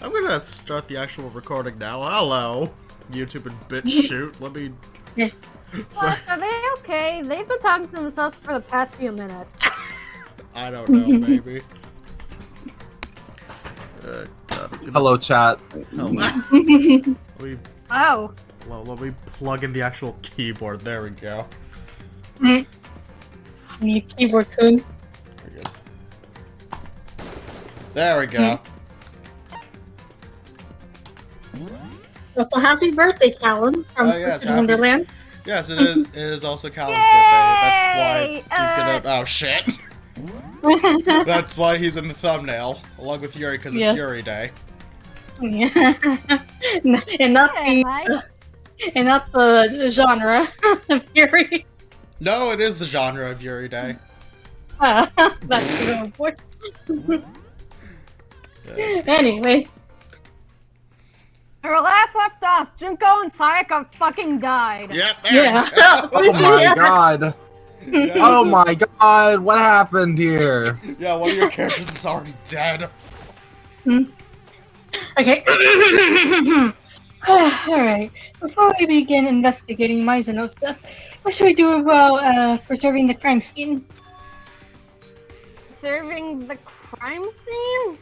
I'm gonna start the actual recording now. Hello, YouTube and BitChute. Let me. What? Are they okay? They've been talking to themselves for the past few minutes. I don't know, maybe. God, Hello, chat. Hello. let me, Oh. well, let me plug in the actual keyboard. There we go. You keyboard code. There we go. Also, happy birthday, Callum, from Yes, Wonderland. Yes, it is also Callum's birthday. That's why he's gonna. Oh shit! That's why he's in the thumbnail, along with Yuri, because it's Yuri Day. Yeah. and not the genre of Yuri. No, it is the genre of Yuri Day. That's the real point. Anyway. Our last left off, Junko and Sayaka fucking died. Yep, there Yeah. we go. Oh my god. Yes. Oh my god, what happened here? Yeah, one of your characters is already dead. Okay. Alright. Before we begin investigating Mizuno's death, what should we do about preserving the crime scene? Serving the crime scene?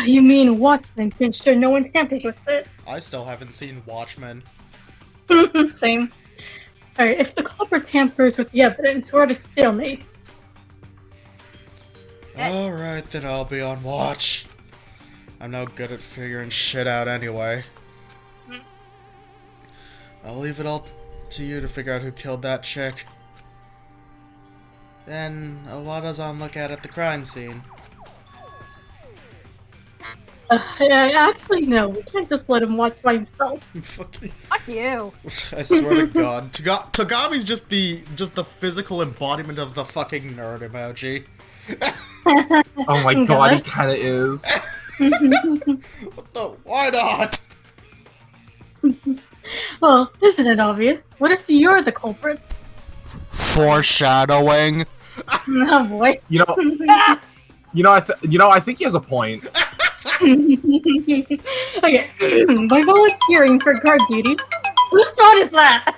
You mean Watchmen to ensure no one tampers with it? I still haven't seen Watchmen. Same. Alright, if the culprit tampers with the evidence, we're at a stalemate. Alright, then I'll be on watch. I'm no good at figuring shit out anyway. I'll leave it all to you to figure out who killed that chick. Then, what does on look at the crime scene? Actually, no. We can't just let him watch by himself. Fucking. Fuck you. I swear to God, Togami's just the physical embodiment of the fucking nerd emoji. Oh my god, he kinda is. What the? Why not? Well, isn't it obvious? What if you're the culprit? Foreshadowing. Oh boy. I think he has a point. Okay, by volunteering for guard duty, whose phone is that?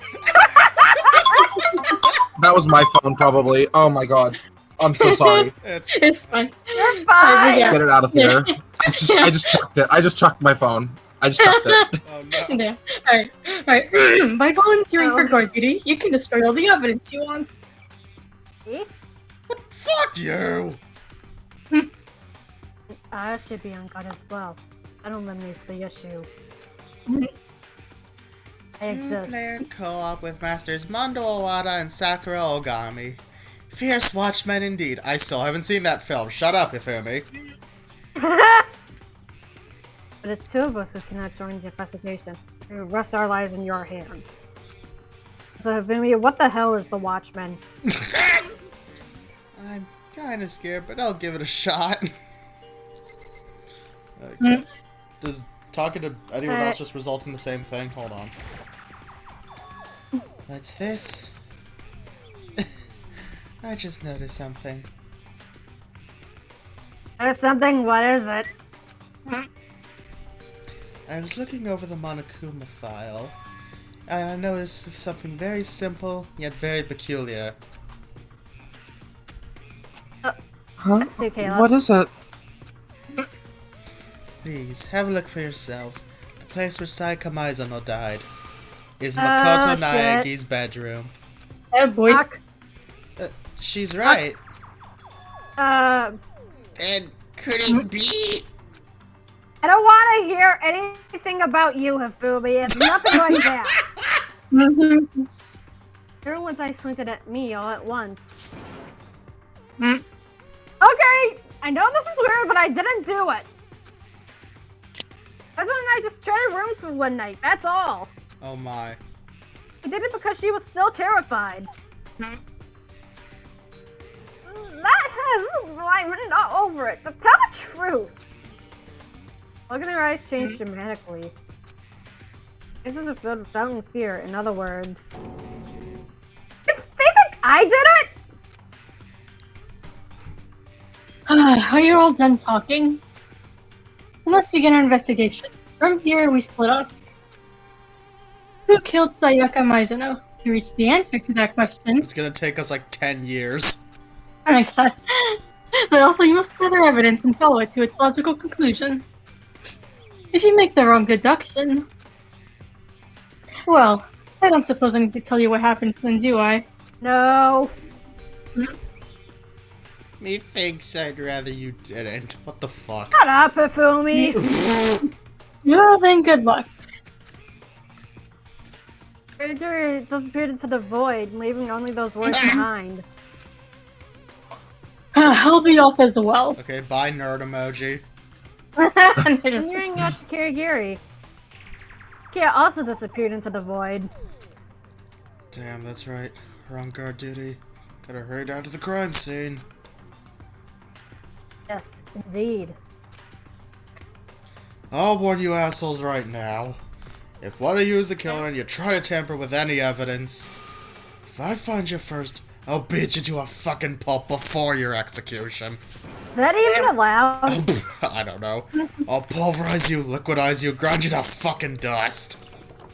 That was my phone, probably. Oh my god. I'm so sorry. It's fine. You're fine. Yeah. Get it out of here. I just chucked it. I just chucked my phone. I just chucked it. Oh no. Yeah. Alright. By volunteering for guard duty, you can destroy all the evidence you want. See? Fuck you. I should be on guard as well. That eliminates the issue. I exist. Two-player co-op with Masters Mondo Owada and Sakura Ogami. Fierce Watchmen indeed. I still haven't seen that film. Shut up, Hifumi. But it's two of us who cannot join the investigation. We rest our lives in your hands. So, Hifumi, what the hell is the Watchman? I'm kinda scared, but I'll give it a shot. Okay. Does talking to anyone else just result in the same thing? Hold on. What's this? I just noticed something. There's something, what is it? I was looking over the Monokuma file, and I noticed something very simple, yet very peculiar. Huh? Okay, Caleb. What is it? Please, have a look for yourselves. The place where Sayaka Mizuno died is Makoto Naegi's bedroom. Oh boy. She's right. And could it be? I don't want to hear anything about you, Hifumi. It's nothing like that. Everyone's eyes pointed at me all at once. Okay, I know this is weird, but I didn't do it. Other than I just traded rooms for one night, that's all. Oh my. I did it because she was still terrified. That has, I'm not over it. But tell the truth. Look at her eyes change dramatically. This is a filled with doubt and fear, in other words. They think I did it? Are you all done talking? Let's begin our investigation. From here, we split up. Who killed Sayaka Mizuno? To reach the answer to that question. It's gonna take us like 10 years. Oh my god. But also, you must gather evidence and follow it to its logical conclusion. If you make the wrong deduction... Well, I don't suppose I need to tell you what happens then, do I? No. Methinks I'd rather you didn't. What the fuck? Shut up, Hifumi. Well, then good luck. Character disappeared into the void, leaving only those words behind. I'll be off as well. Okay, bye nerd emoji. Continuing out to Kirigiri. Kia also disappeared into the void. Damn, that's right. We're on guard duty. Gotta hurry down to the crime scene. Yes, indeed. I'll warn you assholes right now. If one of you is the killer and you try to tamper with any evidence, if I find you first, I'll beat you to a fucking pulp before your execution. Is that even allowed? I don't know. I'll pulverize you, liquidize you, grind you to fucking dust.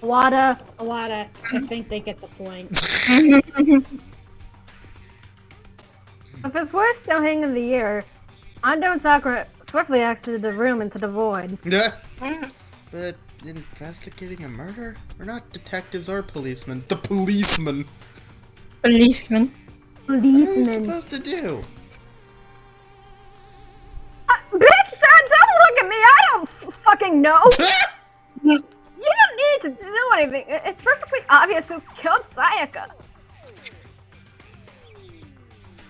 Awada, I think they get the point. If his words still hang in the air, Mondo and Sakura swiftly exited the room into the void. But investigating a murder? We're not detectives or policemen. The policeman! Policeman. What are we supposed to do? Bitch, don't look at me! I don't fucking know! You don't need to do anything. It's perfectly obvious who killed Sayaka.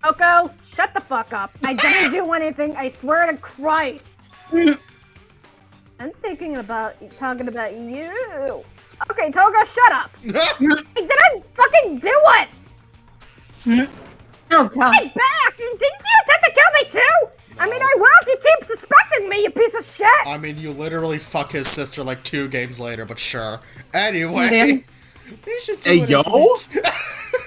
Toko, shut the fuck up. I didn't do anything, I swear to Christ. I'm thinking about talking about you. Okay, Toko, shut up. I didn't fucking do it. Oh god. Get back! Didn't you attempt to kill me too? No. I mean, I will if you keep suspecting me, you piece of shit! I mean, you literally fuck his sister like 2 games later, but sure. Anyway, Yeah. we should do Hey, whatever yo?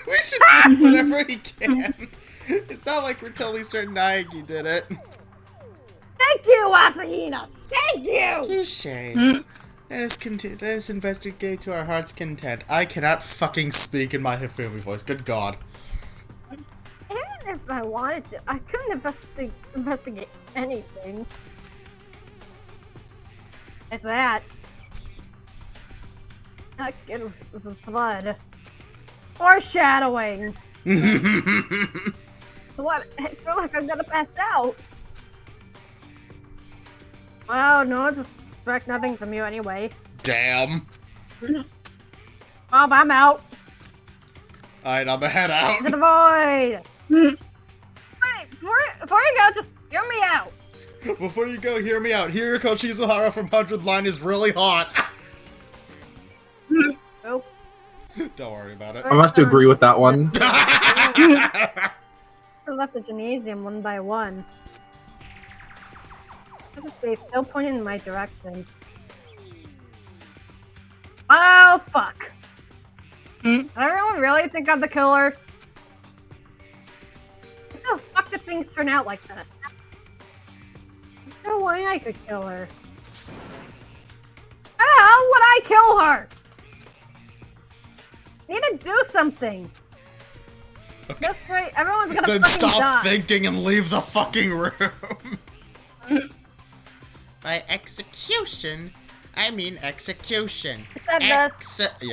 we should do whatever we can. It's not like we're totally certain Naegi did it. Thank you, Asahina! Thank you! Touché. Let us investigate to our heart's content. I cannot fucking speak in my Hifumi voice. Good God. Even if I wanted to, I couldn't investigate anything. It's that. Not good with the blood. Foreshadowing! What? I feel like I'm gonna pass out. Well, no one expect nothing from you anyway. Damn. Bob, I'm out. Alright, I'm gonna head out. To the void! Wait, before you go, just hear me out. Before you go, hear me out. Hiroko Shizuhara from 100 Line is really hot. Nope. Don't worry about it. I'm gonna have to agree with that one. I left the gymnasium one by one. They still pointing in my direction. Oh, fuck. Does everyone really think I'm the killer? How the fuck did things turn out like this? There's no way I could kill her. How the hell would I kill her? I need to do something. This way, everyone's gonna Then fucking stop die. thinking and leave the fucking room. By execution, I mean execution. I said this.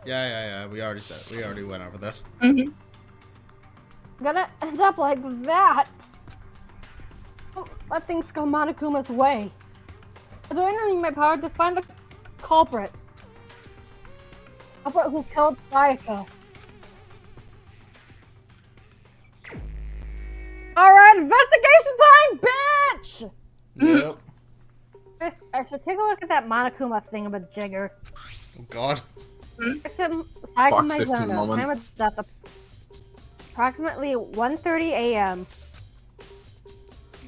Yeah. We already said it. We already went over this. I'm gonna end up like that. Don't let things go Monokuma's way. I'm doing everything in my power to find the culprit. Culprit who killed Sayaka. Alright, investigation time, bitch! Yep. I should take a look at that Monokuma thingamajigger. Oh God. Victim, Fox Sayaka 15 Mizuno, moment. time of death, approximately 1:30 a.m.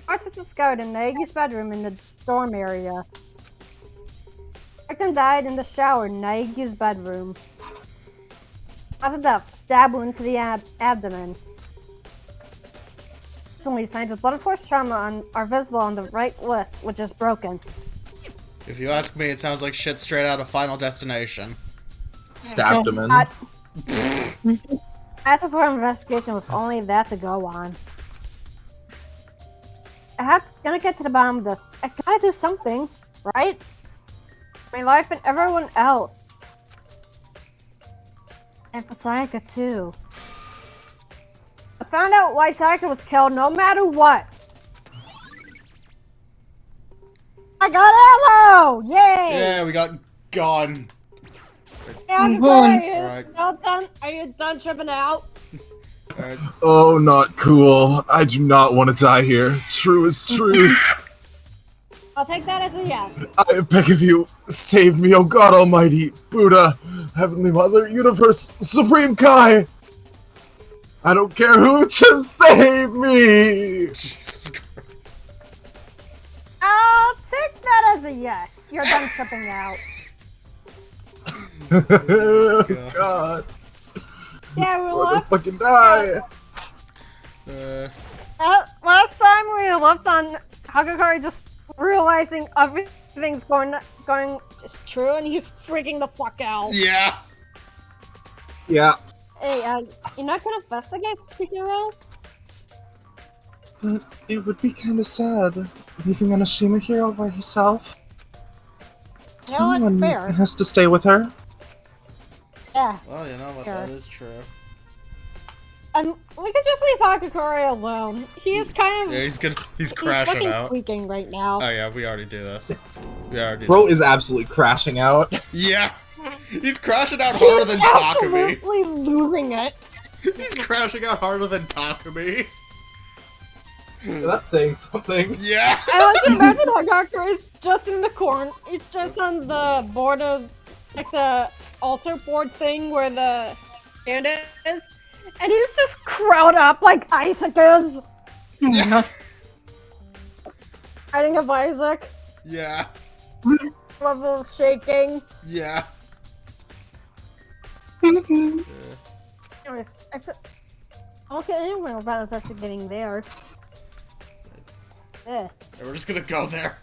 Source was discovered in Naegi's bedroom in the dorm area. Victim died in the shower in Naegi's bedroom. Cause of death, stab wound to the abdomen. Recently, signs of blunt force trauma are visible on the right wrist, which is broken. If you ask me, it sounds like shit straight out of Final Destination. Stabbed him in. I have to perform an investigation with only that to go on. Gonna get to the bottom of this. I gotta do something, right? My life and everyone else. And for Sayaka too. I found out why Sayaka was killed no matter what. I got ammo! Yay! Yeah, we got gone. Yeah, Alright. Are you done tripping out? Alright. Oh, not cool. I do not want to die here. True is truth. I'll take that as a yes. I beg of you, save me, oh God Almighty, Buddha, Heavenly Mother, Universe, Supreme Kai. I don't care who, just save me. Jesus Christ. I'll take that as a yes. You're done tripping out. God. Yeah, we Or left. fucking die. Last time we left on Hagakari just realizing everything's going is true, and he's freaking the fuck out. Yeah. Yeah. Hey, you're not gonna investigate Chihiro? But it would be kind of sad, leaving Anashima here all by herself. You know what's Someone fair? has to stay with her. Yeah. Well, you know what, Sure. that is true. And we could just leave Hagakari alone. He's kind of Yeah, he's he's crashing fucking out. squeaking right now. Oh yeah, we already do this. We already Bro do is absolutely crashing out. Yeah. He's crashing out harder than Takumi. Absolutely losing it. He's crashing out harder than Takumi. That's saying something. Yeah. I like to imagine Hagakari's just in the corner. He's just on the board of, like, the altar board thing where the stand is. And he's just crowd up like Isaac is. Yeah. Hiding of Isaac. Yeah. Level of shaking. Yeah. Anyways, I'll get anywhere about investigating there. Yeah, we're just gonna go there.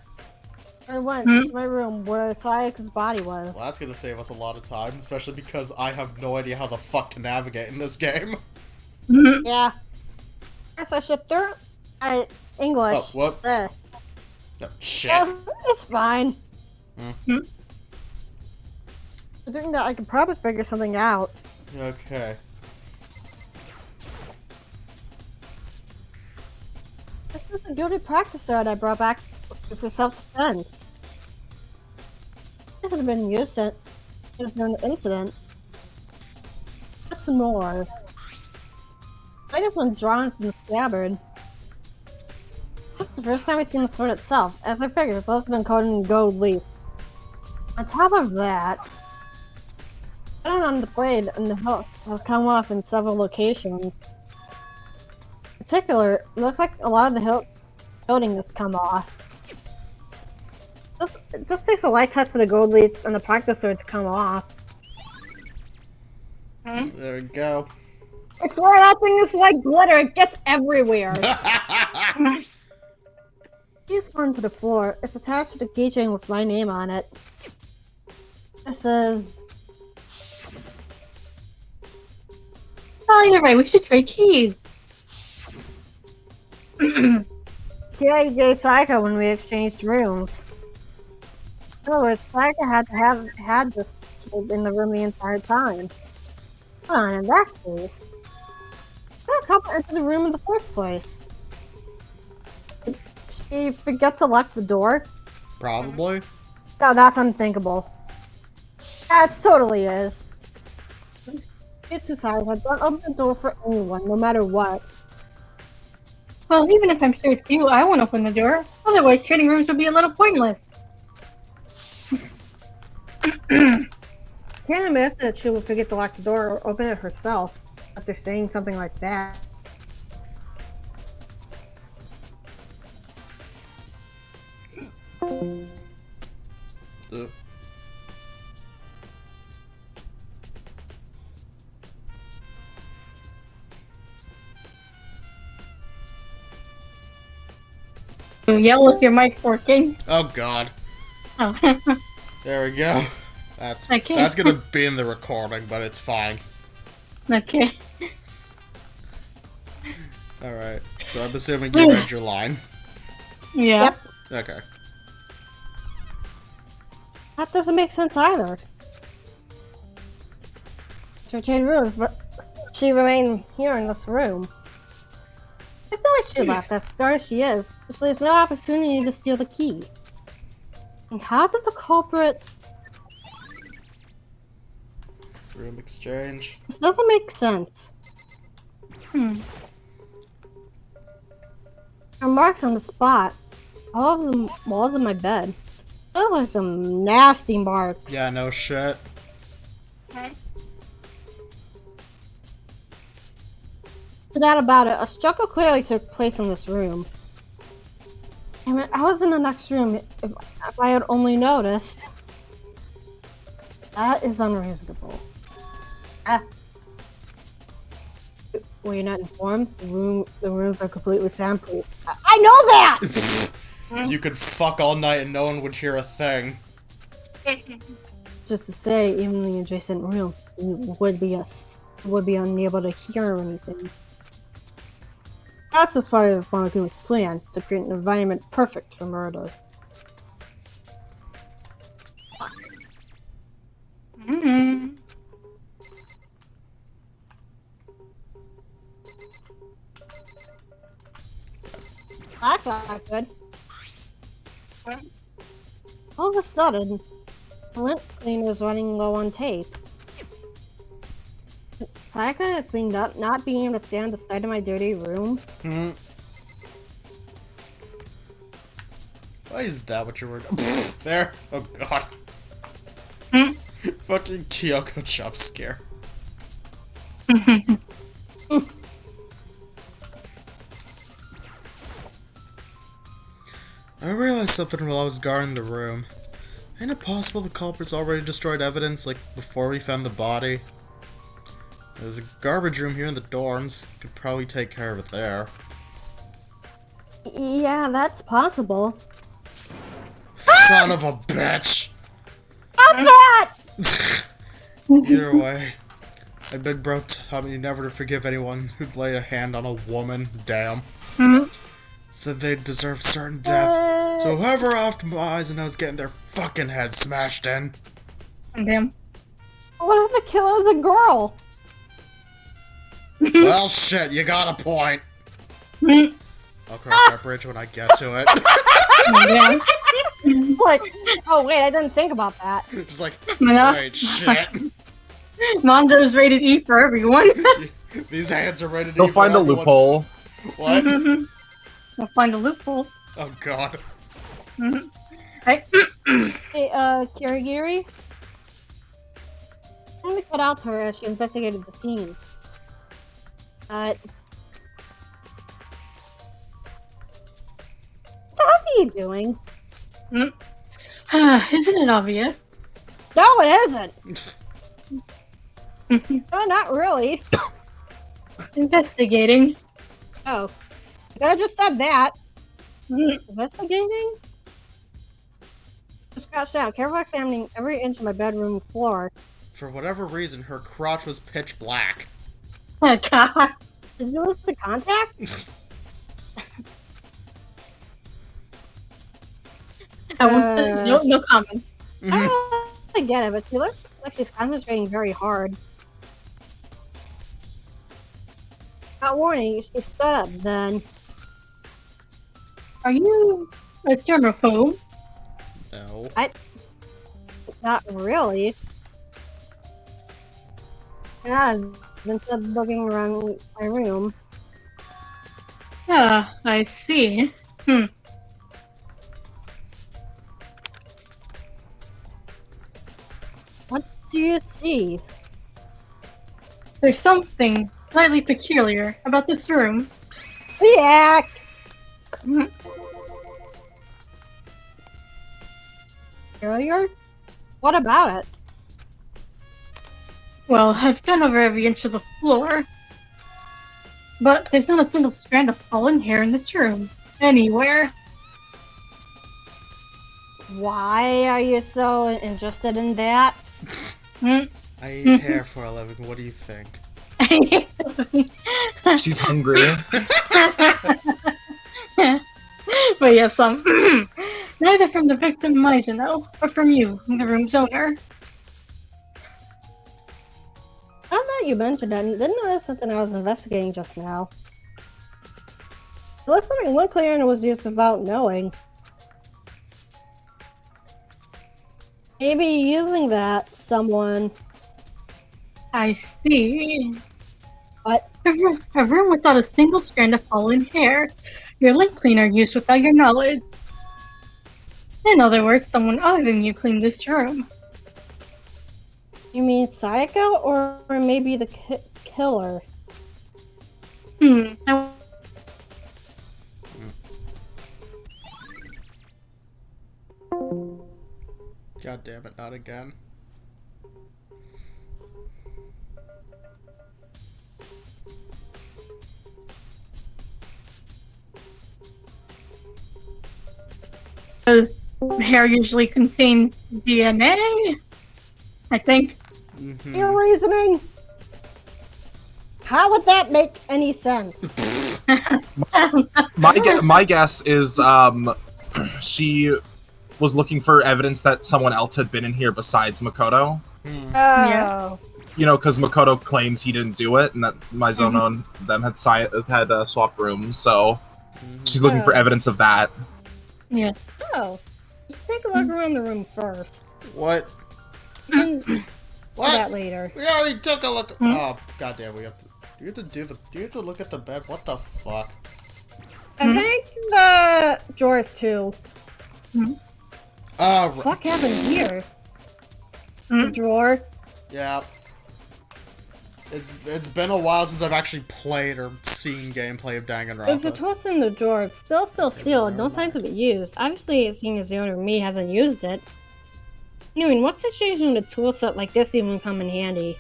I went to my room where Sayaka's body was. Well, that's gonna save us a lot of time, especially because I have no idea how the fuck to navigate in this game. Yeah. Yes, I should through. English. Oh, what? There. Oh, shit. It's fine. Hmm. I think that I could probably figure something out. Okay. This is a guilty practice that I brought back for self-defense. This would have been used in an incident. What's more? I just went drawn from the scabbard. This is the first time I've seen the sword itself. As I figured, it's also been coated in gold leaf. On top of that, I don't on the blade and the hilt have come off in several locations. In particular, it looks like a lot of the hilting has come off. It just takes a light touch for the gold leaf and the practice sword to come off. There we go. I swear that thing is like glitter, it gets everywhere. He's thrown to the floor. It's attached to the keychain with my name on it. It says... Oh, you're right. We should trade keys. Kia gave Sayaka when we exchanged rooms. In other words, Sayaka had to have had this kid in the room the entire time. Hold on, in that case, how did Couple enter the room in the first place? Did she forget to lock the door? Probably. No, that's unthinkable. That totally is. It's too Sayaka, don't open the door for anyone, no matter what. Well, even if I'm sure it's you, I won't open the door. Otherwise, trading rooms would be a little pointless. Can't imagine that she would forget to lock the door or open it herself after saying something like that. Yell if your mic's working. Oh god. Oh. There we go. That's Okay. that's gonna be in the recording, but it's fine. Okay. Alright. So I'm assuming you read your line. Yeah. Yep. Okay. That doesn't make sense either. She changed rooms, but she remained here in this room. There's no issue about that, scar as she is. But there's no opportunity to steal the key. And how did the culprit... Room exchange. This doesn't make sense. Hmm. There are marks on the spot. All over the walls of my bed. Those are some nasty marks. Yeah, no shit. No doubt about it, a struggle clearly took place in this room. Damn it, I was in the next room. If I had only noticed. That is unreasonable. Were you not informed? The rooms are completely soundproof. I know that! You could fuck all night and no one would hear a thing. Just to say, even the adjacent room would be unable to hear anything. That's as part of Monokuma's plan to create an environment perfect for murder. Mm-hmm. That's not good. All of a sudden, the lint cleaner was running low on tape. Sayaka cleaned up, not being able to stand the sight of my dirty room. Hmm. Why is that what you're worried about? There? Oh god. Fucking Kyoko jump scare. I realized something while I was guarding the room. Ain't it possible the culprits already destroyed evidence, like, before we found the body? There's a garbage room here in the dorms. Could probably take care of it there. Yeah, that's possible. Son of a bitch! Stop that! Either way, my big bro taught me never to forgive anyone who'd lay a hand on a woman. Damn. Said they deserve certain death. So whoever optimized and was getting their fucking head smashed in. Damn. What if the killer is a girl? Well, shit, you got a point. I'll cross that bridge when I get to it. Damn. What? Oh wait, I didn't think about that. Just like, No. wait, shit. Mondo's rated E for everyone. These hands are ready to They'll eat for find a everyone. loophole. What? We'll find a loophole. Oh god. Hey. Hey, Kirigiri? Let me cut out to her as she investigated the scene. What are you doing? Isn't it obvious? No, it isn't! No, not really. Investigating. Oh. I could have just said that. Investigating? Just crouched down, carefully examining every inch of my bedroom floor. For whatever reason, her crotch was pitch black. Oh god. Did you lose the contact? I won't say no comments. I don't really get it, but she looks like she's concentrating very hard. Without warning, she stood up then. Are you a germaphobe? No. Not really. Yeah, instead of looking around my room. Yeah, I see. What do you see? There's something slightly peculiar about this room. React! Failure? What about it? Well, I've gone over every inch of the floor. But there's not a single strand of fallen hair in this room. Anywhere. Why are you so interested in that? I eat hair for a living. What do you think? She's hungry. But you have some. Neither from the victim Mizuno, or from you, the room's owner. Now that you mentioned it, I didn't notice something I was investigating just now. It looks like one clearing was used without knowing. Maybe using that, someone... I see. What? A room without a single strand of fallen hair. Your lint cleaner used without your knowledge. In other words, someone other than you cleaned this room. You mean Sayaka, or maybe the killer? God damn it, not again. Because hair usually contains DNA, I think. Your reasoning? How would that make any sense? My guess is she was looking for evidence that someone else had been in here besides Makoto. Oh. You know, because Makoto claims he didn't do it, and that Mizuno and them had swapped rooms, so she's looking for evidence of that. Yeah. Oh. Let's take a look around the room first. What? And do What? that later. We already took a look. Oh, goddamn! We have to. Do you have to look at the bed? What the fuck? I think the drawers too. What happened here? The drawer. Yeah. It's been a while since I've actually played or seen gameplay of If the Danganronpa. tool's in the drawer, it's still sealed, no sign to be used. Obviously, seeing as the owner of me hasn't used it. I mean, what situation would a tool set like this even come in handy?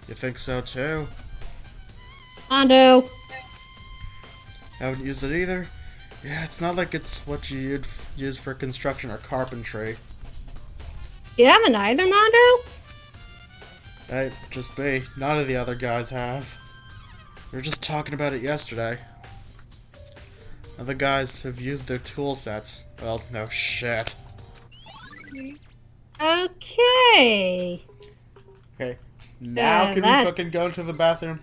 You think so too? Mondo! Haven't used it either. Yeah, it's not like it's what you'd use for construction or carpentry. You haven't either, Mondo? Hey, just me. None of the other guys have. We were just talking about it yesterday. Other guys have used their tool sets. Well, no shit. Okay. Okay. Now can we that's- fucking go to the bathroom?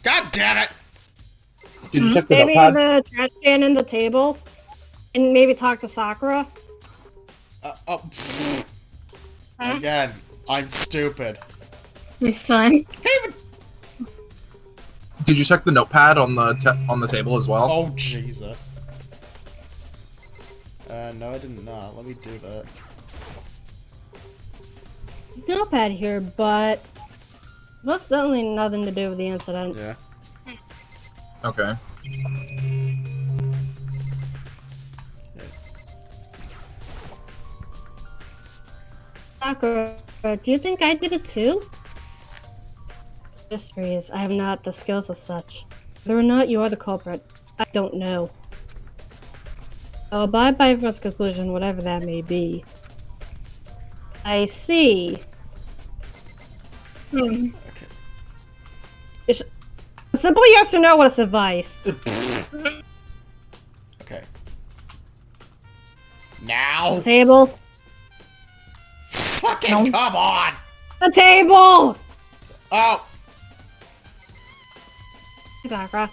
God damn it! Did you check the Maybe notepad? the trash can and the table? And maybe talk to Sakura? Again, I'm stupid. It's fine. Can't even. Did you check the notepad on the table as well? Oh Jesus. No, I did not. Let me do that. There's no notepad here, but most certainly nothing to do with the incident. Yeah. Okay. Sakura, do you think I did it too? Mysteries. I have not the skills as such. Whether or not you are the culprit, I don't know. I'll abide by everyone's conclusion, whatever that may be. I see. Okay. It's a simple yes or no with advice. Okay. Now. Table. Fucking come on! The table! Oh! Sakura.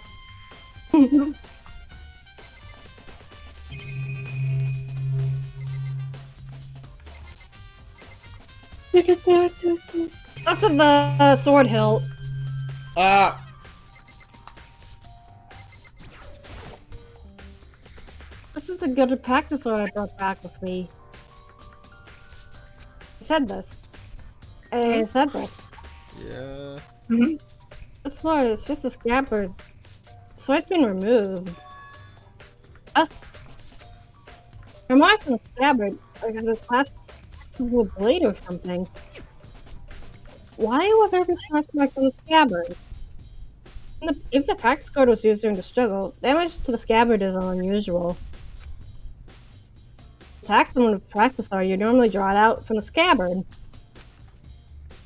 That's of the sword hilt. This is a good practice sword I brought back with me. I said this. I said this. Yeah. This sword is just a scabbard. The sword's been removed. From watching the scabbard, I got this class to a blade or something. Why was every scratch mark on the scabbard? If the practice card was used during the struggle, damage to the scabbard is unusual. Attack someone with practice card, you normally draw it out from the scabbard.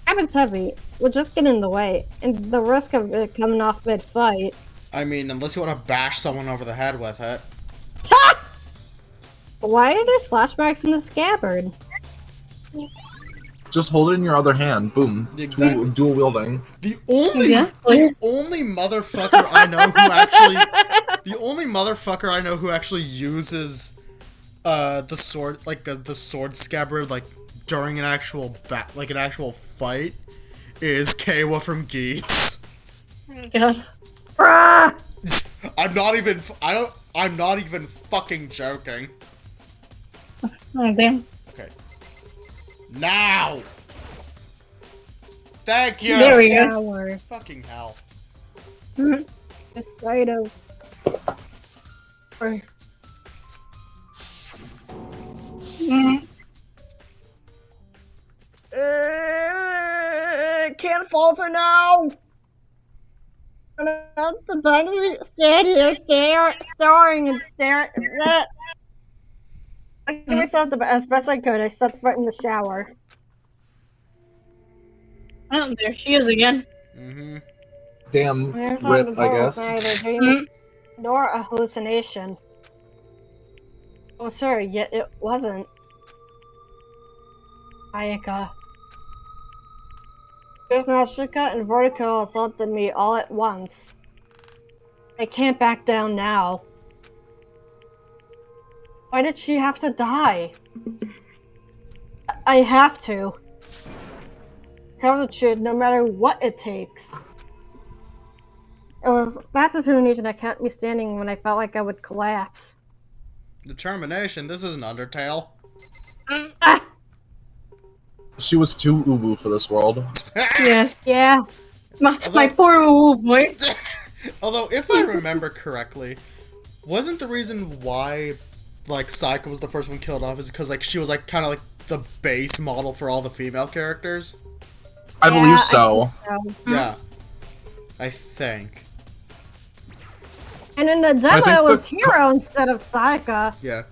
Scabbard's heavy, will just get in the way, and the risk of it coming off mid-fight. I mean, unless you want to bash someone over the head with it. Why are there slash marks in the scabbard? Just hold it in your other hand. Boom. Exactly. Dual wielding. The only motherfucker I know who actually uses the sword, like the sword scabbard, like during an actual fight, is Kawa from Geats. Oh god. I'm not even fucking joking. Oh damn. Okay. Now! Thank you! There we go. Shower. Fucking hell. It's kind of. Can't falter now! The tiny steady here, staring and staring. I give myself as best I could. I set the foot in the shower. Oh, there she is again. Mm-hmm. Damn There's rip, not the I boat, guess. neither dream nor a hallucination. Oh, sorry, yet it wasn't. Sayaka. There's Nashika and Vertigo assaulted me all at once. I can't back down now. Why did she have to die? I have to. Tell the truth, no matter what it takes. It was that determination that kept me standing when I felt like I would collapse. Determination? This isn't Undertale. Ah! She was too uwu for this world. Yes. Yeah. My poor old voice. Although, if I remember correctly, wasn't the reason why, like, Sayaka was the first one killed off is because, like, she was, like, kind of like the base model for all the female characters? I believe so. Yeah. I think. And in the demo, it was Hiro instead of Sayaka. Yeah.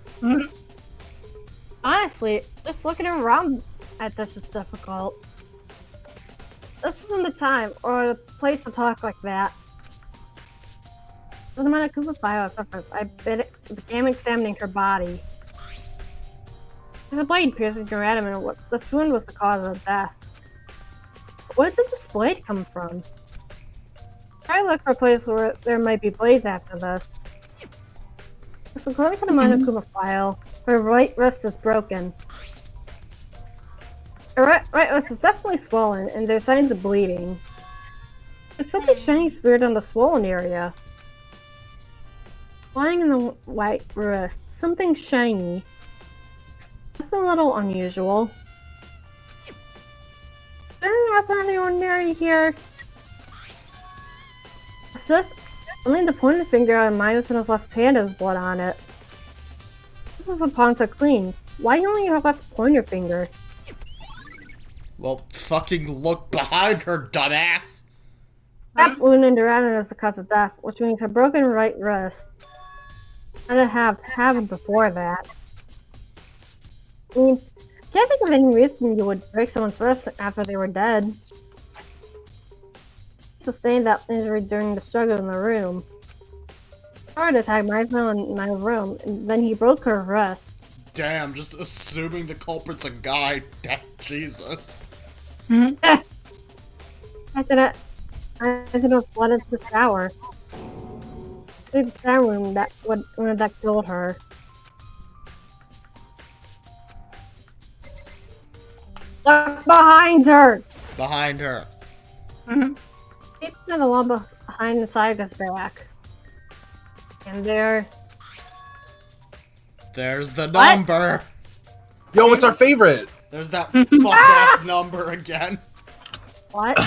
Honestly, just looking around at this is difficult. This isn't the time or the place to talk like that. When the Monokuma file suffers, I began examining her body. There's a blade piercing her abdomen, and this wound was the cause of death. Where did this blade come from? Try to look for a place where there might be blades after this. So according to the Monokuma file, her right wrist is broken. Her right wrist is definitely swollen, and there's signs of bleeding. There's something shiny speared on the swollen area. Lying in the white wrist, something shiny. That's a little unusual. There's nothing out of the ordinary here. It's just only the pointer finger on Minus in his left hand has blood on it. This is the palms are clean. Why only you have left pointer finger? Well, fucking look behind her, dumbass! That wound in her abdomen is the cause of death, which means her broken right wrist. And it happened before that. I mean, can't think of any reason you would break someone's wrist after they were dead. He sustained that injury during the struggle in the room. Heart attack might have in my room, and then he broke her wrist. Damn, just assuming the culprit's a guy. Jesus. After that, I could have fled into the shower. The shower room that killed her. Look behind her! Behind her. Keep to the wall behind the Sayaka's back. And there's the number! Yo, it's our favorite! There's that fuck-ass number again. What?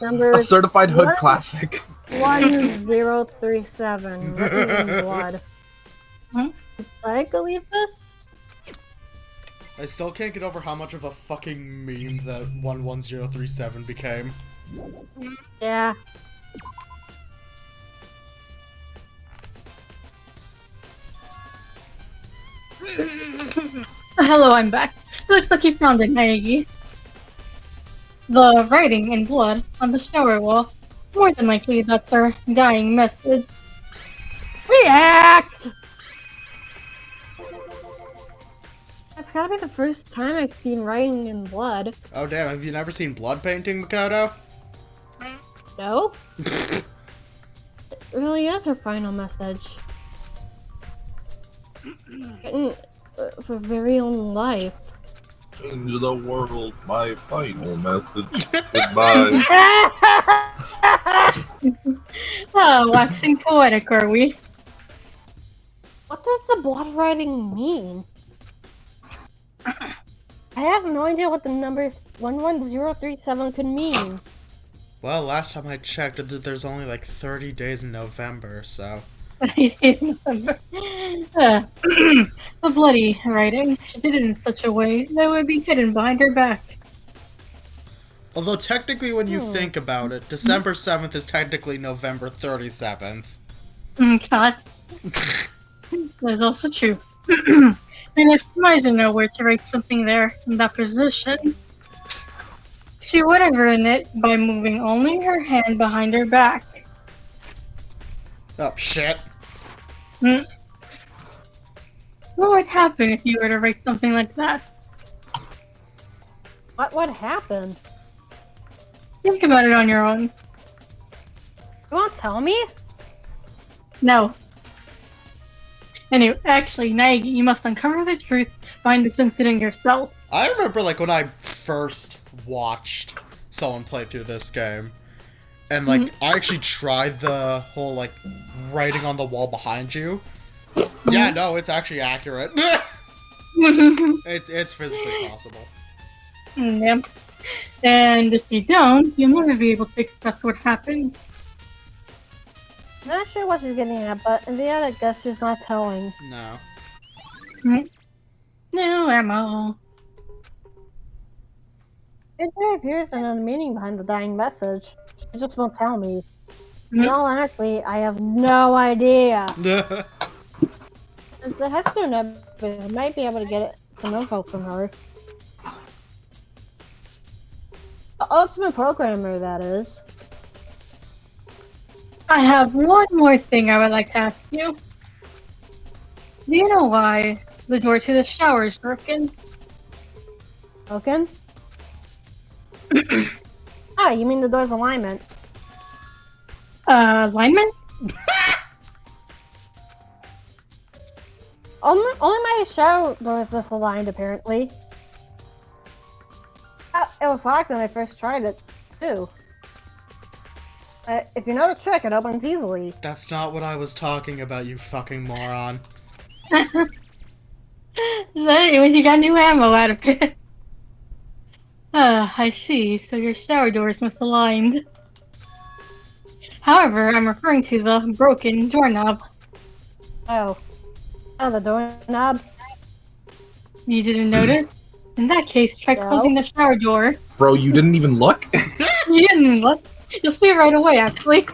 Number A certified hood what? classic. 1037. Written in blood. Did Sayaka leave this? I still can't get over how much of a fucking meme that 11037 became. Yeah. Hello, I'm back. Looks like you found it, Naegi. The writing in blood on the shower wall. More than likely, that's our dying message. React! That's gotta be the first time I've seen writing in blood. Oh damn, have you never seen blood painting, Makoto? No? It really is her final message. Written for very own life. Change the world, my final message. Goodbye. Waxing poetic, are we? What does the blood writing mean? I have no idea what the numbers 11037 could mean. Well, last time I checked, there's only like 30 days in November, so... The bloody writing. She did it in such a way that it would be hidden behind her back. Although technically when you think about it, December 7th is technically November 37th. God. That's also true. And if Bazinga were to write something there in that position, she would have written it by moving only her hand behind her back. Oh, shit. What would happen if you were to write something like that? What would happen? Think about it on your own. You won't tell me? No. Anyway, actually, Naegi, you must uncover the truth behind this incident yourself. I remember like when I first watched someone play through this game, and like I actually tried the whole like writing on the wall behind you. Yeah, no, it's actually accurate. It's physically possible. Yep. And if you don't, you'll never be able to expect what happened. I'm not sure what she's getting at, but in the end, I guess she's not telling. No. No ammo. There appears another meaning behind the dying message. She just won't tell me. In all honesty, I have no idea. Since the Hester Nebula, I might be able to get some info from her. The ultimate programmer, that is. I have one more thing I would like to ask you. Do you know why the door to the shower is broken? Broken? Ah, you mean the door's alignment? Alignment? Only my shower door is misaligned, apparently. It was locked when I first tried it, too. If you know the trick, it opens easily. That's not what I was talking about, you fucking moron. Anyways, you got new ammo out of it. I see. So your shower door is misaligned. However, I'm referring to the broken doorknob. Oh, the doorknob? You didn't notice? In that case, try No. closing the shower door. Bro, you didn't even look? You didn't look. You'll see it right away, actually.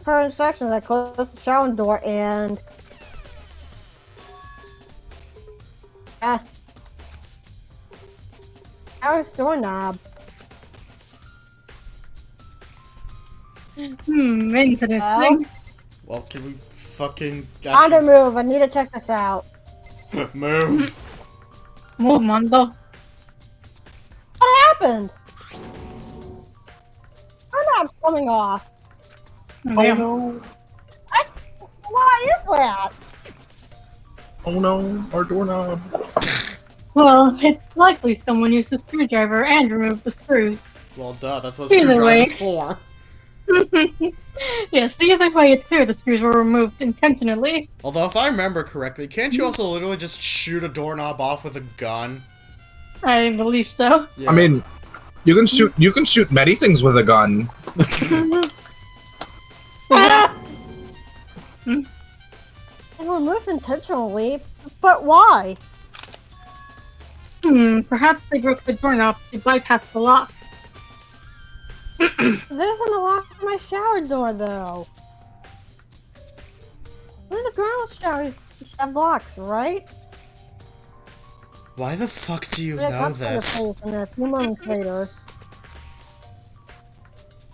Per instructions, I closed the shower door and... Shower's doorknob. Interesting. Well, can we fucking... On the move, I need to check this out. Move. Move, Mondo. What happened? Doorknob's coming off. Damn. no. What is that? Oh no, our doorknob. Well, it's likely someone used a screwdriver and removed the screws. Well, duh, that's what Either screwdriver's way. for. Yes, either way, it's clear the screws were removed intentionally. Although, if I remember correctly, can't you also literally just shoot a doorknob off with a gun? I believe so. Yeah. I mean, you can shoot many things with a gun. They were moved intentionally, but why? Perhaps they broke the doorknob to bypass the lock. There isn't a lock on my shower door, though. Where's the girl's That blocks, right? Why the fuck do you But it know cuts into this? place, and then a few moments later,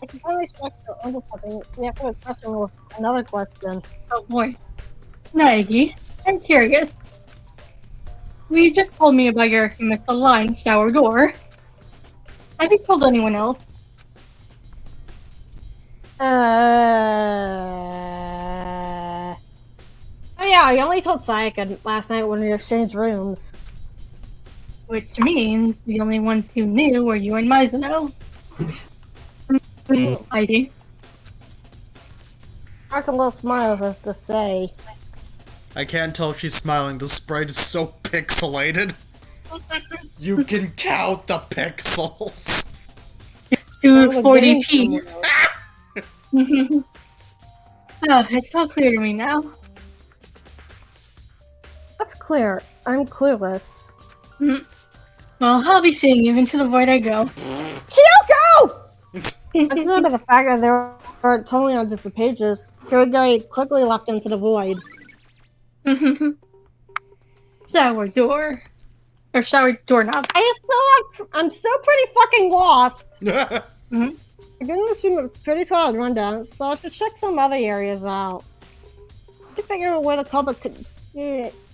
I can finally strike the under something. We have to have a question with another question. Oh boy. Naegi, I'm curious. You just told me about your misaligned shower door. Have you told anyone else? Oh yeah, I only told Sayaka last night when we exchanged rooms. Which means the only ones who knew were you and Mizuno. I see. Mark a little smile as to say. I can't tell if she's smiling. The sprite is so pixelated. You can count the pixels. 240p. Oh, it's all clear to me now. That's clear. I'm clueless. Well, I'll be seeing you into the void I go. Kyoko! I consider the fact that they were totally on different pages. Kyoko quickly left into the void. Shower door. Or shower doorknob. I'm still pretty fucking lost. Mhm. I didn't assume a pretty solid rundown, so I should check some other areas out. To figure out where the culprit could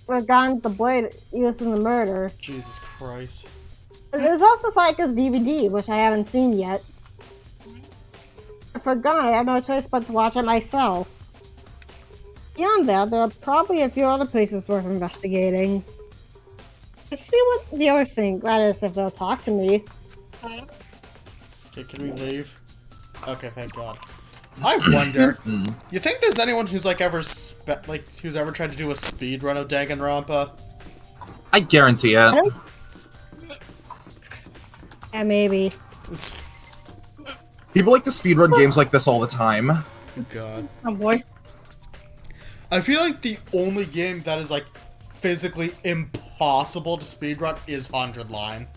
have gotten the blade used in the murder. Jesus Christ. There's also Sayaka's DVD, which I haven't seen yet. I forgot, I have no choice but to watch it myself. Beyond that, there are probably a few other places worth investigating. Let's see what the others think, that is, if they'll talk to me. Okay, can we leave? Okay, thank God. I wonder, you think there's anyone who's like ever who's ever tried to do a speed run of Danganronpa? I guarantee it. Yeah, maybe. People like to speedrun games like this all the time. God. Oh boy. I feel like the only game that is like physically impossible to speedrun is 100 Line.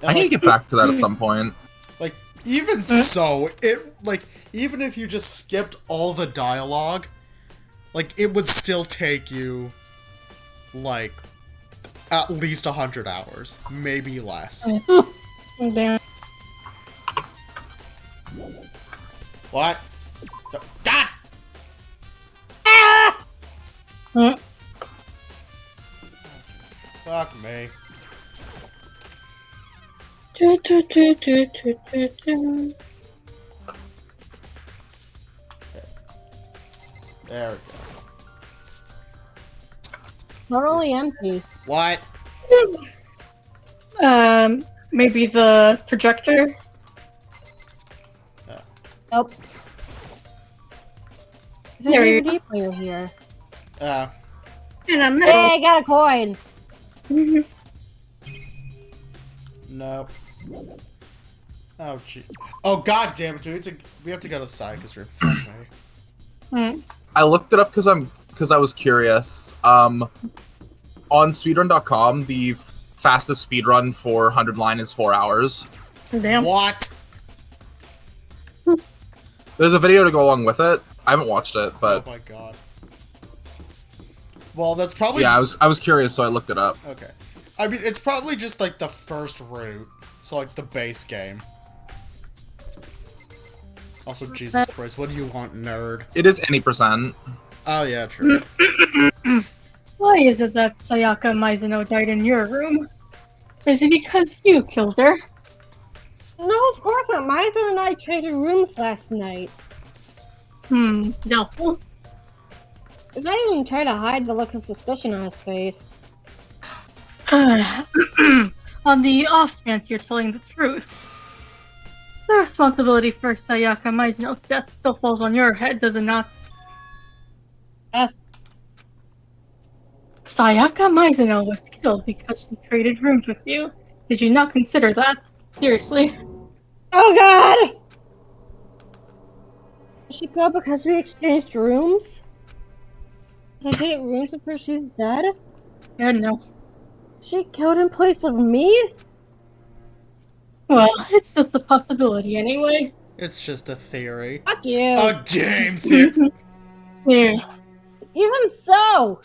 I need to get back to that at some point. Like, even so, even if you just skipped all the dialogue, like, it would still take you, like, at least 100 hours. Maybe less. Damn. What? God! Fuck me. There we go. Totally empty. What? Maybe the projector? Nope. There's There a you DVD player here. And I'm Hey, I got a coin! Nope. Oh, gee. Oh, god damn it. We have to go to Sayaka's room. Fuck me. I looked it up because I was curious. On speedrun.com, the fastest speedrun for 100 Line is 4 hours. Damn. What? There's a video to go along with it. I haven't watched it, but Oh my god. Well, that's probably... yeah, I was curious, so I looked it up. Okay. I mean, it's probably just, like, the first route. So, like, the base game. Also, Jesus Christ, what do you want, nerd? It is any percent. Oh, yeah, true. Why is it that Sayaka Mizuno died in your room? Is it because you killed her? No, of course not. Miser and I traded rooms last night. Doubtful. He's not even trying to hide the look of suspicion on his face. On the off chance you're telling the truth. The responsibility for Sayaka Mizuno's death still falls on your head, does it not? Sayaka Mizuno was killed because she traded rooms with you. Did you not consider that? Seriously? Oh god! Did she go because we exchanged rooms? Did I traded rooms with her? She's dead? Yeah, no. She killed in place of me? Well, it's just a possibility anyway. It's just a theory. Fuck you. A game theory. Here. Even so.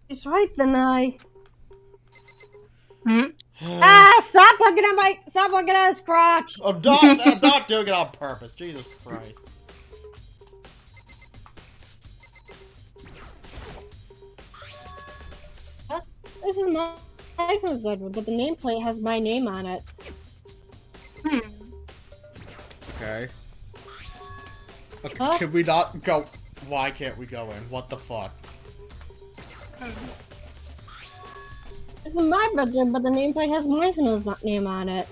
He's right, then I. Hmm? Stop looking at his crotch. I'm not doing it on purpose. Jesus Christ. This is my license good, but the nameplate has my name on it. Okay. Okay, Huh? can we not go? Why can't we go in? What the fuck? This is my bedroom, but the nameplate has my name on it.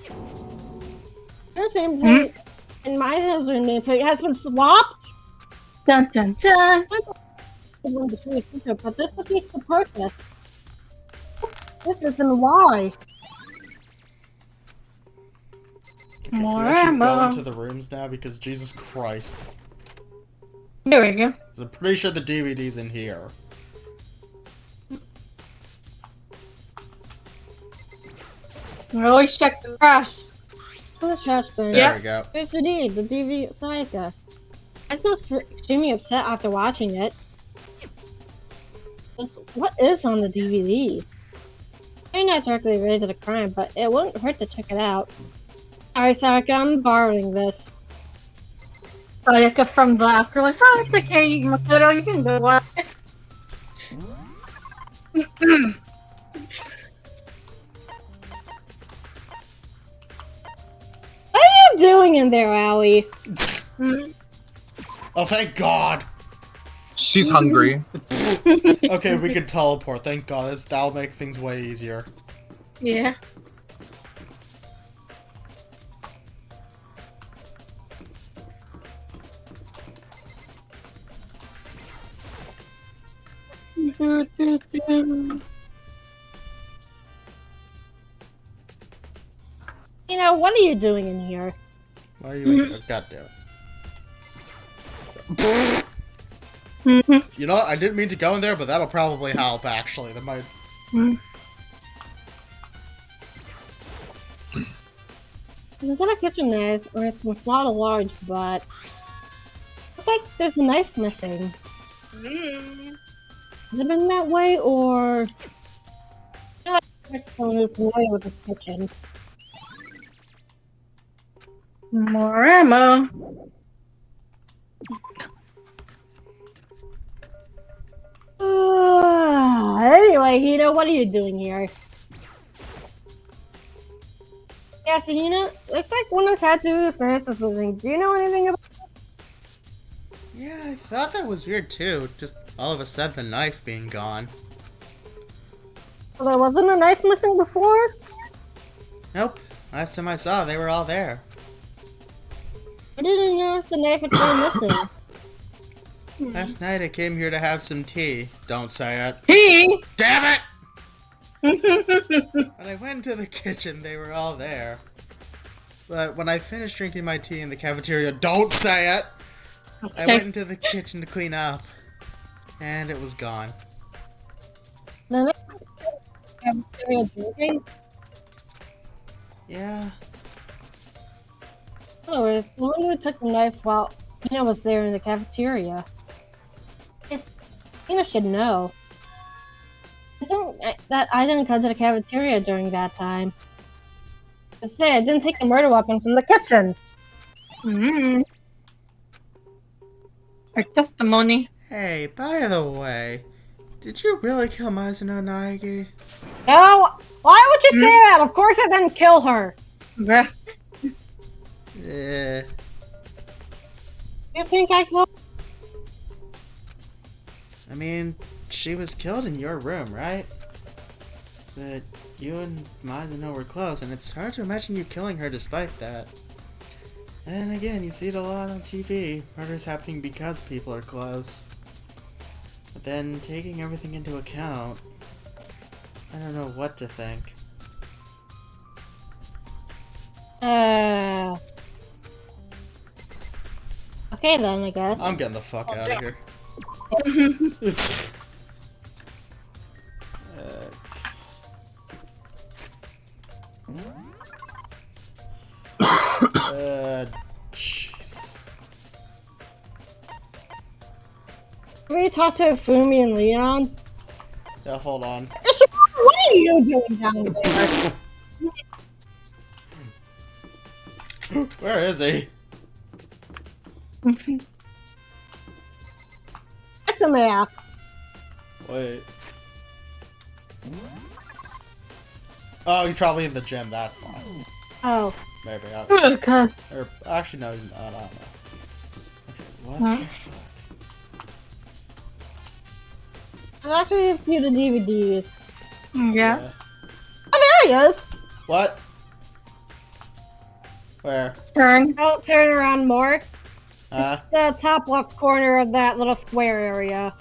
Your nameplate and my nameplate has been swapped. Dun dun dun. But this defeats the purpose. This isn't why. Can More we actually go ammo. into the rooms now? Because Jesus Christ. There we go. 'Cause I'm pretty sure the DVD's in here. We always check the trash. The trash bin. There we go. There's the DVD, Sayaka. I was extremely upset after watching it. What is on the DVD? I'm not directly related to the crime, but it wouldn't hurt to check it out. Alright, Sayaka, I'm borrowing this. Sayaka from the afterlife. Oh, it's okay, Makoto. You can go watch it. What are you doing in there, Allie? Oh, thank God. She's hungry. Okay, we can teleport. Thank God. That'll make things way easier. Yeah. You know, what are you doing in here? Why are you in here? God damn it. You know what? I didn't mean to go in there, but that'll probably help, actually. That might... There's not a kitchen there, or it's not a large, but... Looks like there's a knife missing. Has it been that way, or... I feel like it's someone who's familiar with the kitchen. More ammo. Anyway, Hina, what are you doing here? Yeah, so Hina, looks like one of the tattoos nurse is missing. Do you know anything about Yeah, I thought that was weird, too. Just all of a sudden, the knife being gone. Well, there wasn't a knife missing before? Nope. Last time I saw, they were all there. I didn't notice the knife had been missing. Last night, I came here to have some tea. Don't say it. Tea. Damn it! When I went to the kitchen, they were all there. But when I finished drinking my tea in the cafeteria, don't say it! I went into the kitchen to clean up, and it was gone. The knife was drinking? Yeah. In other words, the one who took the knife while Hina was there in the cafeteria. Hina should know. I didn't come to the cafeteria during that time. Instead, I didn't take the murder weapon from the kitchen. Her testimony. Hey, by the way, did you really kill Mizuno Naegi? No, why would you say that? Of course I didn't kill her. Bruh. Eh. You think I killed I mean, she was killed in your room, right? But you and Mizuno were close, and it's hard to imagine you killing her despite that. And again, you see it a lot on TV. Murders happening because people are close. But then, taking everything into account, I don't know what to think. Okay then, I guess. I'm getting the fuck out of here. Can we talk to Hifumi and Leon? Yeah, hold on. What are you doing down there? Where is he? It's a map. Wait. Oh, he's probably in the gym, that's why. Oh. Maybe. I don't Oh god. Or, actually, no, I don't know. Okay, what Huh? the fuck? There's actually a few of the DVDs. Yeah. Oh, there he is! What? Where? Turn. Oh, turn around more. Huh? The top left corner of that little square area.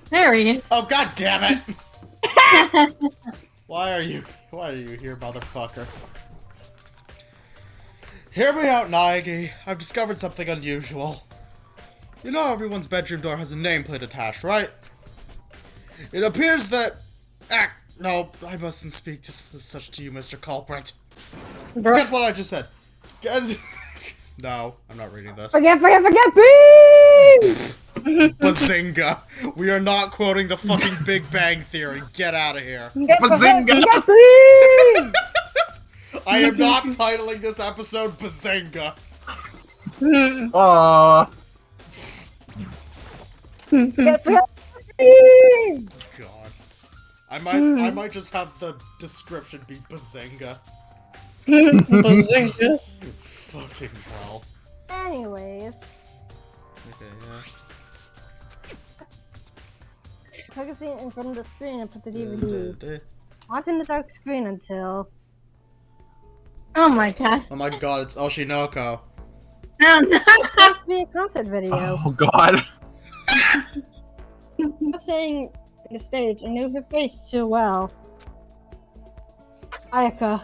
There he is. Oh, god damn it! Why are you here, motherfucker? Hear me out, Naegi. I've discovered something unusual. You know everyone's bedroom door has a nameplate attached, right? It appears that... Ah, no, I mustn't speak to such to you, Mr. Culprit. Forget what I just said. No, I'm not reading this. Forget, please! Bazinga. We are not quoting the fucking Big Bang Theory. Get out of here. Bazinga! Forget, please! I am not titling this episode Bazinga. Aww. Forget, please! God. I might just have the description be Bazinga. Fucking hell. Anyways, Okay, yeah. focusing in front of the screen and put the DVD. Watching the dark screen until... Oh my god. Oh my god, it's Oshinoko. Oh no. It's be a concert video. Oh god. Saying the stage, I knew her face too well. Sayaka.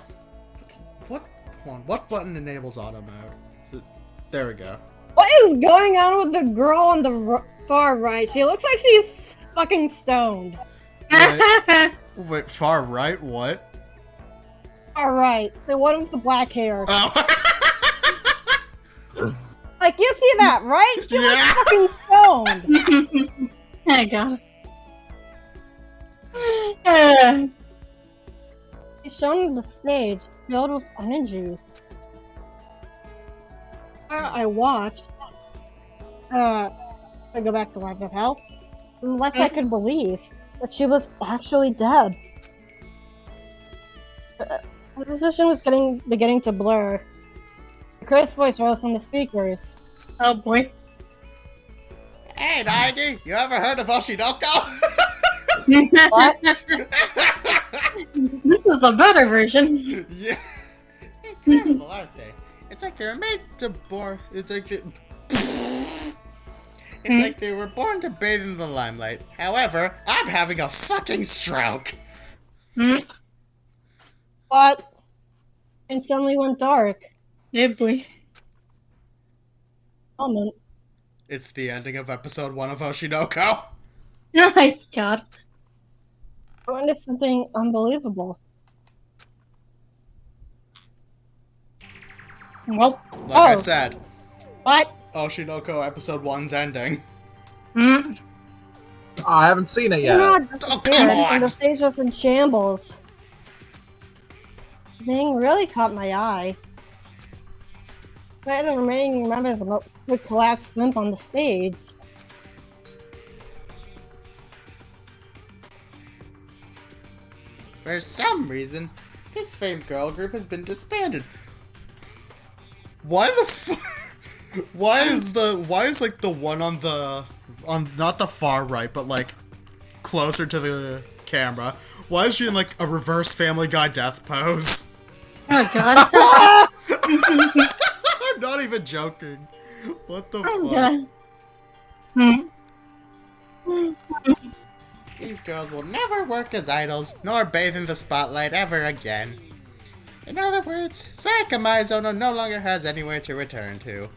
What? Hold on, what button enables auto mode? There we go. What is going on with the girl on the far right? She looks like she's fucking stoned. Wait, far right? What? Far right. The one with the black hair. Oh. Like, you see that, right? She Yeah. looks fucking stoned. Oh god. She's shown the stage filled with energy. I watched. I go back to Lives of Hell. Unless I could believe that she was actually dead. The position was beginning to blur. Chris' voice rose from the speakers. Oh boy. Hey, Naegi, you ever heard of Oshinoko? What? This is the better version. Yeah. Incredible, aren't they? It's like they were made to bore. It's like they were born to bathe in the limelight. However, I'm having a fucking stroke. But and suddenly went dark. Yeah boy. Moment. It's the ending of episode 1 of Oshinoko. Oh my god. I witnessed something unbelievable. Well. Like I Oh. said, What? Oshinoko episode 1's ending. I haven't seen it yet. God, Oh, come on. and the stage was in shambles. The thing really caught my eye. But the remaining members would collapse limp on the stage. For some reason, this famed girl group has been disbanded. Why the why is like the one on not the far right, but like closer to the camera? Why is she in like a reverse Family Guy death pose? Oh god. I'm not even joking. What the Oh fuck? god. These girls will never work as idols, nor bathe in the spotlight ever again. In other words, Sayaka Maizono no longer has anywhere to return to.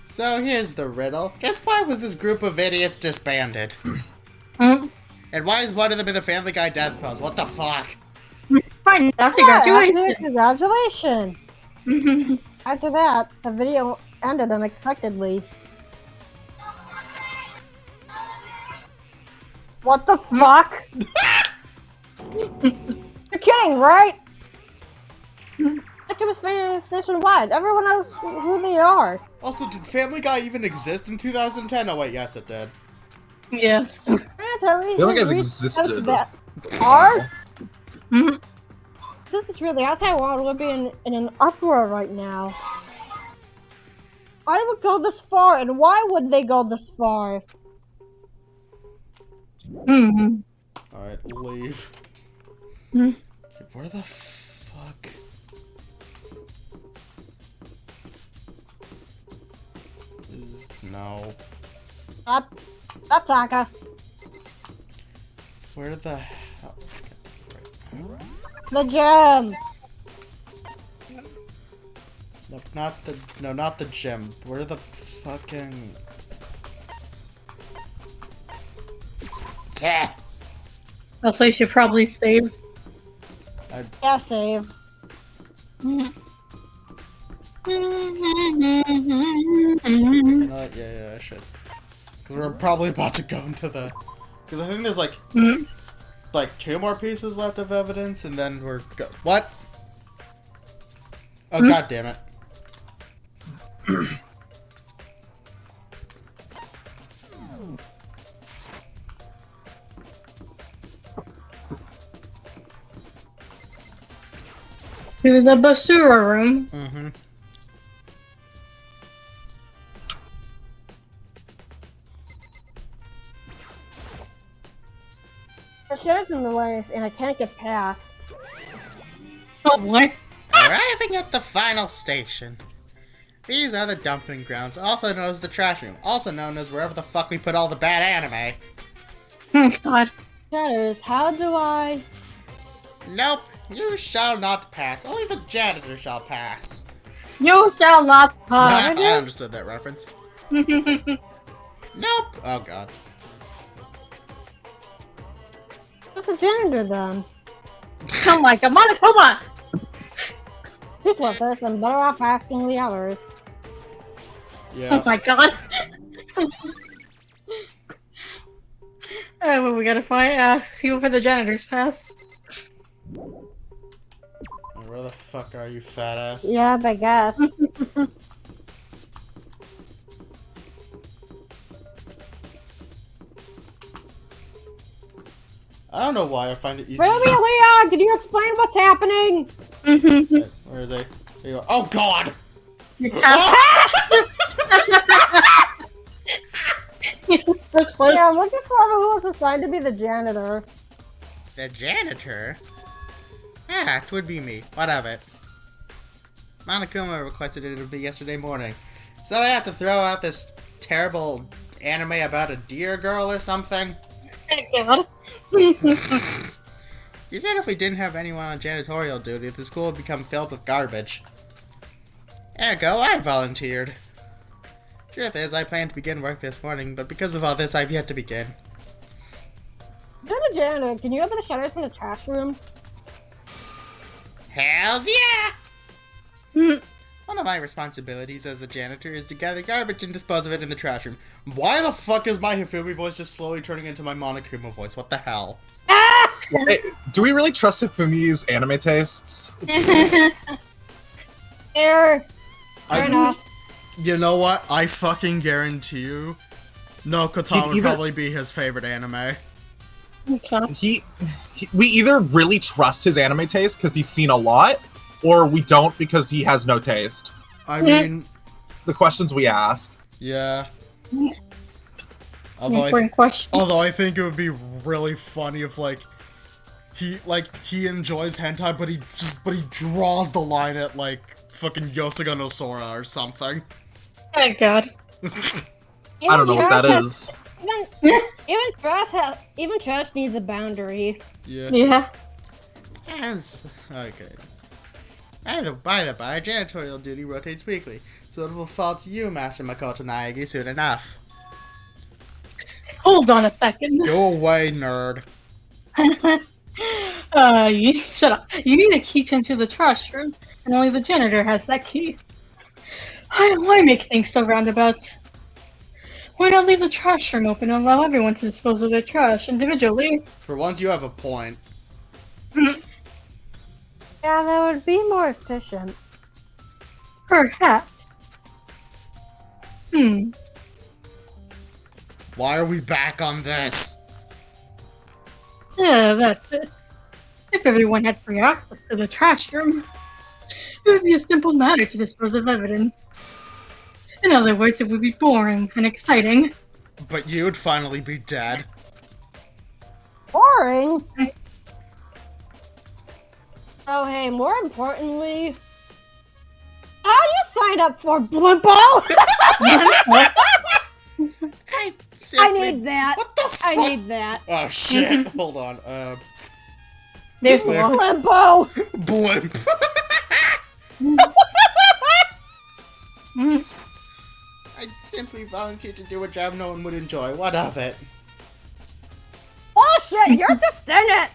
So here's the riddle. Just why was this group of idiots disbanded? And why is one of them in the Family Guy death pose? What the fuck? Fine, after Yeah, graduation. Congratulations! After that, the video ended unexpectedly. What the fuck? You're kidding, right? It was famous nationwide. Everyone knows who they are. Also, did Family Guy even exist in 2010? Oh wait, yes it did. Yes. Family Guy's existed. Are? Mhm. This is really outside world would be in an uproar right now. Why would go this far, and why would they go this far? Mm-hmm. Alright, leave. Hmm. Where the fuck? No. Stop Taka. Where the hell? Right. The gym. No, not the gym. Where the fucking... That's why you should probably save. Yeah, save. You know what? Yeah, I should. Because we're probably about to go into the... Because I think there's like... Like 2 more pieces left of evidence, and then we're what? Oh, god damn it. To the Basura room. Mm-hmm. The shit's in the way, and I can't get past. Oh boy. Arriving at the final station. These are the dumping grounds, also known as the trash room, also known as wherever the fuck we put all the bad anime. Oh god. Shatters, how do I... Nope, you shall not pass. Only the janitor shall pass. You shall not pass. I understood that reference. Nope. Oh god. What's a janitor then? Oh my god, Monokuma! This was this, and better off asking the others. Yeah. Oh my god. Well, we gotta find people for the janitor's pass. Where the fuck are you, fat ass? Yeah, I guess. I don't know why I find it easy. Really, Leon? Can you explain what's happening? Where is he? There you go. Oh god! So close. Yeah, I'm looking for who was assigned to be the janitor. The janitor? Ah, it would be me. What of it? Monokuma requested it to be yesterday morning. So I have to throw out this terrible anime about a deer girl or something? God. He said if we didn't have anyone on janitorial duty, the school would become filled with garbage. Ergo, I volunteered. Truth is, I planned to begin work this morning, but because of all this, I've yet to begin. You're the janitor. Can you open the shutters in the trash room? Hells yeah! One of my responsibilities as the janitor is to gather garbage and dispose of it in the trash room. Why the fuck is my Hifumi voice just slowly turning into my Monokuma voice? What the hell? Hey, do we really trust Hifumi's anime tastes? Fair enough. You know what? I fucking guarantee you, No Katana would Either- probably be his favorite anime. Okay. We either really trust his anime taste because he's seen a lot, or we don't because he has no taste. I mean, The questions we ask. yeah. Important question. Although I think it would be really funny if he enjoys hentai, but he draws the line at like fucking Yosuga no Sora or something. Oh god. I don't know what that is. Even trash needs a boundary. Yeah. Yeah. Okay. By the by, janitorial duty rotates weekly, so it will fall to you, Master Makoto Naegi, soon enough. Hold on a second. Go away, nerd. Shut up. You need a key to the trash room, and only the janitor has that key. Why make things so roundabout? Why not leave the trash room open and allow everyone to dispose of their trash individually? For once, you have a point. Yeah, that would be more efficient. Perhaps. Why are we back on this? Yeah, that's it. If everyone had free access to the trash room, it would be a simple matter to dispose of evidence. In other words, it would be boring and exciting. But you'd finally be dead. Boring? Oh, hey, more importantly, how do you sign up for Blimpo? I need that. What the fuck? I need that. Oh shit! Hold on. There's one. Blimpo! Blimp. I simply volunteered to do a job no one would enjoy. What of it? Bullshit! You're just in it!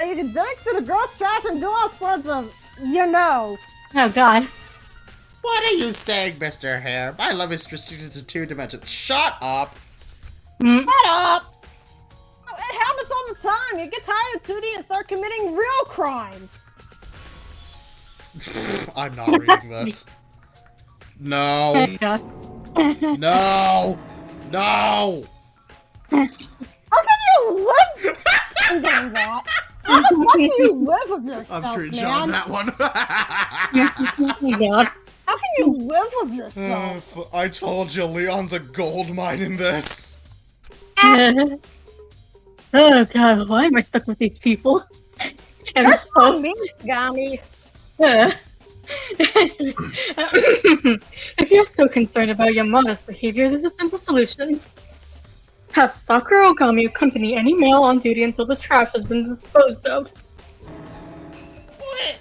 And you can dig through the girls' trash and do all sorts of, you know. Oh god. What are you saying, Mr. Hare? My love is restricted to 2 dimensions. Shut up! Shut up! It happens all the time. You get tired of 2D and start committing real crimes. I'm not reading this. No. Oh god. No! No! How can you live in doing that? How the fuck do you live with yourself, I'm man? screenshotting that one. Oh god. How can you live with yourself? I told you, Leon's a gold mine in this. Oh god, why am I stuck with these people? And That's so, on me, Gami. if you're so concerned about Yamada's behavior, there's a simple solution. Have Sakura Ogami accompany any male on duty until the trash has been disposed of. What?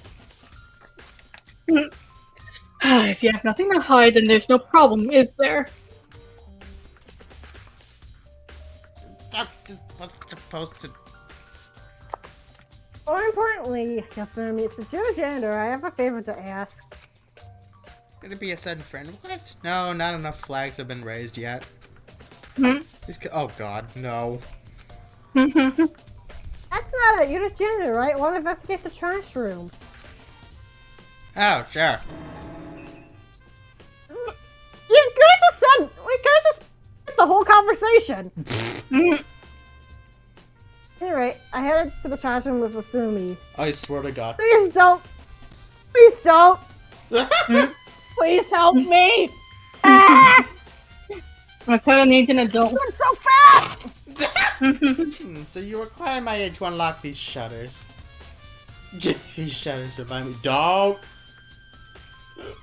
If you have nothing to hide, then there's no problem, is there? That wasn't supposed to... More importantly, Hifumi, since you're a janitor, I have a favor to ask. Gonna be a sudden friend request? No, not enough flags have been raised yet. Oh god, no. That's not it. You're a janitor, right? Want to investigate the trash room? Oh, sure. You could have just said. We could have just had the whole conversation. Anyway, I headed to the trash room with Hifumi. I swear to god. Please don't. Please don't. Please help me. Ah! Makoto needs an adult. You're so fast. So you require my aid to unlock these shutters. These shutters remind me. Don't! Just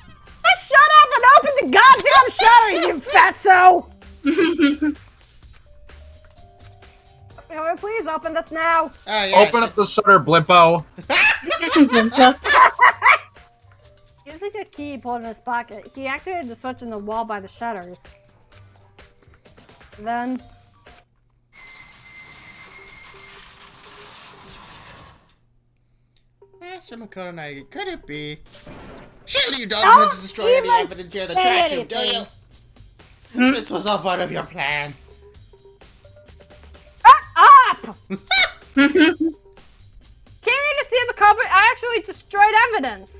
shut up and open the goddamn shutter, you fatso! Please open this now. Oh, yeah, Open up the shutter, Blimpo. Using a key he pulled in his pocket, he activated the switch in the wall by the shutters. Then... Master Makoto and I, could it be? Surely you don't want to destroy any even evidence here in the say trash room, do you? anything. This was all part of your plan. Shut up! Can't you just see the culprit? I actually destroyed evidence.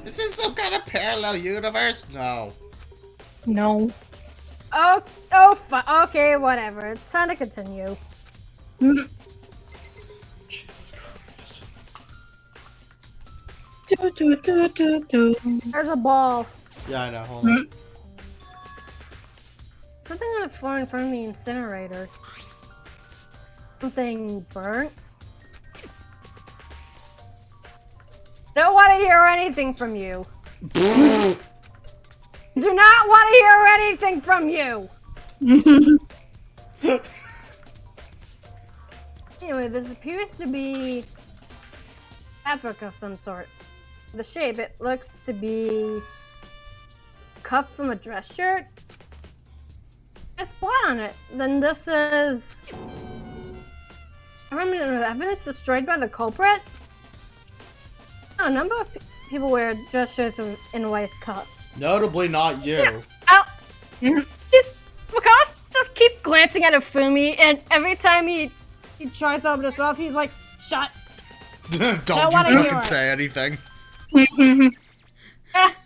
Is this some kind of parallel universe? No. No. Okay, whatever. It's time to continue. Jesus Christ. There's a ball. Yeah, I know, hold on. Something on the floor in front of the incinerator. Something burnt. Don't want to hear anything from you. Do not want to hear anything from you. Anyway, this appears to be fabric of some sort. The shape, it looks to be cut from a dress shirt. It's blood on it. Then this is... I remember evidence destroyed by the culprit? A number of people wear dress shirts and white cups. Notably not you. Makoto just keeps glancing at Hifumi, and every time he tries to open his mouth, he's like, "Shut." Don't Don't you wanna hear fucking it. say anything.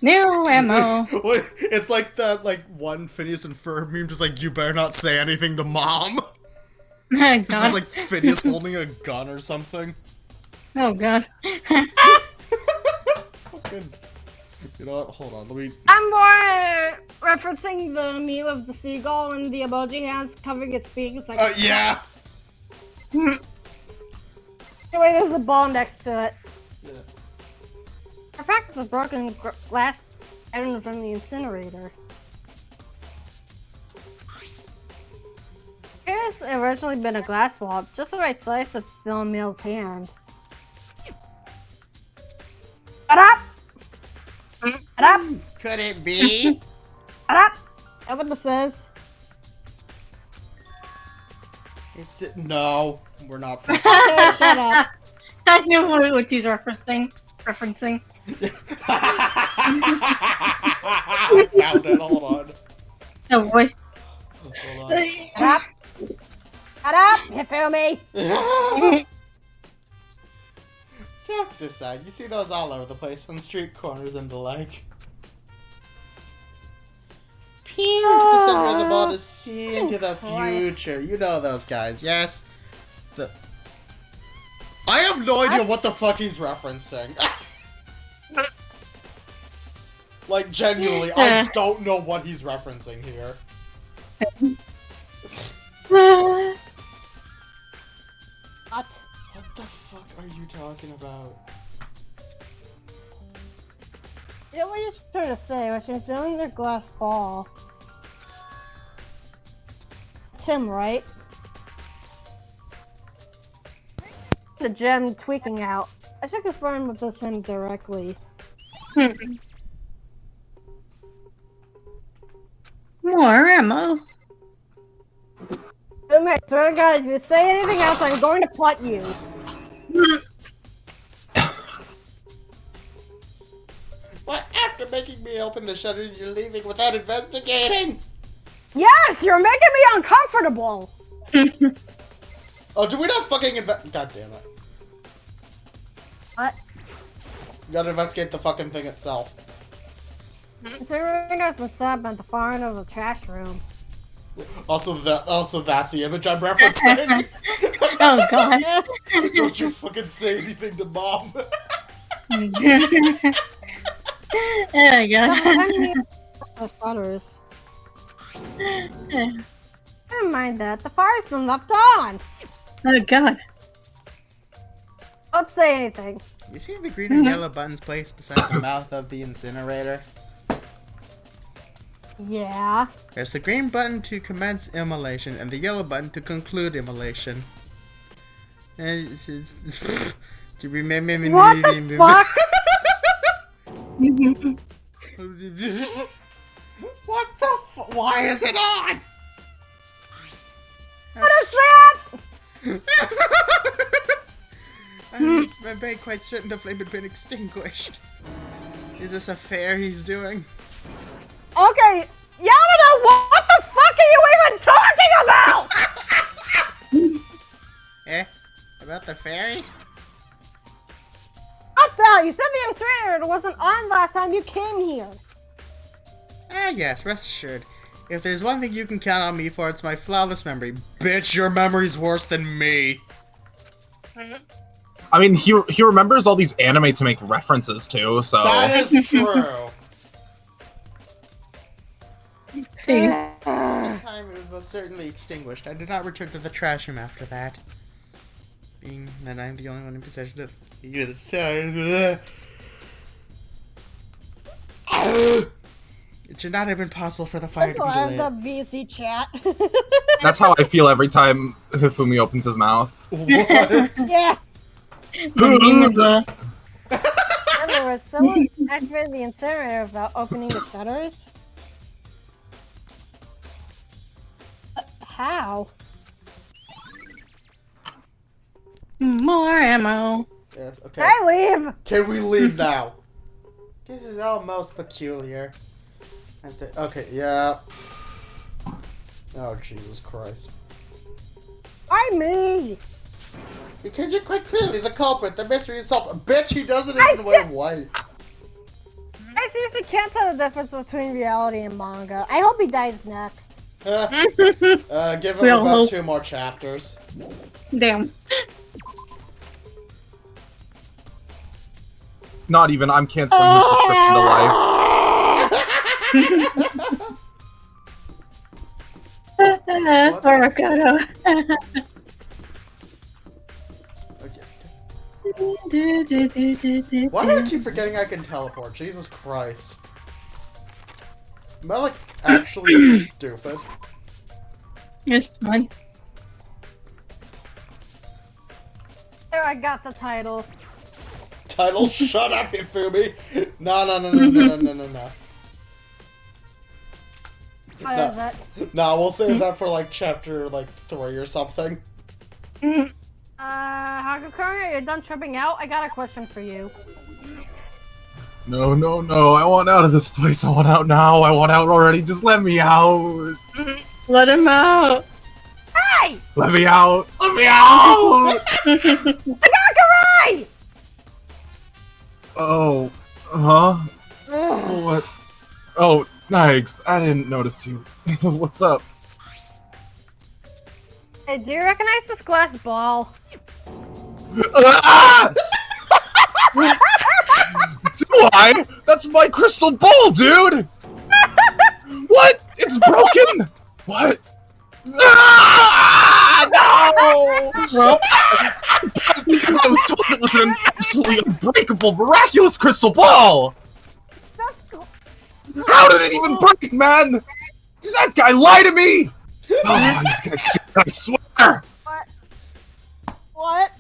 New ammo. It's like that one Phineas and Ferb meme, just like, you better not say anything to mom. It's just God. like Phineas holding a gun or something. Oh God. Fucking. You know what? Hold on, let me. I'm more referencing the meme of the seagull and the emoji hands covering its beak. It's like, Yeah! anyway, there's a ball next to it. Yeah. Our practice was broken glass item from the incinerator. It's originally been a glass wall, just the right size to fill Emil's hand. Shut up! Shut up! Could it be? Shut up! That's what this is. No, we're not fucking. Shut up. I knew what he's referencing. I found it, hold on. Oh boy. Hold on. Shut up! Shut up! Hifumi! Jokes aside, you see those all over the place on street corners and the like. Peer to the center of the ball to see into the future. You know those guys, yes? I have no idea what the fuck he's referencing. Like, genuinely, I don't know what he's referencing here. What? What the fuck are you talking about? You know what you're trying to say, was you're showing the glass ball. It's him, right? The gem tweaking out. I should confirm if it's him directly. More ammo. I swear to God, if you say anything else, I'm going to putt you. What? After making me open the shutters, you're leaving without investigating? Yes, you're making me uncomfortable. Oh, do we not fucking God damn it. What? You gotta investigate the fucking thing itself. So knows what's up at the far end of the trash room. Also that's the image I'm referencing. Oh God. Don't you fucking say anything to mom. Oh God. The shutters. Never mind that. The fire's been left on. Oh God. Don't say anything. You see the green and yellow buttons placed beside the mouth of the incinerator? Yeah. Press the green button to commence immolation and the yellow button to conclude immolation. To remember. What the fuck? What the fuck? Why is it on? What is that? I'm very quite certain the flame had been extinguished. Is this a fair he's doing? Okay, Yamada, what the fuck are you even talking about? About the fairy? What's that? You said the incinerator wasn't on last time you came here. Ah, yes, rest assured. If there's one thing you can count on me for, it's my flawless memory. Bitch, your memory's worse than me. I mean, he remembers all these anime to make references to, so... That is true. See. At the time, it was most certainly extinguished. I did not return to the trash room after that. Being that I'm the only one in possession of the stars. It should not have been possible for the fire to be That's lit. the VC chat. That's how I feel every time Hifumi opens his mouth. What? Yeah. The Remember, was someone activated the incinerator without opening the shutters? How? More ammo. Yes, okay. I leave! Can we leave now? This is all most peculiar. Okay, yeah. Oh, Jesus Christ. Why me? Because you're quite clearly the culprit. The mystery is solved. Bitch, he doesn't even wear white. I seriously can't tell the difference between reality and manga. I hope he dies next. Give him We all about hope. 2 more chapters. Damn. Not even. I'm canceling his subscription to life. Makoto. Okay. Why do I keep forgetting I can teleport? Jesus Christ. Am I, like, actually stupid? Yes, man. There, I got the title. Title? Shut up, Hifumi! No. What is it? No, we'll save that for, like, chapter, like, 3 or something. Hagakure, you're done tripping out? I got a question for you. No. I want out of this place. I want out now. I want out already. Just let me out. Let him out. Hey! Let me out. Let me out. Hagakure! Oh. Huh? Ugh. What? Oh, Nikes. I didn't notice you. What's up? Hey, do you recognize this glass ball? Ah! Do I? That's my crystal ball, dude! What? It's broken? What? Ah! No! Well, Because I was told it was an absolutely unbreakable, miraculous crystal ball! That's cool. How did it even break, man? Did that guy lie to me? Oh, he's gonna kill me, I swear! What?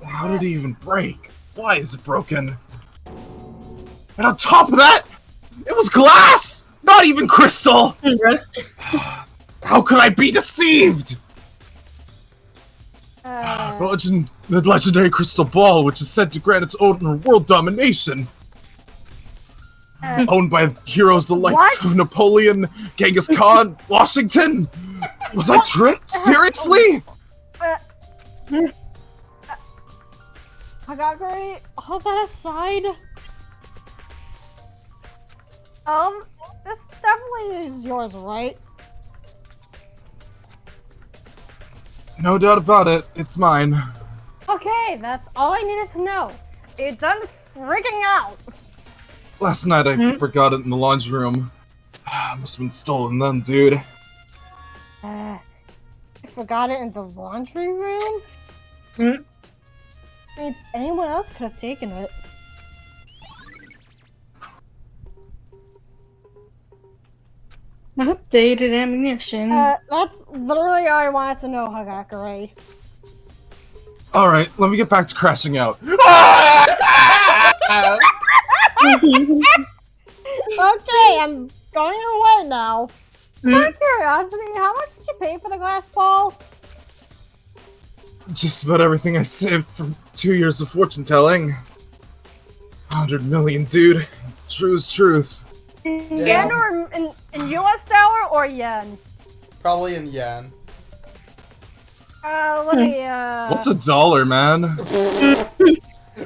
How did it even break? Why is it broken? And on top of that, it was glass! Not even crystal! How could I be deceived? The legendary crystal ball, which is said to grant its owner world domination. Owned by heroes the likes What? of Napoleon, Genghis Khan, Washington. Was I tricked? Seriously? Hagakure, all that aside, this definitely is yours, right? No doubt about it. It's mine. Okay, that's all I needed to know. You're done freaking out. Last night I forgot it in the laundry room. Must have been stolen then, dude. I forgot it in the laundry room? I mean, anyone else could have taken it. updated ammunition. That's literally all I wanted to know, Hagakure. Alright, let me get back to crashing out. Okay, I'm going away now. Out of curiosity, how much did you pay for the glass ball? Just about everything I saved from 2 years of fortune telling. 100 million, dude. True as truth. In Yeah. yen or in US dollar or yen? Probably in yen. Let me, What's a dollar, man?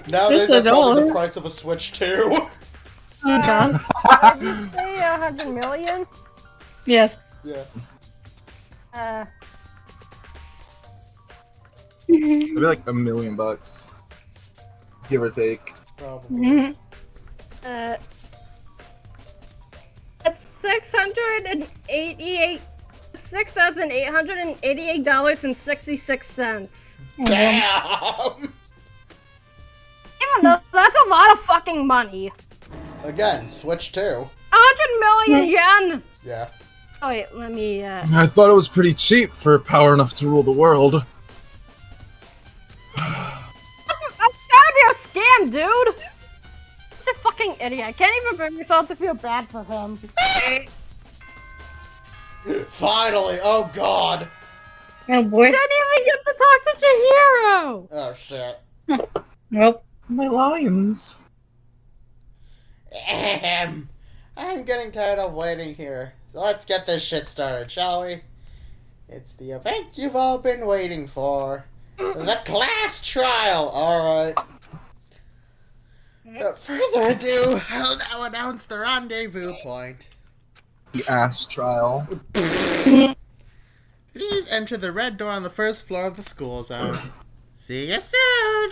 Nowadays, It's that's probably $1. the price of a Switch too. did you say 100 million? Yes. Yeah. Maybe like $1 million, give or take. Probably. It's $688.66. Damn! Even though that's a lot of fucking money. Again, Switch 2. 100 million yen! Yeah. Oh wait, let me, I thought it was pretty cheap for power enough to rule the world. That's gotta be a scam, dude! Such a fucking idiot. I can't even bring myself to feel bad for him. Finally! Oh god! Oh boy. Didn't even get to talk to Chihiro! Oh shit. Well, My lions. I'm getting tired of waiting here. So let's get this shit started, shall we? It's the event you've all been waiting for. The class trial! Alright. Without further ado, I'll now announce the rendezvous point. The ass trial. Please enter the red door on the first floor of the school zone. See you soon!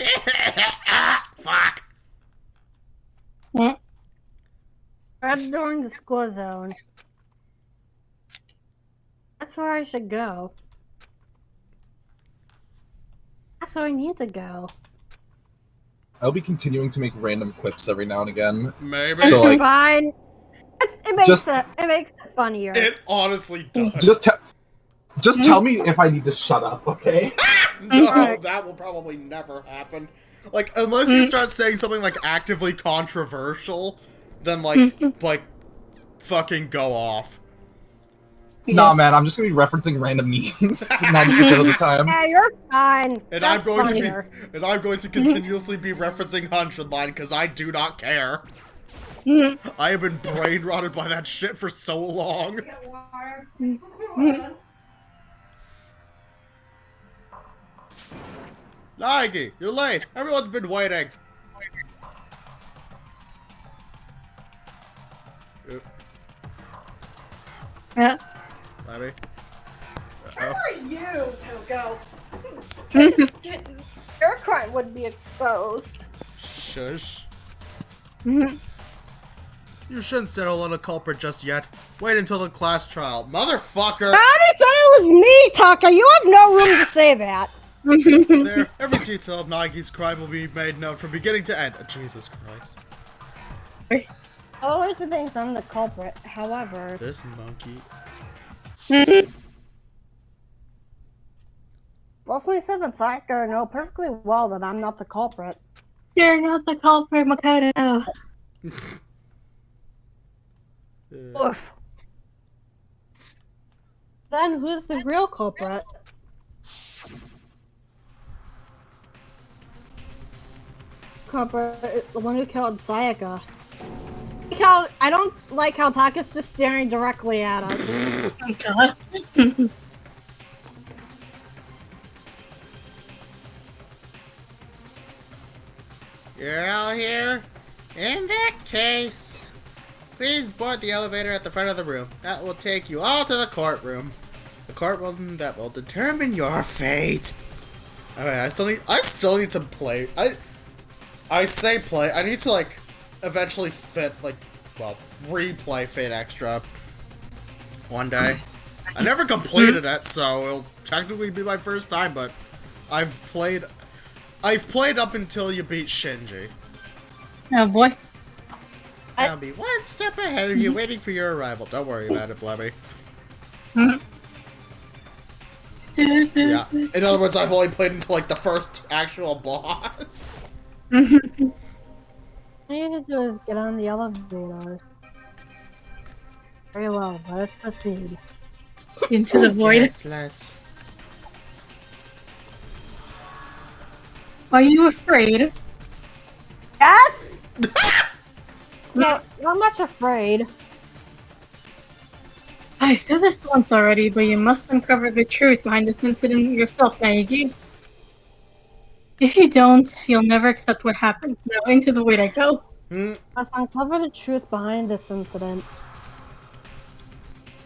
Fuck! Red door in the school zone. That's where I should go. That's where I need to go. I'll be continuing to make random quips every now and again. Maybe. So, like, Fine. It makes it funnier. It honestly does. Just tell me if I need to shut up, okay? No, that will probably never happen. Like, unless you start saying something, like, actively controversial, then, like, fucking go off. Yes. Nah, man, I'm just gonna be referencing random memes 90% of the time. Yeah, you're fine. And That's I'm going funnier. I'm going to continuously be referencing 100 Line, because I do not care. I have been brain rotted by that shit for so long. Nike, you're late. Everyone's been waiting. Yeah. Blebby. Where are you, Toko? Your crime would be exposed. Shush. You shouldn't settle on a culprit just yet. Wait until the class trial. Motherfucker! Somebody said it was me, Taka! You have no room to say that. There, every detail of Nagi's crime will be made known from beginning to end. Jesus Christ. I always think I'm the culprit, however... This monkey. Both myself and Sayaka know perfectly well that I'm not the culprit. You're not the culprit, Makoto. Oof. Then who's the real culprit? Culprit is the one who killed Sayaka. I don't like how Taka's just staring directly at us. Oh god. You're all here? In that case, please board the elevator at the front of the room. That will take you all to the courtroom. The courtroom that will determine your fate. Okay, I still need to play. I say play. I need to, like, eventually replay Fate Extra one day. I never completed it, so it'll technically be my first time, but I've played up until you beat Shinji. Oh boy. I'll be one step ahead of you, waiting for your arrival. Don't worry about it, Blebby. Yeah. In other words, I've only played until, like, the first actual boss. All you need to do is get on the elevator. Very well, let us proceed. Into the void. Yes, let's. Are you afraid? Yes! No, not much afraid. I said this once already, but you must uncover the truth behind this incident yourself, Naegi. If you don't, you'll never accept what happened. Now into the void I go. Must uncover the truth behind this incident.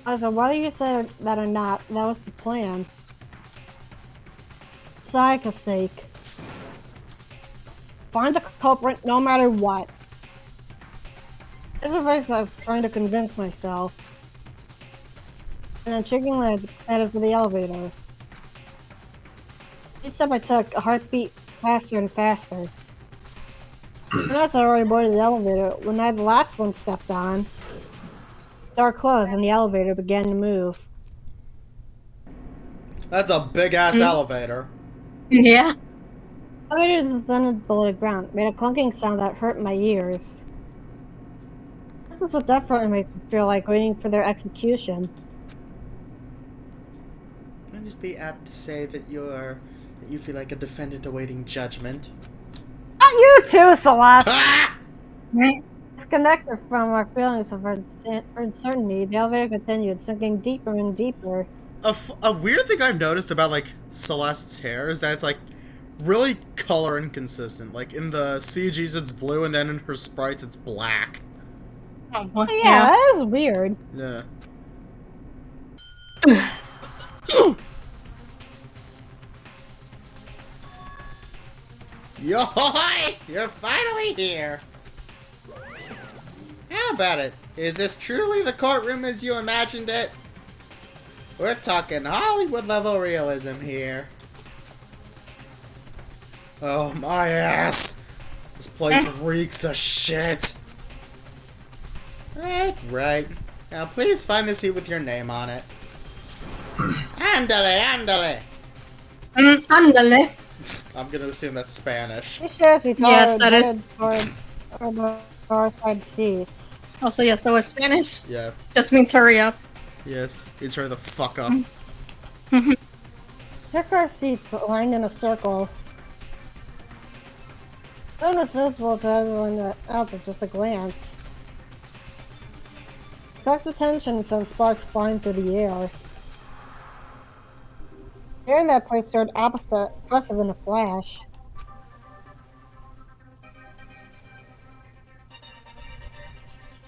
So whether you said that or not, that was the plan. Sayaka's sake. Find the culprit no matter what. This advice I was trying to convince myself. And then chicken headed for the elevator. Each step I took, a heartbeat faster and faster. And as I already boarded the elevator, when the last one stepped on, the door closed and the elevator began to move. That's a big-ass elevator. Yeah. The elevator descended below the ground, made a clunking sound that hurt my ears. This is what definitely makes me feel like waiting for their execution. I'd just be apt to say that you feel like a defendant awaiting judgment. Not you too, Celeste! Ah! Right. Disconnected from our feelings of uncertainty, the elevator continued, sinking deeper and deeper. A weird thing I've noticed about, like, Celeste's hair is that it's, like, really color inconsistent. Like, in the CGs it's blue, and then in her sprites it's black. Oh, what? Yeah, that is weird. Yeah. Yohoy! You're finally here! How about it? Is this truly the courtroom as you imagined it? We're talking Hollywood level realism here. Oh my ass! This place reeks of shit! Right. Now please find the seat with your name on it. Andale! Andale. I'm gonna assume that's Spanish. He shares each Yes, that is. toward the far side seats. Also, yes, that was Spanish. Yeah. Just means hurry up. Yes. It's her the fuck up. Took our seats lined in a circle. Soon it's visible to everyone else at just a glance. Attracts attention sent sparks flying through the air. Hearing that place turned oppressive in a flash.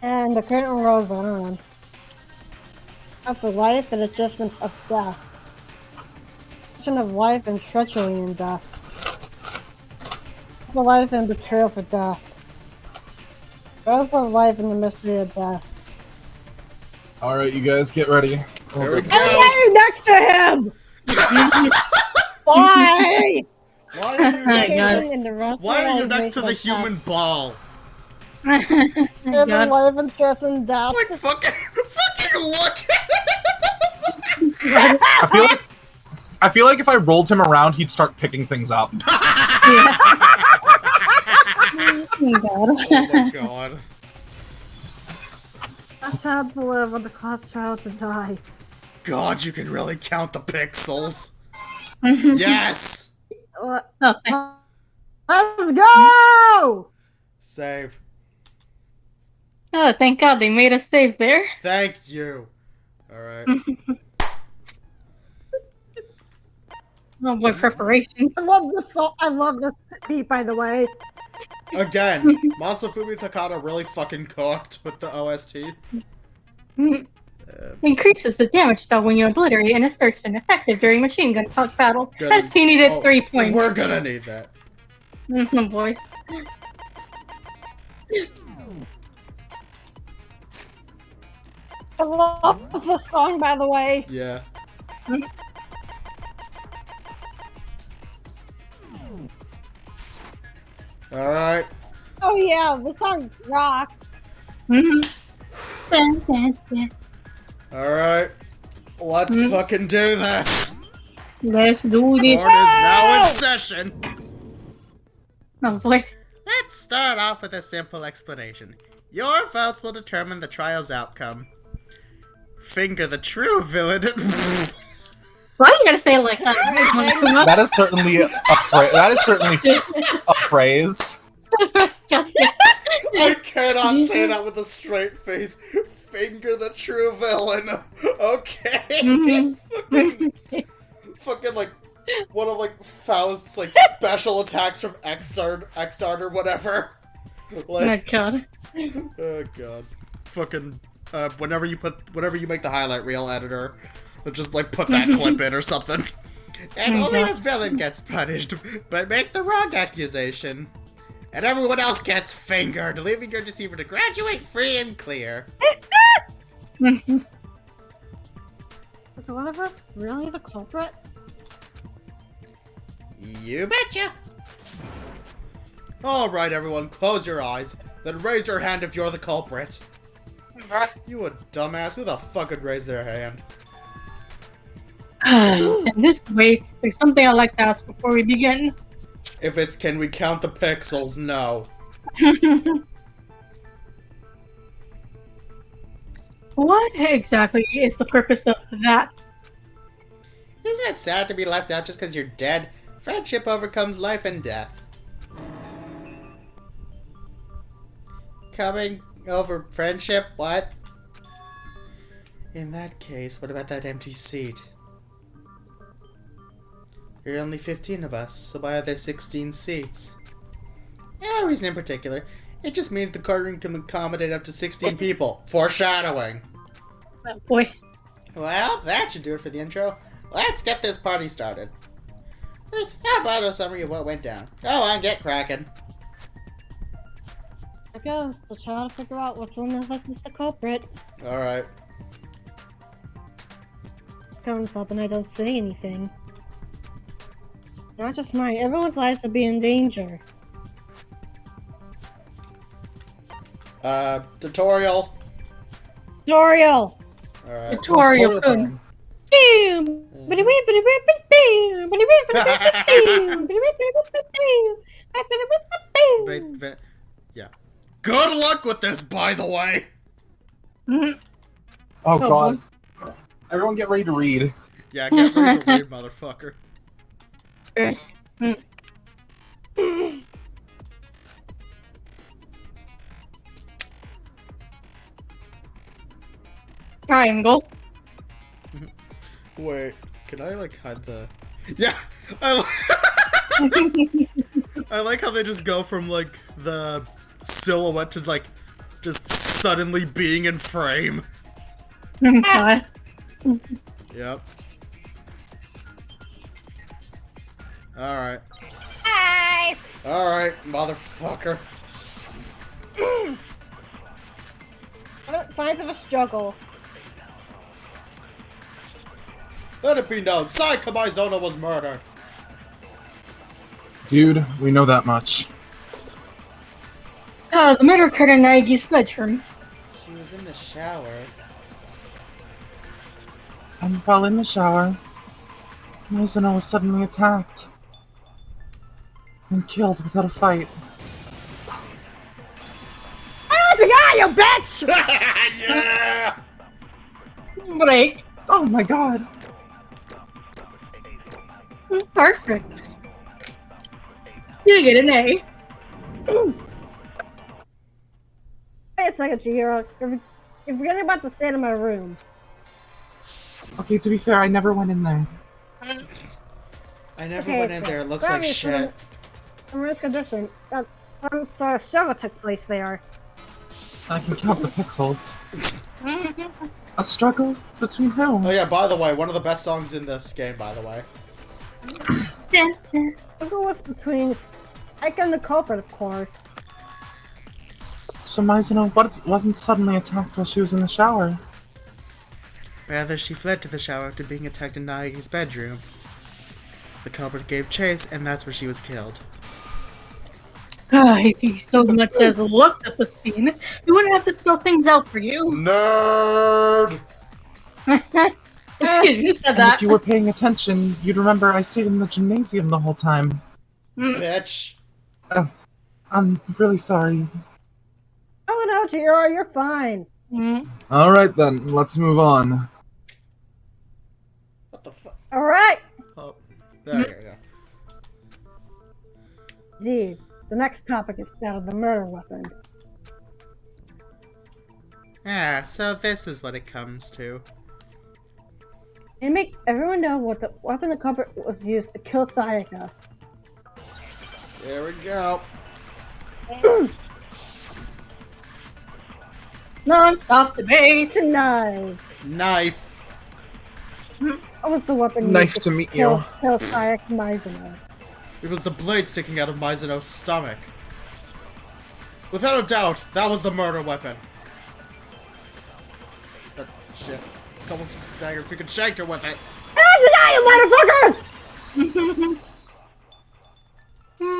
And the curtain rolls on. After life and adjustment of death. Question of life and treachery in death. The life and betrayal for death. Rose of life and the mystery of death. Alright, you guys, get ready. Here we go. Why next to him? Why? Why are you next, God. why are you next to the human ball? Living God. life and stress and death. Like fucking look at I feel like if I rolled him around, he'd start picking things up. Yeah. Oh, God. Oh my god. A child to live with a class child to die. God, you can really count the pixels. Yes! Oh, thank- Let's go! Save. oh, thank God they made us save there. Thank you. Alright. Oh boy, preparations. I love this song. I love this beat, by the way. Again, Masafumi Takada really fucking cooked with the OST. Increases the damage dealt when you obliterate an assertion effective during machine gun touch battle. Good. SP needed Oh, 3 points. We're gonna need that. Oh boy. I love this song, by the way. Yeah. Alright. Oh yeah, this song rocks. Alright. Let's fucking do this. Let's do Court this. is now in session. Oh boy. Let's start off with a simple explanation. Your votes will determine the trial's outcome. Finger the true villain. Why are you gonna say it like that? Monokuma? That is certainly a phrase. I cannot say that with a straight face. Finger the true villain. Okay. fucking like one of like Faust's like special attacks from Xrd or whatever. Like, Oh God. oh god. Fucking whenever you make the highlight reel editor, just like put that clip in or something. And only the villain gets punished, but make the wrong accusation. And everyone else gets fingered, leaving your deceiver to graduate free and clear. Is one of us really the culprit? You betcha! Alright everyone, close your eyes, then raise your hand if you're the culprit. You a dumbass, who the fuck would raise their hand? And this waits. There's something I'd like to ask before we begin. If it's can we count the pixels, no. What exactly is the purpose of that? Isn't it sad to be left out just because you're dead? Friendship overcomes life and death. coming over friendship? What? In that case, what about that empty seat? There are only 15 of us, so why are there 16 seats? No reason in particular. It just means the courtroom can accommodate up to 16 people. Foreshadowing. Oh boy. Well, that should do it for the intro. Let's get this party started. First, how about a summary of what went down? Go on, get cracking. It goes. We'll try to figure out which one of us is the culprit. Alright. Comes up and I don't say anything. Not just mine. Everyone's lives will be in danger. Tutorial. Tutorial! Alright. Tutorial code. Yeah. Good luck with this, by the way! Oh god. Everyone get ready to read. Yeah, get ready to read, motherfucker. Triangle. Wait, can I, like, hide the... Yeah! I like how they just go from, like, the silhouette to, like, just suddenly being in frame. God. Yep. Alright. Hi! Alright, motherfucker. Signs of a struggle. Let it be known, Sayaka Mizono was murdered. Dude, we know that much. The murder occurred in Nagi's bedroom. She was in the shower. And while in the shower, Mizuno was suddenly attacked. And killed without a fight. Oh, the guy, you bitch! Yeah! Break. Oh my god! Perfect. You get an A. Wait a second, Chihiro. You're forgetting about the state of my room. Okay, to be fair, I never went in there. I never Okay, went in so there, it looks like obviously, shit. In this condition, that some sort of struggle took place there. I can count the pixels. A struggle between whom? Oh yeah, by the way, one of the best songs in this game, by the way. Struggle was between Ike and the culprit, of course. So Mizuno wasn't suddenly attacked while she was in the shower. Rather, she fled to the shower after being attacked in Nagi's bedroom. The culprit gave chase, and that's where she was killed. If you so much as looked at the scene, we wouldn't have to spell things out for you. Nerd! Excuse me, you said And that. if you were paying attention, you'd remember I stayed in the gymnasium the whole time. Bitch! I'm really sorry. Oh no, Chihiro, you're fine. Alright then, let's move on. What the fuck? Alright! Oh, there you go. Gee, the next topic is that of the murder weapon. Ah, so this is what it comes to. And make everyone know what the weapon the culprit was used to kill Sayaka. There we go. Non-stop debate. Knife. Knife. What was the weapon Nice used to meet kill, you. kill Sayaka Mizuno? It was the blade sticking out of Mizuno's stomach. Without a doubt, that was the murder weapon. But shit. Come with the dagger if you could shank her with it. Oh, you motherfucker!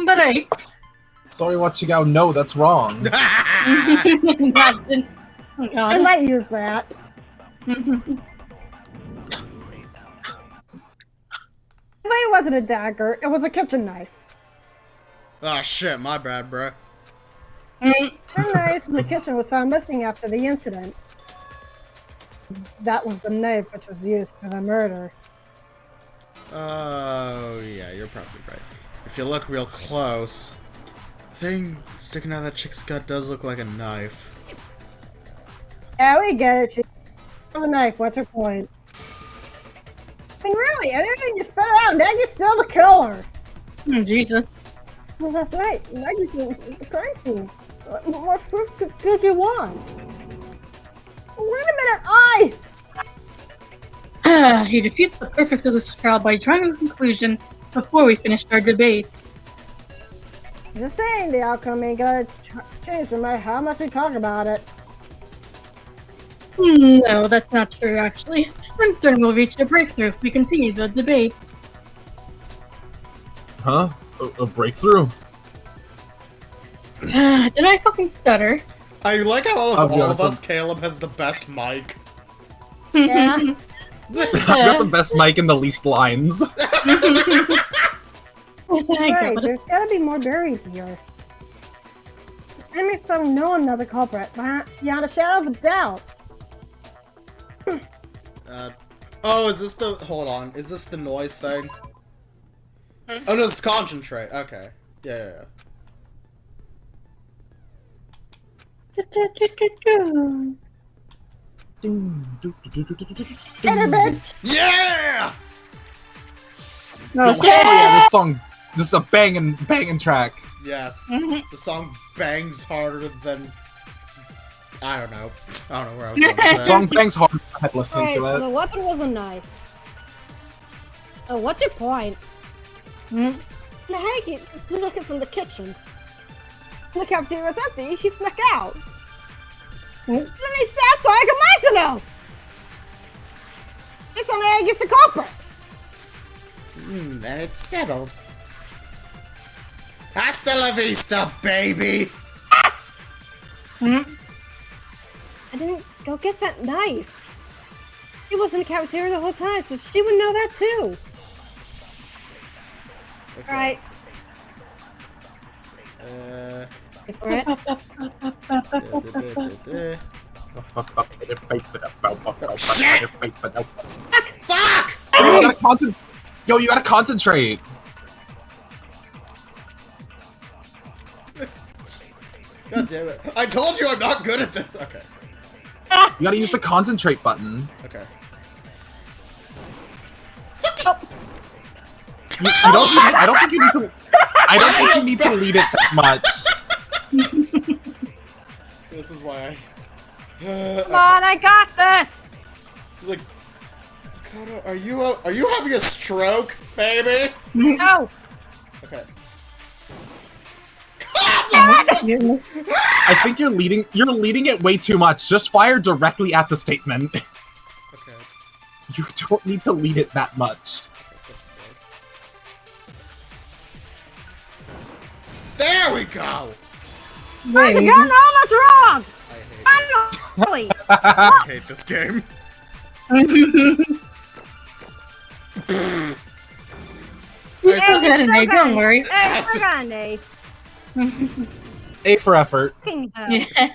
But hey. Sorry, Wachigao, no, that's wrong. Oh, I God. might use that. But it wasn't a dagger, it was a kitchen knife. Ah, shit, my bad, bruh. The knife in the kitchen was found missing after the incident. That was the knife which was used for the murder. Oh, yeah, you're probably right. If you look real close, thing sticking out of that chick's gut does look like a knife. Yeah, we get it. She have a knife. What's her point? I mean, really, anything you spit out, then you're still the killer. Jesus. Well, that's right. Emergency is a crime scene. What more proof could you want? Wait a minute, He defeats the purpose of this trial by drawing a conclusion before we finished our debate. Just saying, the outcome ain't gonna change no matter how much we talk about it. No, that's not true, actually. I'm certain we'll reach a breakthrough if we continue the debate. Huh? A breakthrough? Did I fucking stutter? I like how all I'll of be all of honest, us, Caleb has the best mic. Yeah. I've got the best mic and the least lines. Right, there's gotta be more buried here. I mean, so know another culprit, beyond a shadow of a doubt. Oh, is this the... Hold on. Is this the noise thing? Oh, no, it's concentrate. Okay. Yeah. Get her, bitch! Yeah! Oh, Oh yeah, this is a banging track. Yes. The song bangs harder than... I don't know. I don't know where I was going with The that. song bangs hard. I had listening Alright, to so it. the weapon was a knife. So what's your point? The heck, he's looking from the kitchen. The cafeteria was empty, he snuck out. Then he sat like a month ago! This only gets the culprit! Then it's settled. Hasta la vista, baby! I didn't go get that knife. She was in the cafeteria the whole time, so she would know that too. Okay. Alright. Wait for it. Fuck! Yo, you gotta concentrate. God damn it. I told you I'm not good at this. Okay. You gotta use the concentrate button. Okay. I don't think you need to. I don't think you need to lead it that much. This is why I... Come on, I got this! He's like... Koto, are you having a stroke, baby? No! Okay. I think you're leading it way too much. Just fire directly at the statement. Okay. You don't need to lead it that much. There we go! I got all that's wrong! Finally! I hate this game. You still got an A, don't worry. Hey, I got an A. A for effort. Fucking hell. Yeah.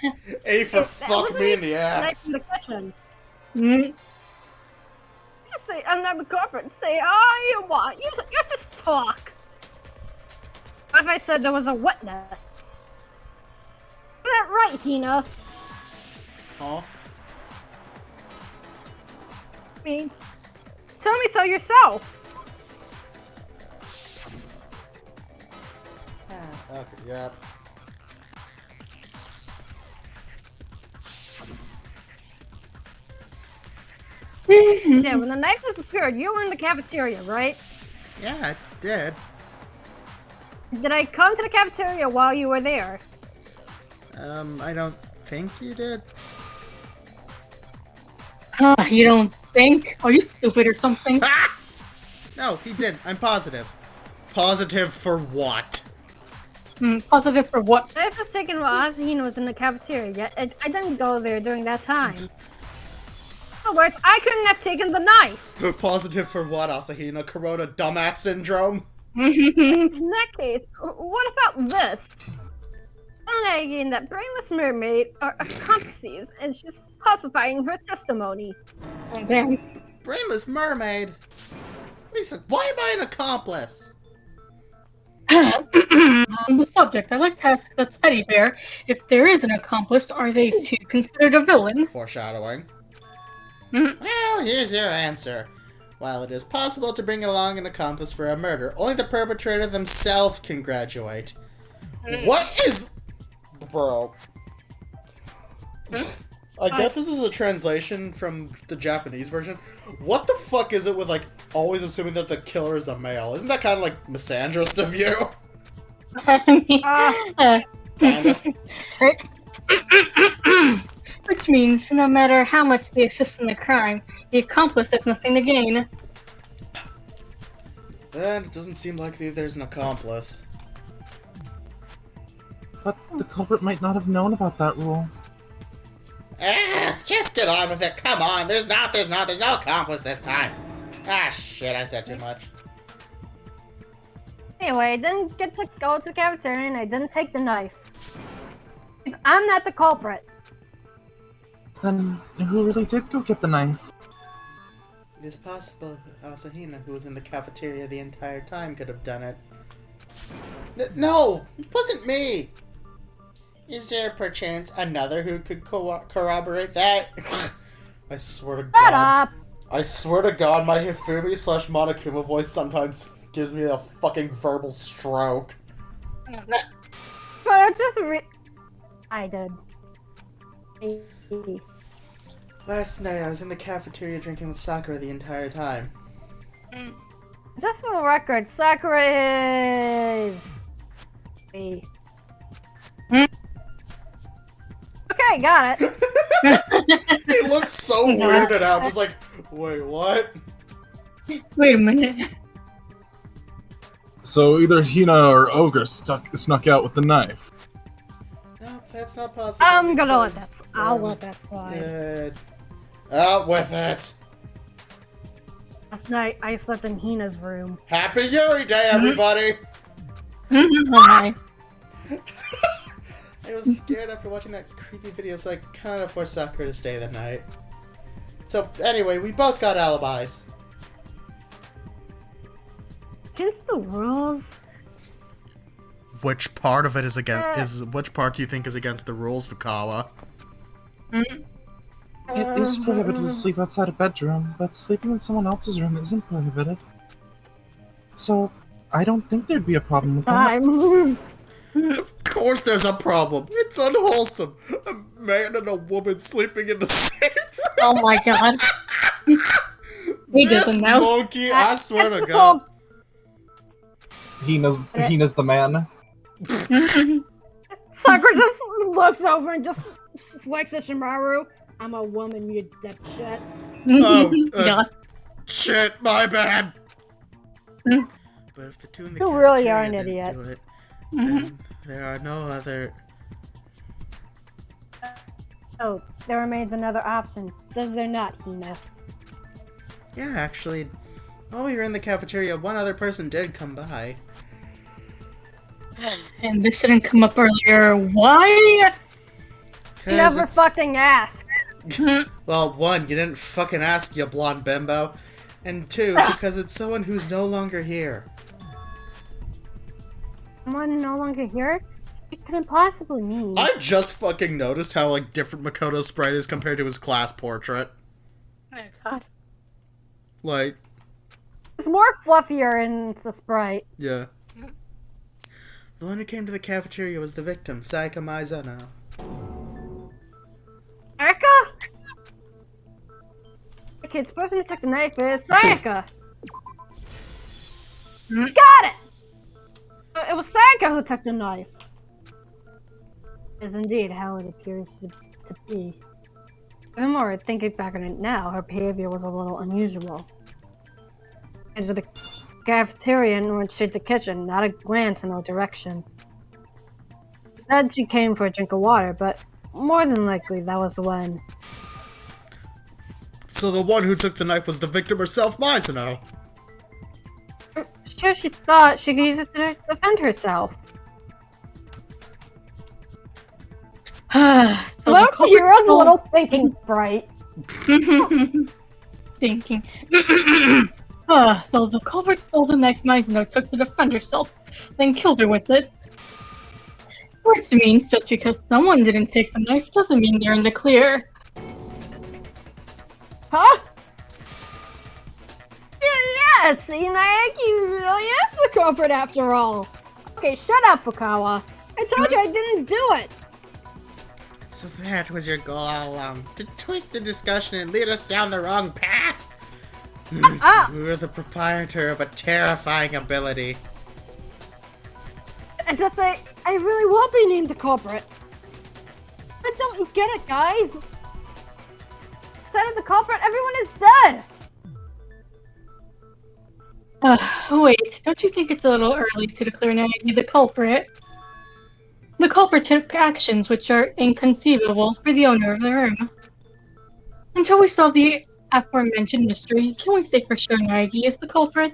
A for That fuck wasn't me in the Knife ass. in the kitchen. Mm. Just say, I'm not a corporate. Say all you want. You just talk. What if I said there was a witness? Is that right, Hina? Huh? I mean, tell me so yourself. Okay, yeah. Yeah, when the knife disappeared, you were in the cafeteria, right? Yeah, I did. Did I come to the cafeteria while you were there? I don't think you did. You don't think? Are you stupid or something? Ah! No, he did. I'm positive. Positive for what? Positive for what? The knife was taken while Asahina was in the cafeteria. I didn't go there during that time. In other words, I couldn't have taken the knife. Positive for what, Asahina? Corona dumbass syndrome? In that case, what about this? Alleging that brainless mermaid are accomplices, and she's falsifying her testimony. Damn. Brainless mermaid? Lisa, why am I an accomplice? On the subject, I'd like to ask the teddy bear, if there is an accomplice, are they too considered a villain? Foreshadowing. Mm. Well, here's your answer. While it is possible to bring along an accomplice for a murder, only the perpetrator themselves can graduate. What is... Bro. I get this is a translation from the Japanese version. What the fuck is it with, like, always assuming that the killer is a male? Isn't that kind of, like, misandrist of you? Kinda. Which means, no matter how much they assist in the crime, the accomplice has nothing to gain. And it doesn't seem likely there's an accomplice. But the culprit might not have known about that rule. Just get on with it. Come on. There's no accomplice this time. Ah, shit, I said too much. Anyway, I didn't get to go to the cafeteria and I didn't take the knife. I'm not the culprit. Then who really did go get the knife? It is possible Asahina, who was in the cafeteria the entire time, could have done it. No! It wasn't me! Is there perchance another who could corroborate that? I swear to God. Shut up! I swear to God, my Hifumi / Monokuma voice sometimes gives me a fucking verbal stroke. But I just I did. Last night, I was in the cafeteria drinking with Sakura the entire time. Just for the record, Sakura is... me. Okay, got it. He looks so weirded out, just like, wait, what? Wait a minute. So either Hina or Ogre snuck out with the knife. No, that's not possible. I'm gonna let because, that. I'll let that slide. Out with it. Last night, I slept in Hina's room. Happy Yuri Day, everybody! Oh my. I was scared after watching that creepy video, so I kind of forced Sakura to stay the night. So, anyway, we both got alibis. Against the rules? Which part of it is which part do you think is against the rules, Fukawa? It is prohibited to sleep outside a bedroom, but sleeping in someone else's room isn't prohibited. So, I don't think there'd be a problem with that. I'm... Of course there's a problem. It's unwholesome. A man and a woman sleeping in the same room. Oh my god. He This doesn't know. monkey, I swear to God. Hina's the man. Sakura just looks over and just flicks at Shimaru. I'm a woman, you dipshit. Oh, God. shit, my bad. But if the two in the You really cafeteria are an didn't idiot. do it, then there are no other... Oh, there remains another option. Does there not, Hina? Yeah, actually, while we were in the cafeteria, one other person did come by. And this didn't come up earlier. Why? Never fucking ask. Well, one, you didn't fucking ask, you blonde bimbo. And two, because it's someone who's no longer here. Someone no longer here? It couldn't possibly mean. I just fucking noticed how, like, different Makoto's sprite is compared to his class portrait. Oh god. Like, It's more fluffier in the sprite. yeah. The one who came to the cafeteria was the victim, Sayaka Maizano. Sayaka? Okay, the person who took the knife is Sayaka. Got it! It was Sayaka who took the knife. Is indeed how it appears to be. The more thinking back on it now, her behavior was a little unusual. Into the cafeteria and went straight to the kitchen, not a glance in no direction. She said she came for a drink of water, but more than likely that was when. So the one who took the knife was the victim herself, Maizano. Sure, she thought she could use it to defend herself. So Well, the Chihiro's a little thinking sprite. thinking. So the culprit stole the knife Mizuno took to defend herself. then killed her with it. Which means just because someone didn't take the knife doesn't mean they're in the clear. Huh? Yes, Naeki really is the culprit after all. Okay, shut up, Fukawa. I told you I didn't do it. So that was your goal all along, to twist the discussion and lead us down the wrong path? You were the proprietor of a terrifying ability. And to say, I really will be named the culprit. But don't you get it, guys? Instead of the culprit, everyone is dead. Wait, don't you think it's a little early to declare Naegi the culprit? The culprit took actions which are inconceivable for the owner of the room. Until we solve the aforementioned mystery, can we say for sure Naegi is the culprit?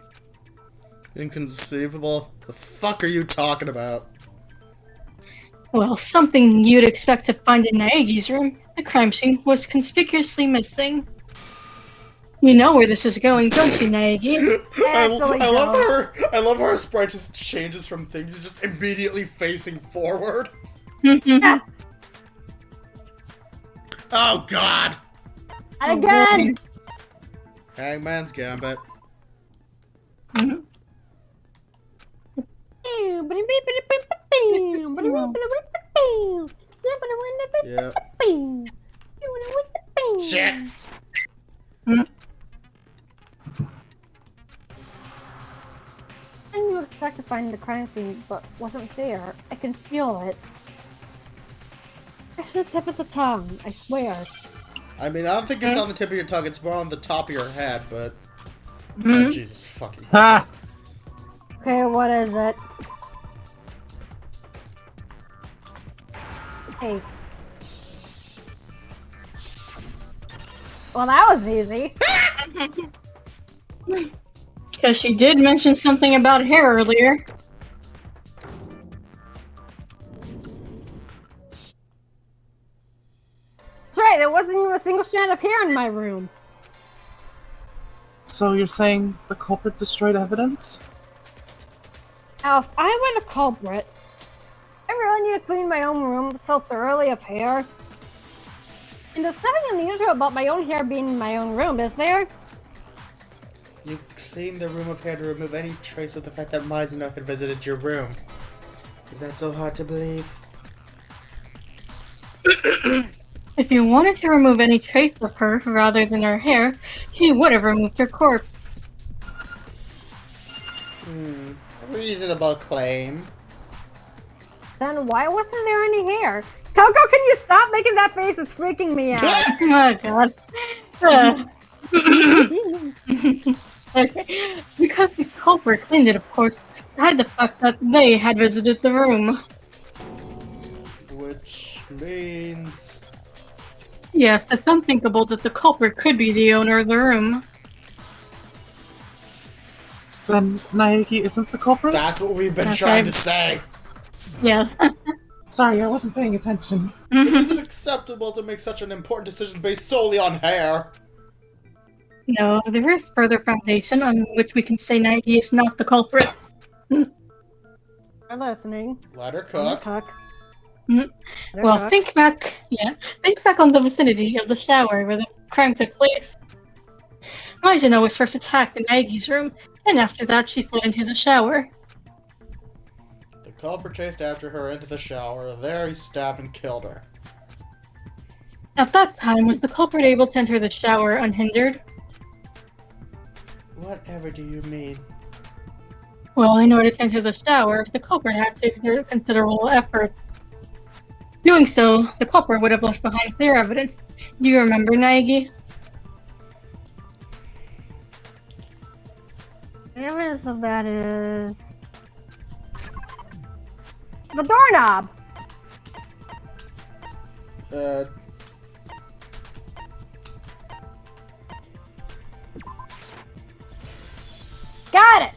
Inconceivable? The fuck are you talking about? Well, something you'd expect to find in Naegi's room. The crime scene was conspicuously missing. You know where this is going, don't you, Naegi? I love how her sprite just changes from things to just immediately facing forward. Oh god! Again! Hangman's Gambit. Yeah. Shit! I didn't expect to find the crime scene, but wasn't there. I can feel it. It's the tip of the tongue, I swear. I mean, I don't think it's on the tip of your tongue, it's more on the top of your head, but... Oh, Jesus fucking... Ha! Okay, what is it? Hey. Well, that was easy. Because she did mention something about hair earlier. That's right, there wasn't even a single strand of hair in my room. So you're saying the culprit destroyed evidence? Now, if I were the culprit, I really need to clean my own room so thoroughly of hair. And there's nothing unusual about my own hair being in my own room, is there? You cleaned the room of hair to remove any trace of the fact that Mizuno had visited your room. Is that so hard to believe? If you wanted to remove any trace of her rather than her hair, he would have removed her corpse. Reasonable claim. Then why wasn't there any hair? Toko, can you stop making that face? It's freaking me out. Oh god. Okay. Because the culprit cleaned it, of course, to hide the fact that they had visited the room. Which means... Yes, it's unthinkable that the culprit could be the owner of the room. Then Naegi isn't the culprit? That's what we've been That's trying right. to say. Yeah. Sorry, I wasn't paying attention. Is it acceptable to make such an important decision based solely on hair? No, there is further foundation on which we can say Naegi is not the culprit. I'm listening. Let her cook. Well, think back on the vicinity of the shower where the crime took place. Mizuno was first attacked in Naegi's room, and after that she fled into the shower. The culprit chased after her into the shower. There he stabbed and killed her. At that time, was the culprit able to enter the shower unhindered? Whatever do you mean? Well, in order to enter the shower, the culprit had to exert considerable effort. Doing so, the culprit would have left behind clear evidence. Do you remember, Naegi? The evidence of that is... the doorknob! Got it!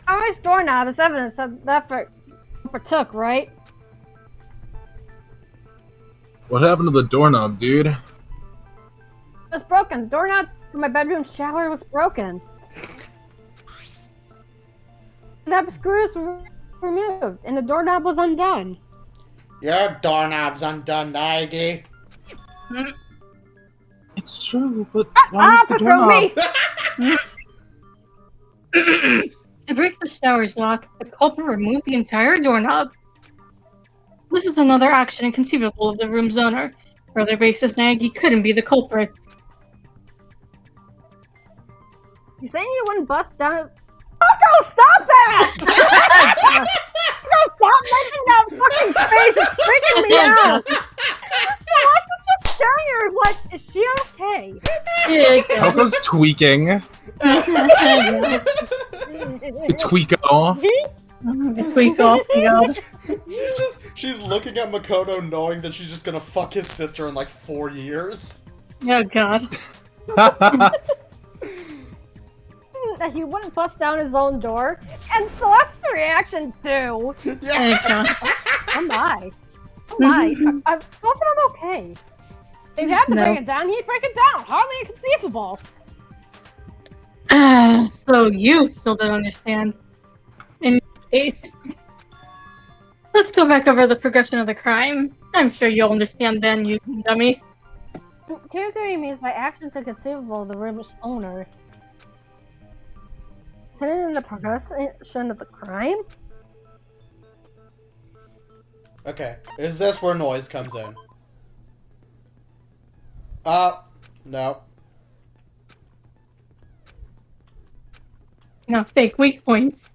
Always doorknob is evidence of the effort took, right? What happened to the doorknob, dude? It was broken. The doorknob for my bedroom shower was broken. That screw was removed, and the doorknob was undone. Your doorknob's undone, Naegi. It's true, but why is the doorknob? To break the shower's lock, the culprit removed the entire doorknob. This is another action inconceivable of the room's owner. Further basis, Nagi couldn't be the culprit. You saying you wouldn't bust down? Toko, stop that! Toko, stop making that fucking face! It's freaking me out! Celeste is just staring at her like, is she okay? Toko's tweaking. Tweako. Tweako, God. She's looking at Makoto knowing that she's just gonna fuck his sister in like 4 years. Oh, God. That he wouldn't bust down his own door, and Celeste's reaction too. Yeah. Oh my. Oh my. I hope I'm okay. If he had to break it down, he'd break it down. Hardly inconceivable. So you still don't understand. In case. Let's go back over the progression of the crime. I'm sure you'll understand then, you dummy. Kyoko means by actions inconceivable of the room's owner. Is it in the progression of the crime? Okay, is this where noise comes in? No. No, fake weak points.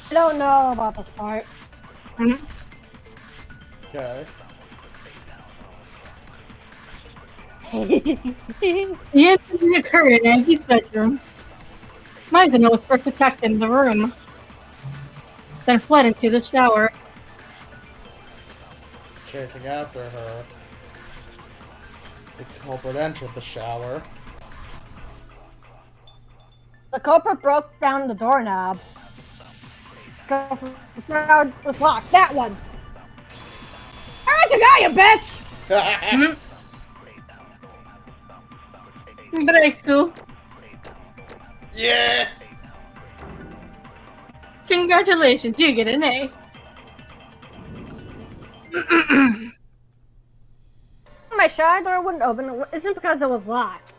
I don't know about this part. Okay. The incident occurred in Aggie's bedroom. Mizuno was first attacked in the room, then fled into the shower. Chasing after her. The culprit entered the shower. The culprit broke down the doorknob. Because the shower was locked. That one! Alright, you got you, bitch! Breakthrough. Yeah! Congratulations, you get an A. My shower door wouldn't open. It isn't because it was locked.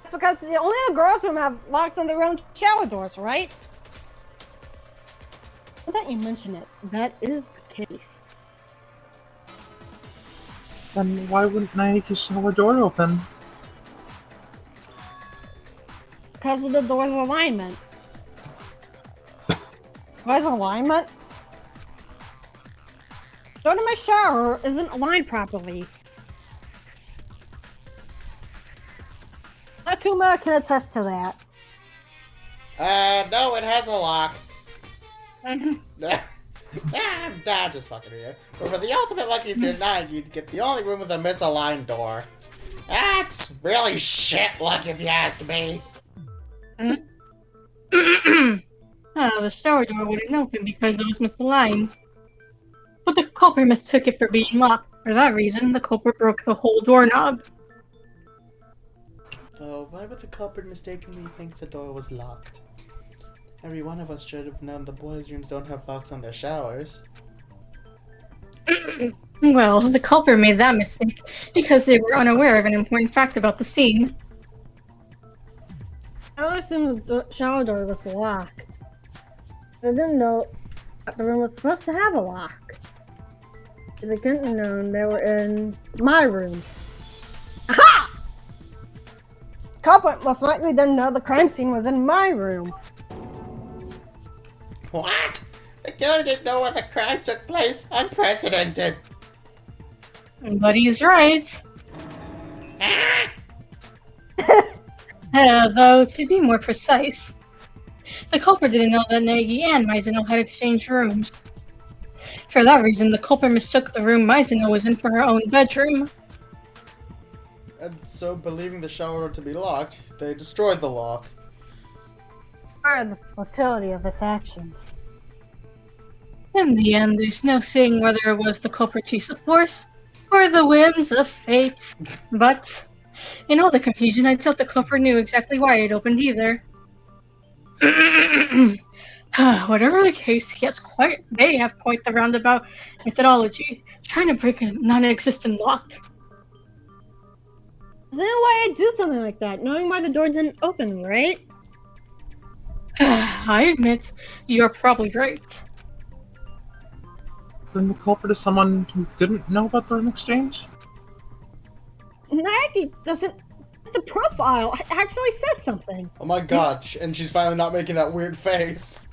It's because only the girls' room have locks on their own shower doors, right? Now that you mention it, that is the case. Then why wouldn't Naeki's shower door open? Because of the door's alignment. Door's alignment? The door to my shower isn't aligned properly. Monokuma can attest to that. No, it has a lock. I'm just fucking with you. But for the ultimate lucky tonight, you'd get the only room with a misaligned door. That's really shit luck if you ask me. The shower door wouldn't open because it was misaligned. But the culprit mistook it for being locked. For that reason, the culprit broke the whole doorknob. Though, why would the culprit mistakenly think the door was locked? Every one of us should have known the boys' rooms don't have locks on their showers. Well, the culprit made that mistake because they were unaware of an important fact about the scene. I assumed the shower door was locked. I didn't know that the room was supposed to have a lock. Because I couldn't have known they were in my room. Aha! Culprit most likely didn't know the crime scene was in my room. What? The killer didn't know where the crime took place? Unprecedented. But he's right. Ah! Though, to be more precise, the culprit didn't know that Nagi and Mizuno had exchanged rooms. For that reason, the culprit mistook the room Mizuno was in for her own bedroom. And so, believing the shower door to be locked, they destroyed the lock. Part of the futility of his actions. In the end, there's no saying whether it was the culprit's use of force or the whims of fate. But In all the confusion, I doubt the culprit knew exactly why it opened either. Whatever the case, they have quite the roundabout methodology, trying to break a non-existent lock. There's no way I'd do something like that, knowing why the door didn't open, right? I admit, you're probably right. Then the culprit is someone who didn't know about the room exchange? Maggie doesn't... The profile actually said something. Oh my god, and she's finally not making that weird face.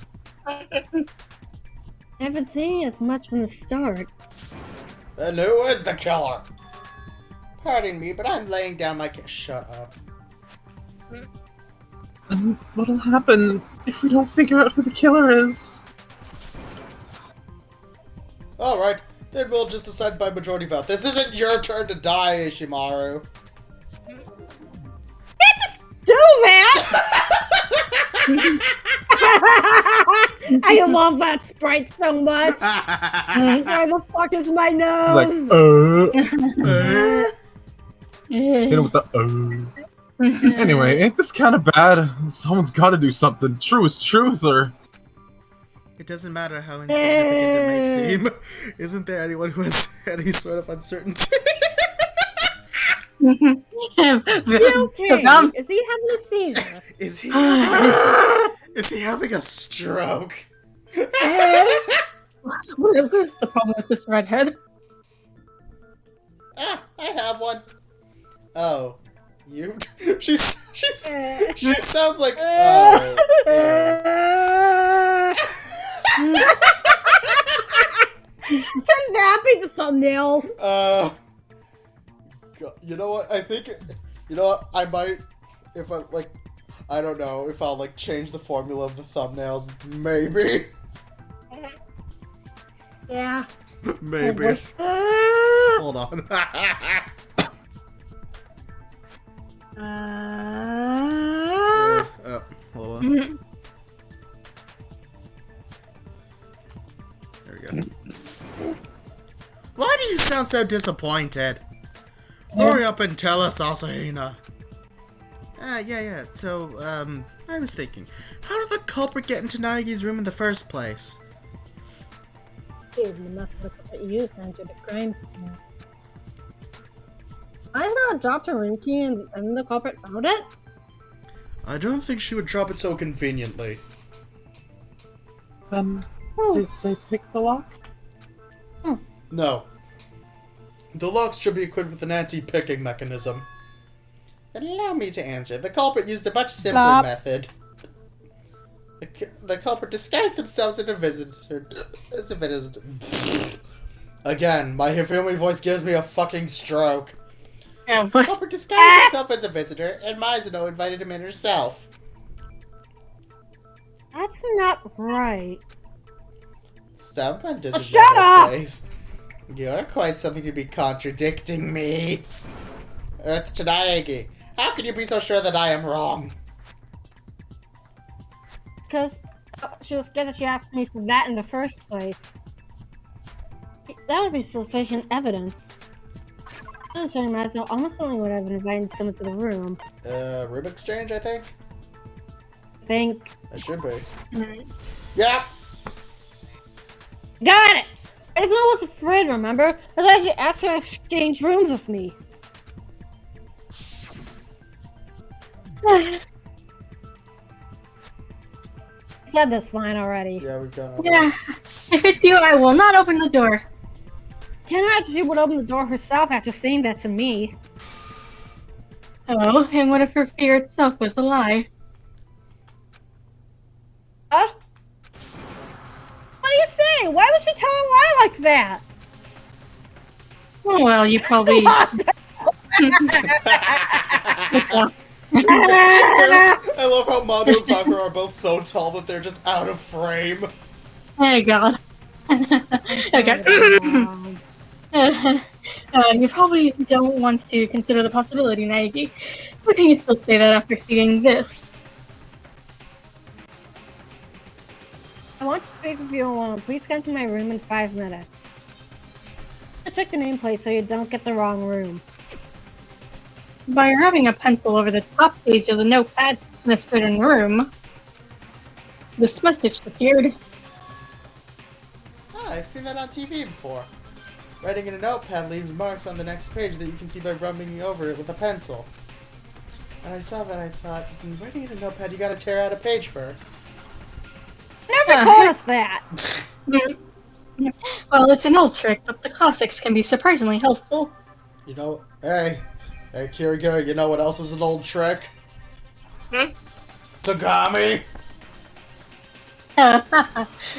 I've been saying as much from the start. Then who is the killer? Pardon me, but I'm laying down my shut up. And what'll happen if we don't figure out who the killer is? Alright, then we'll just decide by majority vote. This isn't your turn to die, Ishimaru. Do that! I love that sprite so much. Where the fuck is my nose? He's like, hit him with the, Anyway, ain't this kind of bad? Someone's gotta do something. True is truth, or... It doesn't matter how insignificant it may seem. Isn't there anyone who has any sort of uncertainty? Okay. Is he having a seizure? Is he having a stroke? What is the problem with this redhead? Ah, I have one. Oh, you? She sounds like. Oh. Can that be the thumbnail? You know what? I think. You know what? I might. If I like. I don't know if I'll like change the formula of the thumbnails. Maybe. Yeah. Maybe. Hold on. Hold on. There we go. Why do you sound so disappointed? Hurry up and tell us, Asahina. Yeah. So, I was thinking, how did the culprit get into Naegi's room in the first place? Enough of what you entered the crime scene. I thought dropped her room key and the culprit found it? I don't think she would drop it so conveniently. Did they pick the lock? No. The locks should be equipped with an anti-picking mechanism. Allow me to answer. The culprit used a much simpler method. The culprit disguised themselves as a visitor. Again, my Hifumi voice gives me a fucking stroke. Yeah, The culprit disguised himself as a visitor, and Mizuno invited him in herself. That's not right. Someone doesn't Shut know their up! place. You're quite something to be contradicting me. Tanaegi, how can you be so sure that I am wrong? Because she was scared that she asked me for that in the first place. That would be sufficient evidence. I'm sorry, Masno, almost certainly would have invited someone to the room. Room exchange, I think? Think. It should be. Yep! Got it! I just was afraid, remember? I thought you asked her to exchange rooms with me. I said this line already. Yeah, we've done it. Yeah, if it's you, I will not open the door. Can't imagine she would open the door herself after saying that to me. Oh, and what if her fear itself was a lie? Huh? What do you say? Why would she tell a lie like that? Oh, well, you probably... I love how Mondo and Sakura are both so tall that they're just out of frame. Oh, God. Okay. You probably don't want to consider the possibility, Naegi. But can you still say that after seeing this? I want to speak with you alone. Please come to my room in 5 minutes. Check the nameplate so you don't get the wrong room. by rubbing a pencil over the top page of the notepad in a certain room, this message appeared. Ah, I've seen that on TV before. Writing in a notepad leaves marks on the next page that you can see by rubbing over it with a pencil. When I saw that, I thought, writing in a notepad, you gotta tear out a page first. Never told us that. Well, it's an old trick, but the classics can be surprisingly helpful. You know, hey, Kiriko, you know what else is an old trick? Tagami!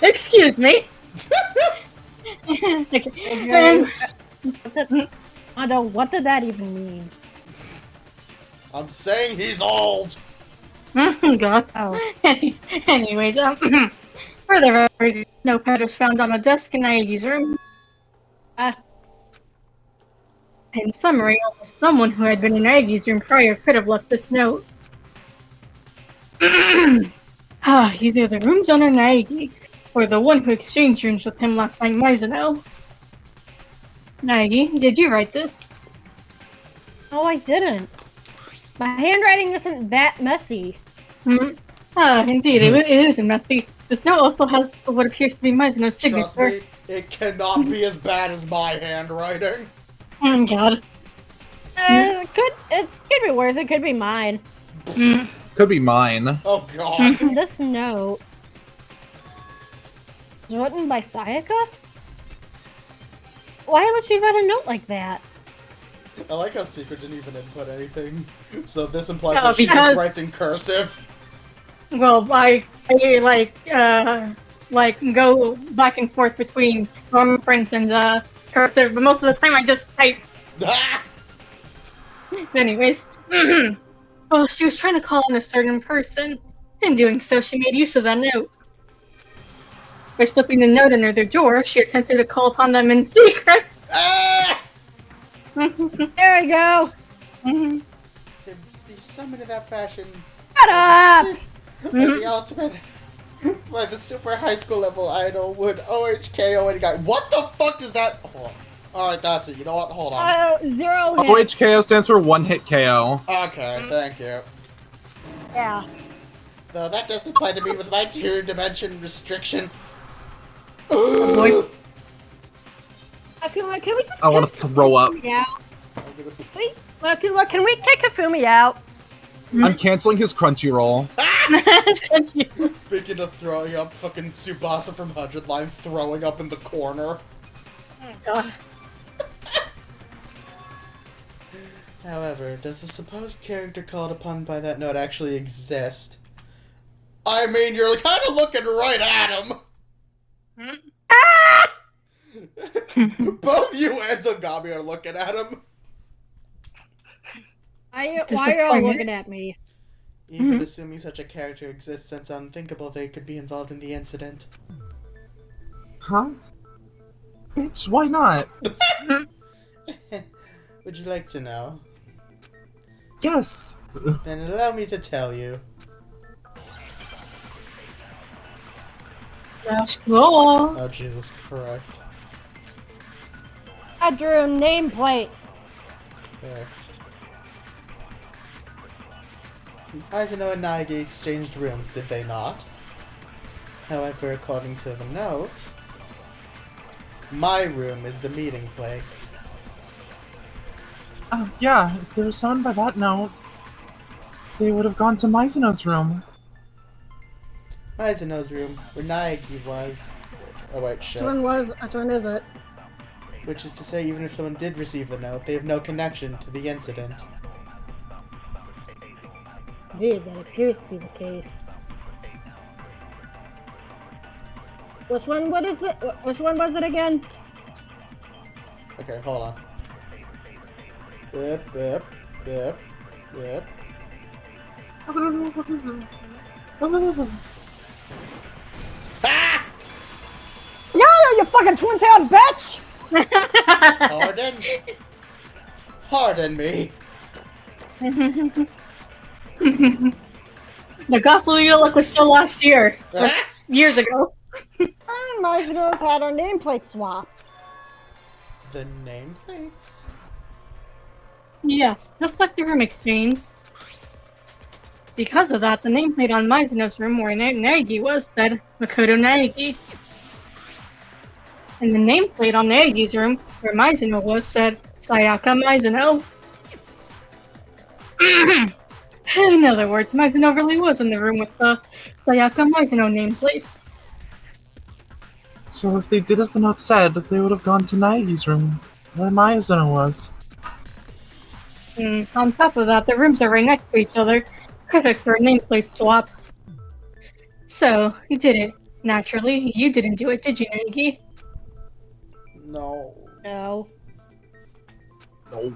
Excuse me. Okay. Mondo, what did that even mean? I'm saying he's old! God. Oh. Anyways, further, notepad was found on a desk in Naegi's room. In summary, almost someone who had been in Naegi's room prior could have left this note. Either the room's owner Naegi, or the one who exchanged rooms with him last night, Mizuno. Naegi, did you write this? Oh, I didn't. My handwriting isn't that messy. Indeed, it isn't messy. This note also has what appears to be Mizuno's signature. Trust me, it cannot be as bad as my handwriting. Oh God. It could be worse. It could be mine. Could be mine. Oh god. This note is written by Sayaka? Why would she write a note like that? I like how Secret didn't even input anything. So this implies No, that she because- just writes in cursive. Well, I go back and forth between normal print and cursive, but most of the time I just type. Ah! Anyways, well, she was trying to call on a certain person. In doing so, she made use of that note. By slipping the note under their door, she attempted to call upon them in secret. Ah! There we go. To be summoned in that fashion. Shut up! The ultimate. By the super high school level idol would OHKO any guy. What the fuck does that? Hold on. Alright, that's it. You know what? Hold on. 0 hit. OHKO stands for one hit KO. Okay, thank you. Yeah. Though that doesn't apply to me with my 2-dimension restriction. Boy. Can we just I want to kick throw up. Hifumi out? Can we kick Hifumi out? I'm canceling his Crunchyroll. Speaking of throwing up, fucking Tsubasa from 100 Line throwing up in the corner. God. However, does the supposed character called upon by that note actually exist? I mean, you're kind of looking right at him! Both you and Tagami are looking at him! Why are y'all looking at me? Even assuming such a character exists, since unthinkable they could be involved in the incident. Huh? Bitch, why not? Would you like to know? Yes! Then allow me to tell you. That's cool. Oh, Jesus Christ. I drew a nameplate. There. Mizuno and Naegi exchanged rooms, did they not? However, according to the note, my room is the meeting place. Yeah, if they were summoned by that note, they would have gone to Mizuno's room. Mizuno's room, where Naegi was. Oh wait, shit. Which one is it? Which is to say, even if someone did receive the note, they have no connection to the incident. Indeed, that appears to be the case. Which one was it again? Okay, hold on. Yep, yep, yep, yep. Ah! Yeah, you fucking twin-tailed bitch! Pardon? Pardon me. The Gotham look was still last year. Ah! Years ago. Mizuno's had our nameplate swap. The nameplates? Yes, just like the room exchange. Because of that, the nameplate on Mizuno's room where Nagi was said Makoto Nagi. And the nameplate on Nagi's room where Mizuno was said Sayaka Mizuno. In other words, Mizuno really was in the room with the Sayaka Mizuno nameplate. So if they did as the note said, they would have gone to Nagi's room, where Mizuno was. On top of that, the rooms are right next to each other, perfect for a nameplate swap. So, you did it. Naturally, you didn't do it, did you, Nagi? No. No. No.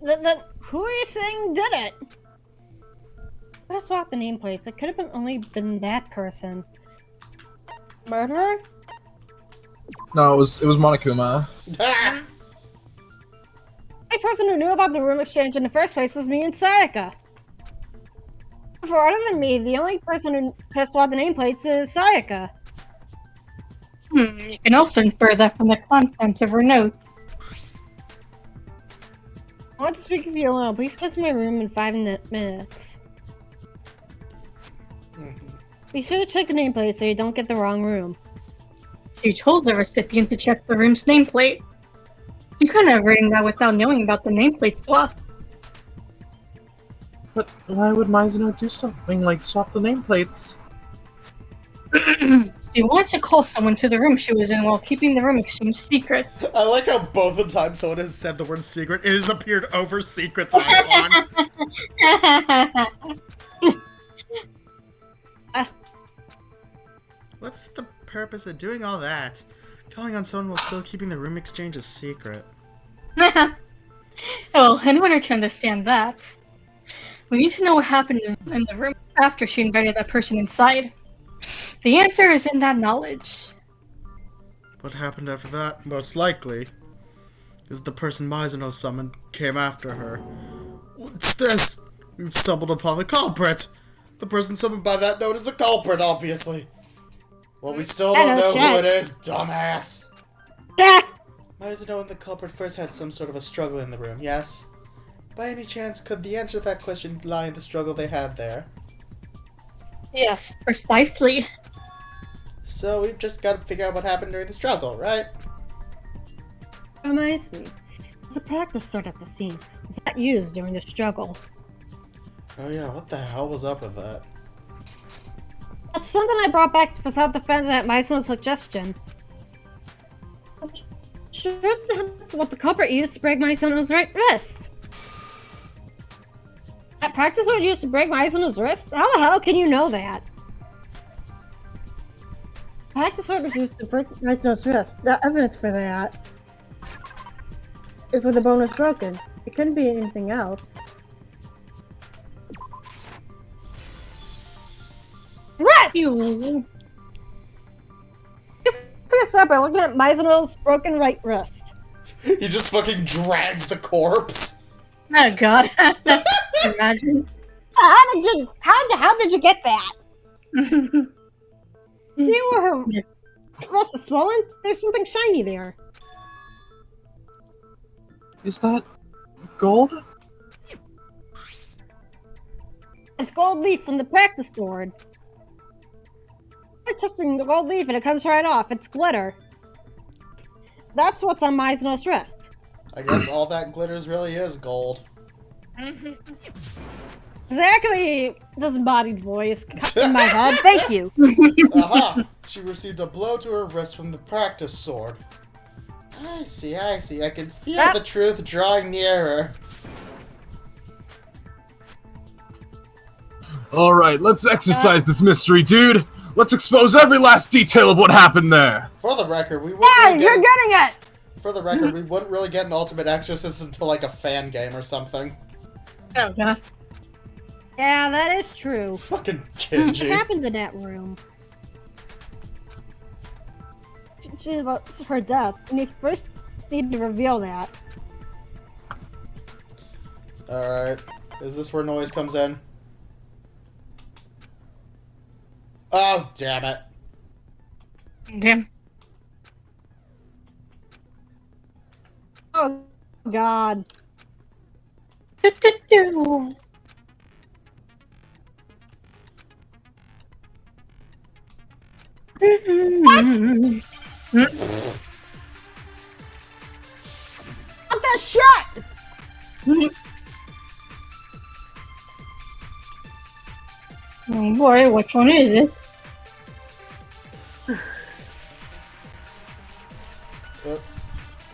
Then who are you saying did it? Let's swap the nameplates. It could have only been that person. Murderer? No, it was Monokuma. Ah! The only person who knew about the room exchange in the first place was me and Sayaka. For other than me, the only person who could have swapped the nameplates is Sayaka. You can also infer that from the content of her note. I want to speak with you alone. Please come to my room in 5 minutes. Be sure to check the nameplate so you don't get the wrong room. She told the recipient to check the room's nameplate. You couldn't have written that without knowing about the nameplate swap. But why would Mizuno do something like swap the nameplates? She wanted to call someone to the room she was in while keeping the room exchange secret. I like how both the times someone has said the word secret, it has appeared over secrets icon. What's the purpose of doing all that? Calling on someone while still keeping the room exchange a secret. Well, in order to understand that, we need to know what happened in the room after she invited that person inside. The answer is in that knowledge. What happened after that? Most likely is the person Mizuno summoned came after her. What's this? We've stumbled upon the culprit. The person summoned by that note is the culprit, obviously. Well, we still don't know who it is, dumbass. Mizuno and the culprit first had some sort of a struggle in the room, yes? By any chance, could the answer to that question lie in the struggle they had there? Yes, precisely. So we've just got to figure out what happened during the struggle, right? Reminds me, there's a practice sword at the scene. Was that used during the struggle? Oh yeah, what the hell was up with that? That's something I brought back for self-defense at Mizuno's suggestion. Sure, that's what the culprit used to break Mizuno's right wrist. That practice sword used to break Mizuno's wrist? How the hell can you know that? Practice sword was used to break Mizuno's wrist. The evidence for that is where the bone was broken. It couldn't be anything else. What? You. This up by looking at Mizuno's broken right wrist. He just fucking drags the corpse. Oh god. Imagine. How did you get that? See where her wrist is swollen? There's something shiny there. Is that gold? It's gold leaf from the practice sword. I'm testing the gold leaf and it comes right off. It's glitter. That's what's on Mizuno's wrist. I guess all that glitters really is gold. Exactly! Disembodied voice cut in my head. Thank you. Aha! She received a blow to her wrist from the practice sword. I see. I can feel the truth drawing nearer. Alright, let's exercise this mystery, dude! Let's expose every last detail of what happened there! For the record, we wouldn't Yeah, really you're getting it! For the record, we wouldn't really get an Ultimate Exorcist until like a fan game or something. Oh god. Yeah, that is true. Fucking What Kenji. happened in that room? Her death, and you first need to reveal that. Alright. Is this where noise comes in? Oh, damn it. Damn. Oh, God. Do-do-do. Mhm. What the shit? Oh boy, which one is it?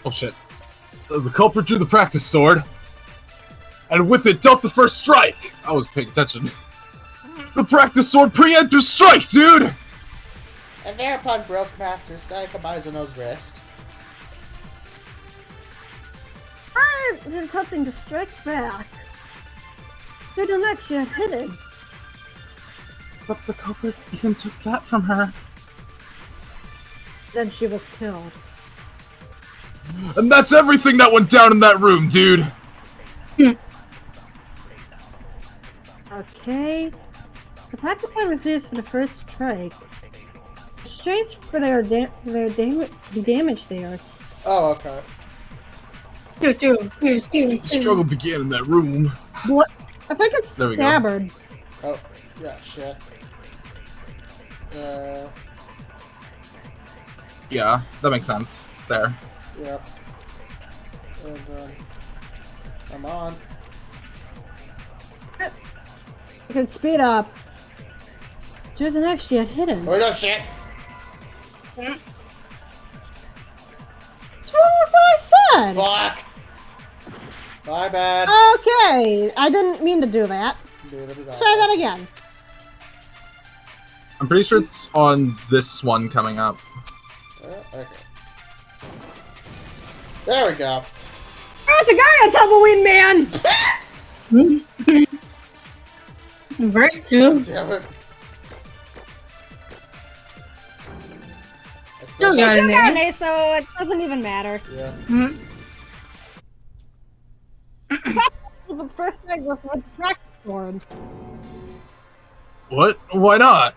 Oh shit. The culprit drew the practice sword, and with it dealt the first strike! I was paying attention. The practice sword preemptive strike, dude! And thereupon broke Master Sayaka Mizuno's wrist. I'm attempting to strike back. To the next shit hidden. But the culprit even took that from her. Then she was killed. And that's everything that went down in that room, dude! Okay. The practice sword was used for the first strike. Restraints for their damage there. Oh, okay. The struggle began in that room. What? I think it's There we go. scabbard. Oh, yeah, shit. Yeah, that makes sense. There. Yep. And then... Come on. You can speed up. Do the next shit hidden. Oh, no, shit! That's what I said! Fuck! My bad. Okay, I didn't mean to do that. Try that again. I'm pretty sure it's on this one coming up. Okay. There we go. There's a guy on Tumbleweed Man! Very good. Damn it. Still got in there. Okay, so it doesn't even matter. Yeah. The first thing was with the practice sword. What? Why not?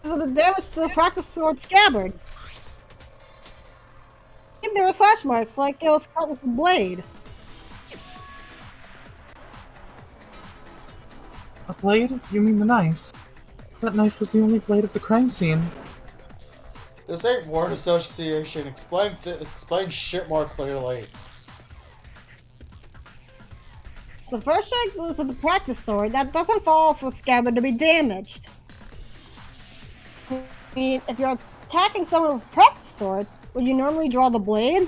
So the damage to the practice sword scabbard. And there were slash marks like it was cut with a blade. A blade? You mean the knife? That knife was the only blade at the crime scene. This ain't word association. Explain shit more clearly. The first strike was with the practice sword that doesn't fall for scabbard to be damaged. I mean, if you're attacking someone with a practice sword, would you normally draw the blade?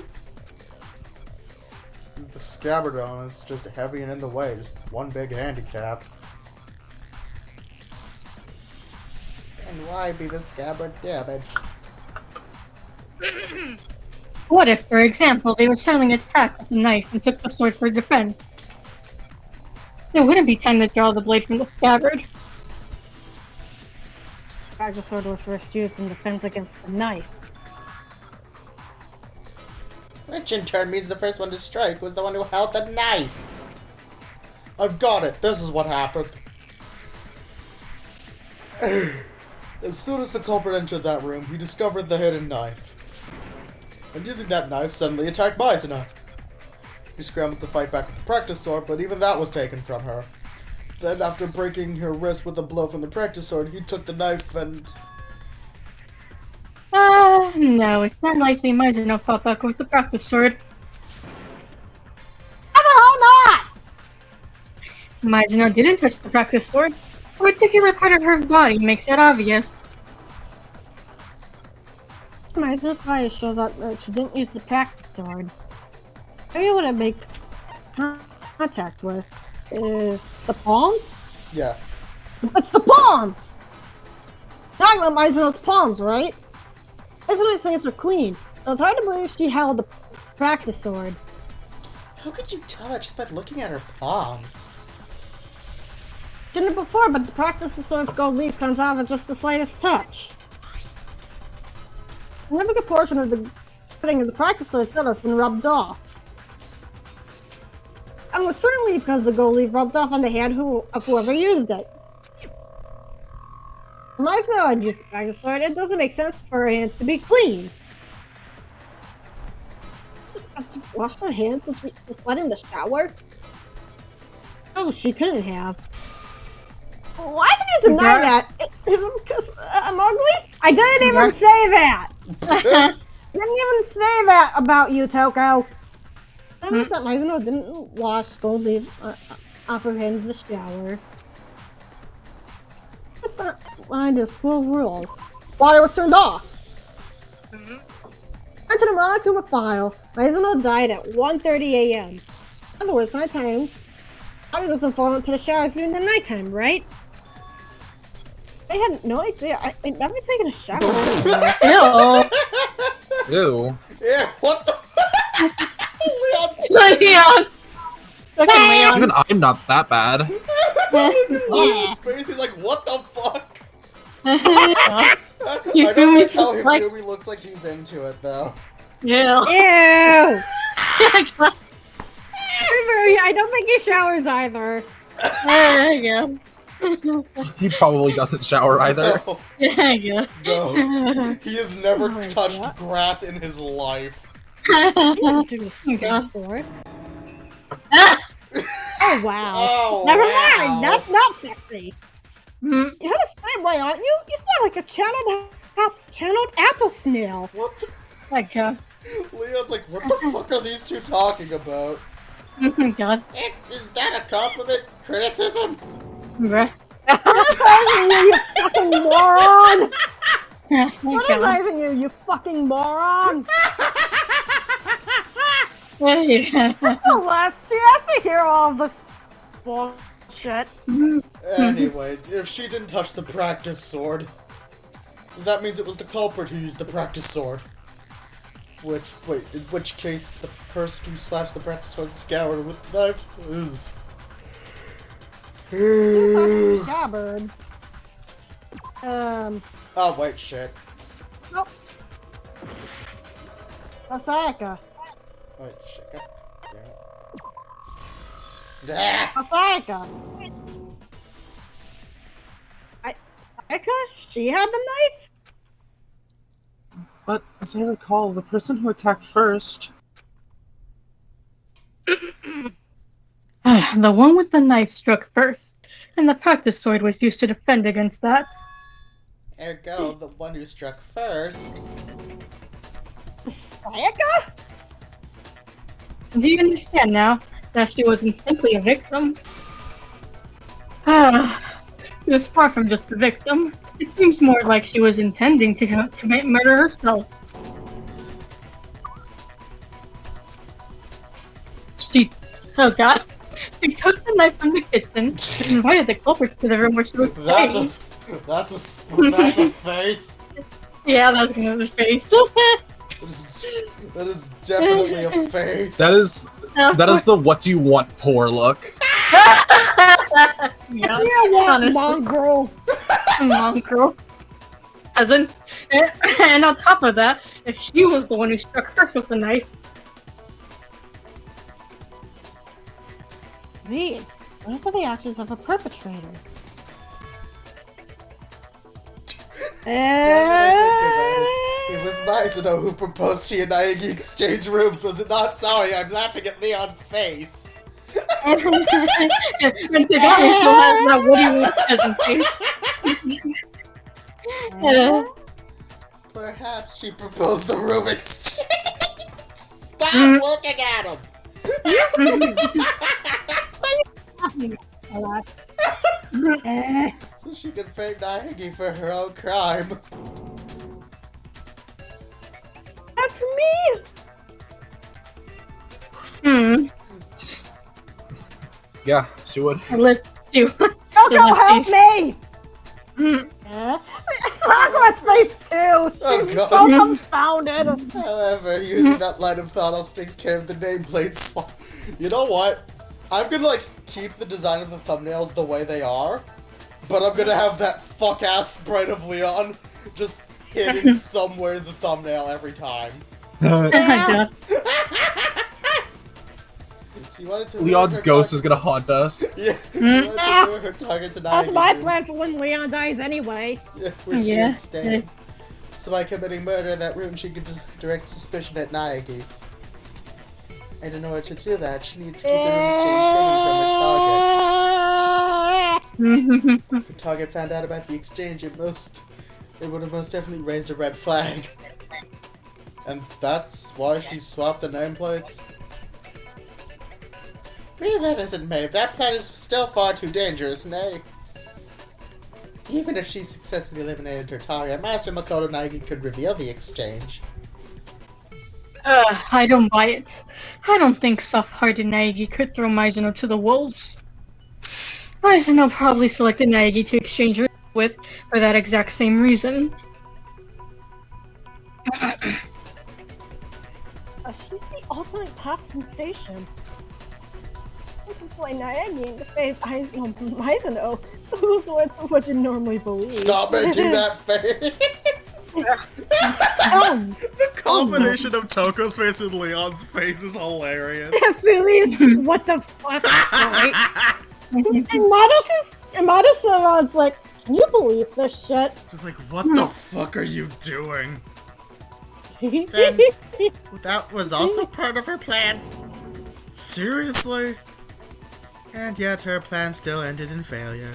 The scabbard on it's just heavy and in the way. Just one big handicap. And why be the scabbard damaged? What if, for example, they were settling an attack with a knife and took the sword for defense? There wouldn't be time to draw the blade from the scabbard. The practice sword was first used in defense against the knife. Which in turn means the first one to strike was the one who held the knife. I've got it. This is what happened. As soon as the culprit entered that room, he discovered the hidden knife. And using that knife, suddenly attacked Bazinga. He scrambled to fight back with the practice sword, but even that was taken from her. Then, after breaking her wrist with a blow from the practice sword, he took the knife and... No, it's not likely Mizuno fought back with the practice sword. How the hell not? Mizuno didn't touch the practice sword. A particular part of her body makes it obvious. My fire shows up that she didn't use the practice sword. Maybe what I make contact with is the palms? Yeah. It's the palms! Talking about Mizuno's palms, right? That's when I say it's clean. So it's hard to believe she held the practice sword. How could you tell that just by looking at her palms? Didn't it before, but the practice sword's gold leaf comes off with just the slightest touch. A significant portion of the fitting of the practice sword itself has been rubbed off. And was certainly because the gold leaf rubbed off on the hand of whoever used it. Mizuno had used the practice sword, it doesn't make sense for her hands to be clean. I've just washed my hands with sweat in the shower. Oh, she couldn't have. Why did you deny that? Because I'm ugly? I didn't even say that! Didn't even say that about you, Toko. I wish that Mizuno didn't wash Goldie off her hands in the shower. It's not lined to school rules. Water was turned off. Enter the Monokuma file. Mizuno died at 1:30 a.m. In other words, nighttime. I was informed to the showers during the nighttime, right? I had no idea. I'd never taken a shower. Ew. Ew. Yeah, what the fuck? Leon! Fucking Leon. Even I'm not that bad. Leon's face, he's like, what the fuck? I don't like how Hifumi looks like he's into it, though. Yeah. Ew! I don't think he showers either. Yeah. He probably doesn't shower either. No, Yeah. no. He has never my touched God. grass in his life. God. Oh wow. Oh, Never wow. mind, that's not sexy. Mm. You're the same way, aren't you? You smell like a channeled apple snail. What the? My God. Leon's like, what the fuck are these two talking about? Oh my God. Is that a compliment? Criticism? Bruh. You fucking moron! Oh What is God. raising you, you fucking moron? Yeah. Celeste, she has to hear all this bullshit. Anyway, if she didn't touch the practice sword, that means it was the culprit who used the practice sword. In which case, the person who slashed the practice sword scoured with the knife is... Scabbard. Oh, wait, shit. Oh. Sayaka. Wait, shit. God damn it. Ah! Sayaka. Sayaka? She had the knife? But as I recall, the person who attacked first... The one with the knife struck first, and the practice sword was used to defend against that. Ergo, the one who struck first. Sayaka? Do you understand now that she wasn't simply a victim? She was far from just a victim. It seems more like she was intending to commit murder herself. Oh God. She took the knife from the kitchen and invited the culprit to the room where she was staying. That's a face. Yeah, that's another face. That is definitely a face. That is the what do you want poor look. Yeah, You want honestly. mongrel? Mongrel. Hasn't. And on top of that, if she was the one who struck her with the knife, Indeed. Those are the actions of a perpetrator. Now that I think about it, it was Mizuno who proposed she and Naegi exchange rooms, was it not? Sorry, I'm laughing at Leon's face. and Tagami still has that Woody presentation. Perhaps she proposed the room exchange. Stop looking at him. So she can frame Naegi for her own crime. That's me! Yeah, she would. Let's do. Toko, help me! Sakura's face too! Oh, She's God. so confounded! However, using that line of thought also takes care of the nameplate swap. You know what? I'm gonna, keep the design of the thumbnails the way they are, but I'm gonna have that fuck-ass sprite of Leon just hidden somewhere in the thumbnail every time. Oh my God. So you wanted to Leon's ghost is gonna haunt us. Yeah, so you wanted to lure her target to That's Naegi's my room. plan for when Leon dies anyway. Yeah, where she Yeah. is staying. So by committing murder in that room, she could just direct suspicion at Naegi. And in order to do that, she needs to keep the room exchange hidden from her target. If the target found out about the exchange, it would have most definitely raised a red flag. And that's why she swapped the nameplates? Be that as it may, that plan is still far too dangerous, nay. Even if she successfully eliminated her target, Master Makoto Naegi could reveal the exchange. I don't buy it. I don't think soft-hearted Naegi could throw Mizuno to the wolves. Mizuno probably selected Naegi to exchange her with for that exact same reason. She's the ultimate pop sensation. I can play Naegi in the face. Mizuno, who's what you normally believe. Stop making that face! The combination of Toko's face and Leon's face is hilarious. Please, what the fuck? Right? and Mado's like, can you believe this shit? Just like, what the fuck are you doing? Then, that was also part of her plan. Seriously? And yet her plan still ended in failure.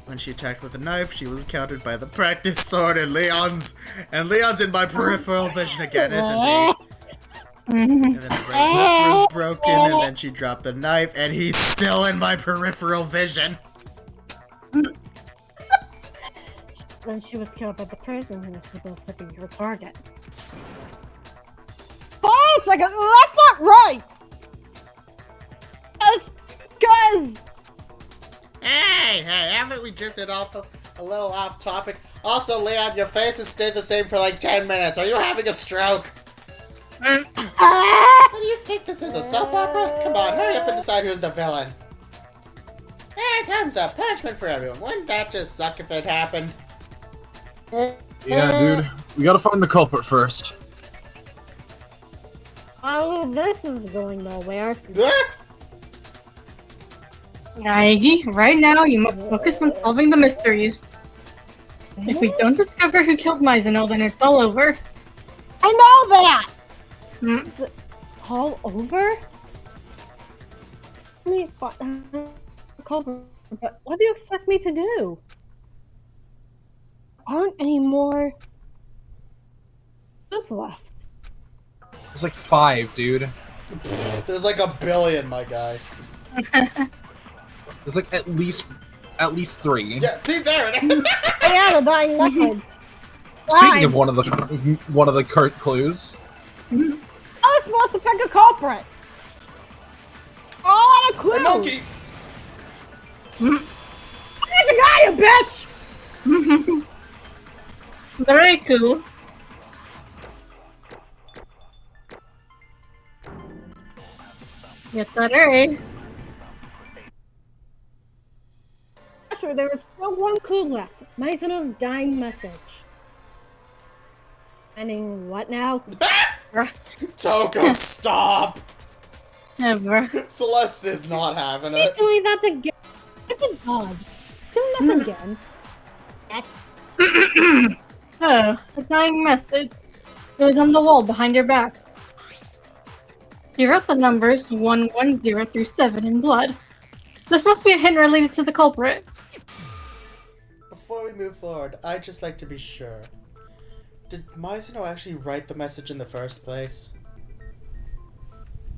When she attacked with a knife, she was countered by the practice sword and Leon's in my peripheral vision again, isn't he? And then her right wrist was broken, and then she dropped the knife, and he's still in my peripheral vision. Then she was killed by the person who was supposed to be her target. Hold on a second, that's not right! Guys! Hey, haven't we drifted off a little off topic? Also, Leon, your face has stayed the same for like 10 minutes. Are you having a stroke? What do you think this is, a soap opera? Come on, hurry up and decide who's the villain. Hey, time's up. Punishment for everyone. Wouldn't that just suck if it happened? Yeah, dude. We gotta find the culprit first. Oh, this is going nowhere. Naegi, right now you must focus on solving the mysteries. If we don't discover who killed Mizuno, then it's all over. I know that! Hmm? Is it all over? I mean, but what do you expect me to do? Aren't any more clues left? There's like 5, dude. There's like a billion, my guy. There's like at least 3. Yeah, see, there it is. Yeah, the dying method. Speaking of one of the curt clues. I was supposed to pick a culprit. Oh, what a clue! Hey, monkey! I'm the guy, you bitch! Very cool. Get that right. Actually, there is still one clue left. Mizuno's dying message. Meaning what now? Toko, stop! Ever. Celeste is not having Keep it. doing that again. It's a dog. Do that again. Yes. Oh, a dying message. It was on the wall behind your back. You wrote the numbers 110 through 7 in blood. This must be a hint related to the culprit. Before we move forward, I'd just like to be sure. Did Mizuno actually write the message in the first place?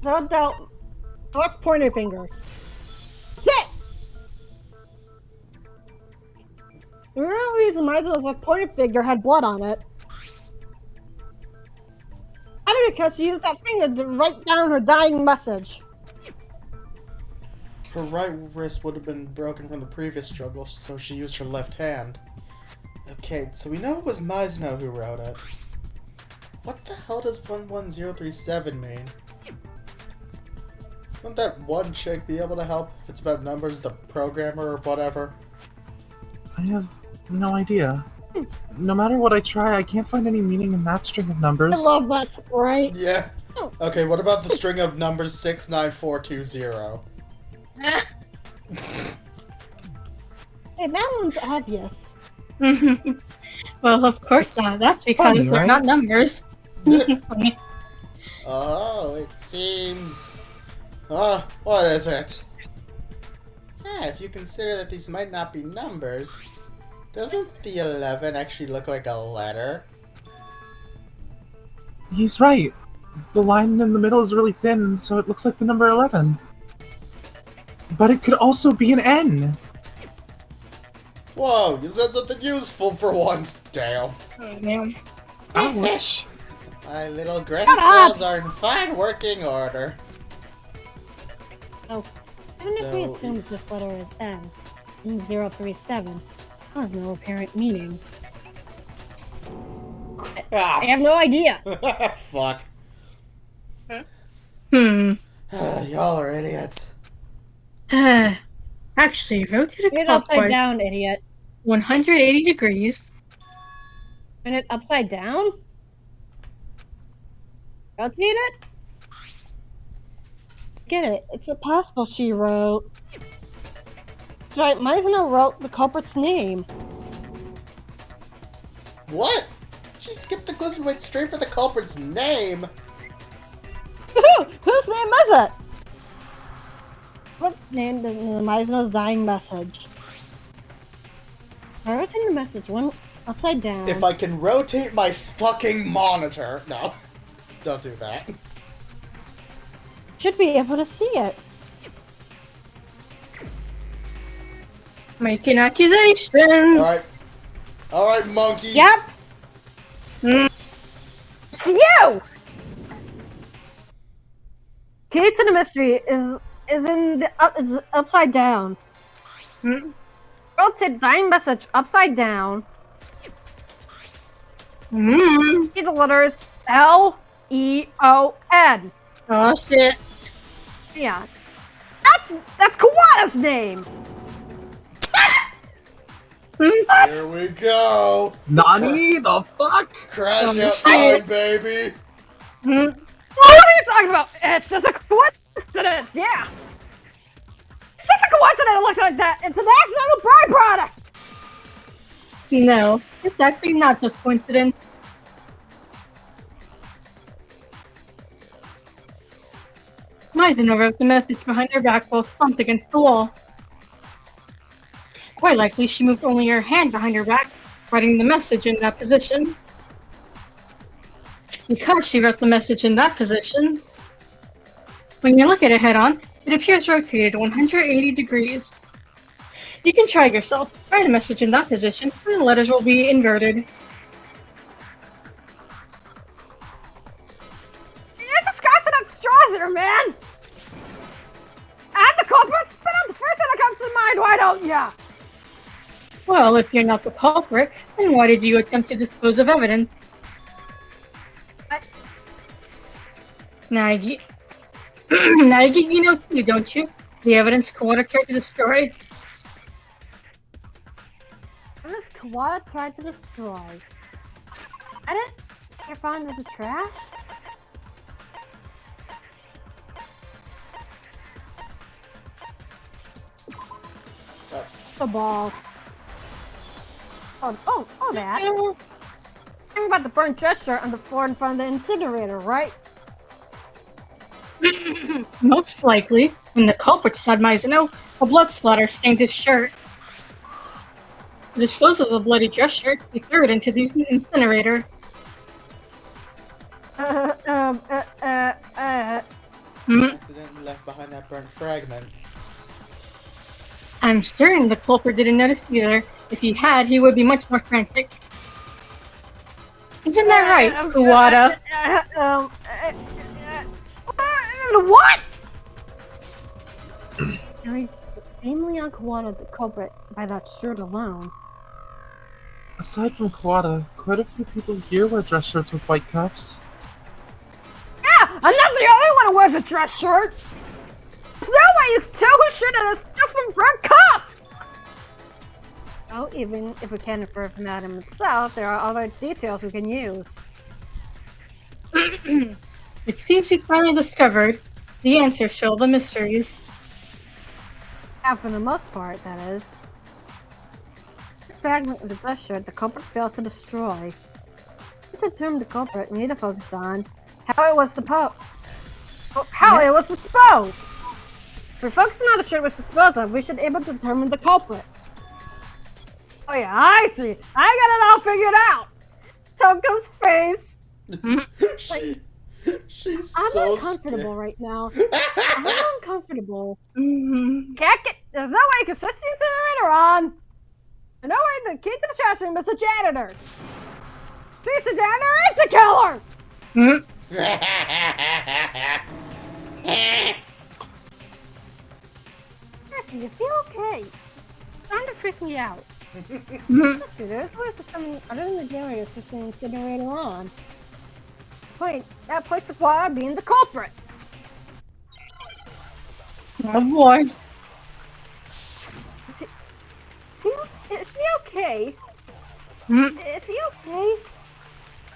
Select pointer finger. Sit! The real reason Mizuno's left pointer finger had blood on it. Probably because she used that finger to write down her dying message. Her right wrist would have been broken from the previous struggle, so she used her left hand. Okay, so we know it was Mizuno who wrote it. What the hell does 11037 mean? Wouldn't that one chick be able to help if it's about numbers, the programmer or whatever? I have no idea. No matter what I try, I can't find any meaning in that string of numbers. I love that, right? Yeah. Okay, what about the string of numbers 69420? Hey, that one's obvious. Well, of course not. That's because funny, they're right? not numbers. Oh, it seems... what is it? if you consider that these might not be numbers, doesn't the 11 actually look like a letter? He's right. The line in the middle is really thin, so it looks like the number 11. But it could also be an N. Whoa, you said something useful for once, damn. Damn. Ouch. My little gray Shut up! cells are in fine working order. Oh, even if we So- assume this letter is N, in 037, has no apparent meaning. I have no idea. Fuck. Y'all are idiots. Actually, rotate a Spin it upside clockwise down, idiot. 180 degrees. Spin it upside down? Rotate it? Get it. It's impossible, she wrote. That's right, Mizuno wrote the culprit's name. What? She skipped the glitch and went straight for the culprit's name. Whose name is it? What's named in Mizuno's dying message? I wrote in the message one upside down. If I can rotate my fucking monitor. No. Don't do that. Should be able to see it. Making accusations. Alright. Alright, monkey. Yep. Mm. It's you. Key to the mystery is in the is upside down. Mm. Rotate dying message upside down. Mm. See the letters L-E-O-N. Oh shit. Yeah. That's Kawada's name. Here we go. Nani? The fuck? Crash out time, baby. Mm. What are you talking about? It's just a coincidence, yeah. It's just a coincidence it looks like that. It's an accidental byproduct. No, it's actually not just coincidence. Mizuno wrote the message behind her back while slumped against the wall. Quite likely, she moved only her hand behind her back, writing the message in that position. Because she wrote the message in that position, when you look at it head-on, it appears rotated 180 degrees. You can try yourself. Write a message in that position, and the letters will be inverted. It's a confident straws here, man. I'm the culprit. Spit out the first thing that comes to mind. Why don't ya? Well, if you're not the culprit, then why did you attempt to dispose of evidence? Nagi. Nagi, you know too, don't you? The evidence Kawada tried to destroy. What is Kawada tried to destroy? I didn't. You're fine with the trash? The ball. Oh, that. Think about the burnt gesture on the floor in front of the incinerator, right? Most likely, when the culprit said Mizuno, a blood splatter stained his shirt. To dispose of the bloody dress shirt, he threw it into the incinerator. Accidentally left behind that burnt fragment. I'm certain the culprit didn't notice either. If he had, he would be much more frantic. Isn't that right, Kawada? What? Namely on Kawada the culprit by that shirt alone. Aside from Kawada, quite a few people here wear dress shirts with white cuffs. Yeah, I'm not the only one who wears a dress shirt. There's no way you tell who shit it is just from burnt cuffs. Oh, even if we can't infer from that himself, there are other details we can use. It seems you finally discovered the answers to all the mysteries. Yeah, for the most part, that is. This fragment of the dress shirt the culprit failed to destroy. To determine the culprit, we need to focus on how it was supposed. How it was disposed. For focusing on the shit was disposed of, we should be able to determine the culprit. Oh yeah, I see. I got it all figured out. Toko's face. She's I'm so uncomfortable scared. right now. I'm uncomfortable. Can't get. There's no way you can switch the incinerator on. There's no way the key to the trash room is the janitor. See, the janitor is the killer. Jackie, you feel okay? It's starting to freak me out. There's ways to summon other than the generator to switch the incinerator on. Wait, that place required being the culprit. Oh boy. Is he okay? Is he okay?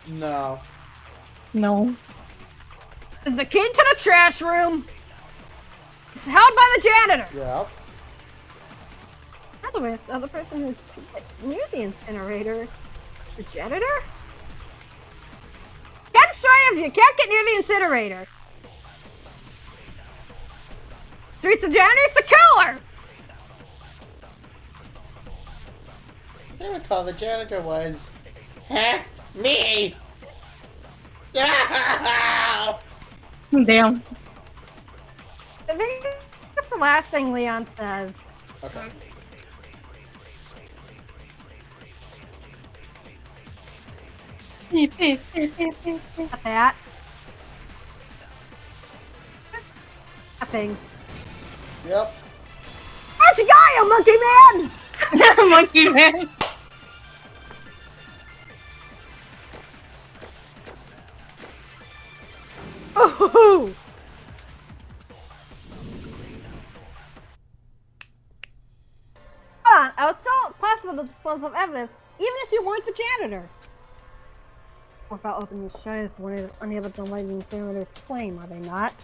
No. No. Is the key to the trash room? It's held by the janitor. Yeah. Otherwise, the other person who's near the incinerator, the janitor? Get straight of you! Can't get near the incinerator! Streets of janitor's the killer! I recall the janitor was... Huh? Me! Damn. I think that's the last thing Leon says. Okay. Got that. Nothing. Yep. How's you got you, monkey man? Monkey man. Ooh. Hold on, I was still possible to dispose of evidence, even if you weren't the janitor. Without opening the shutters, we're unable to light the incinerator's flame, are they not?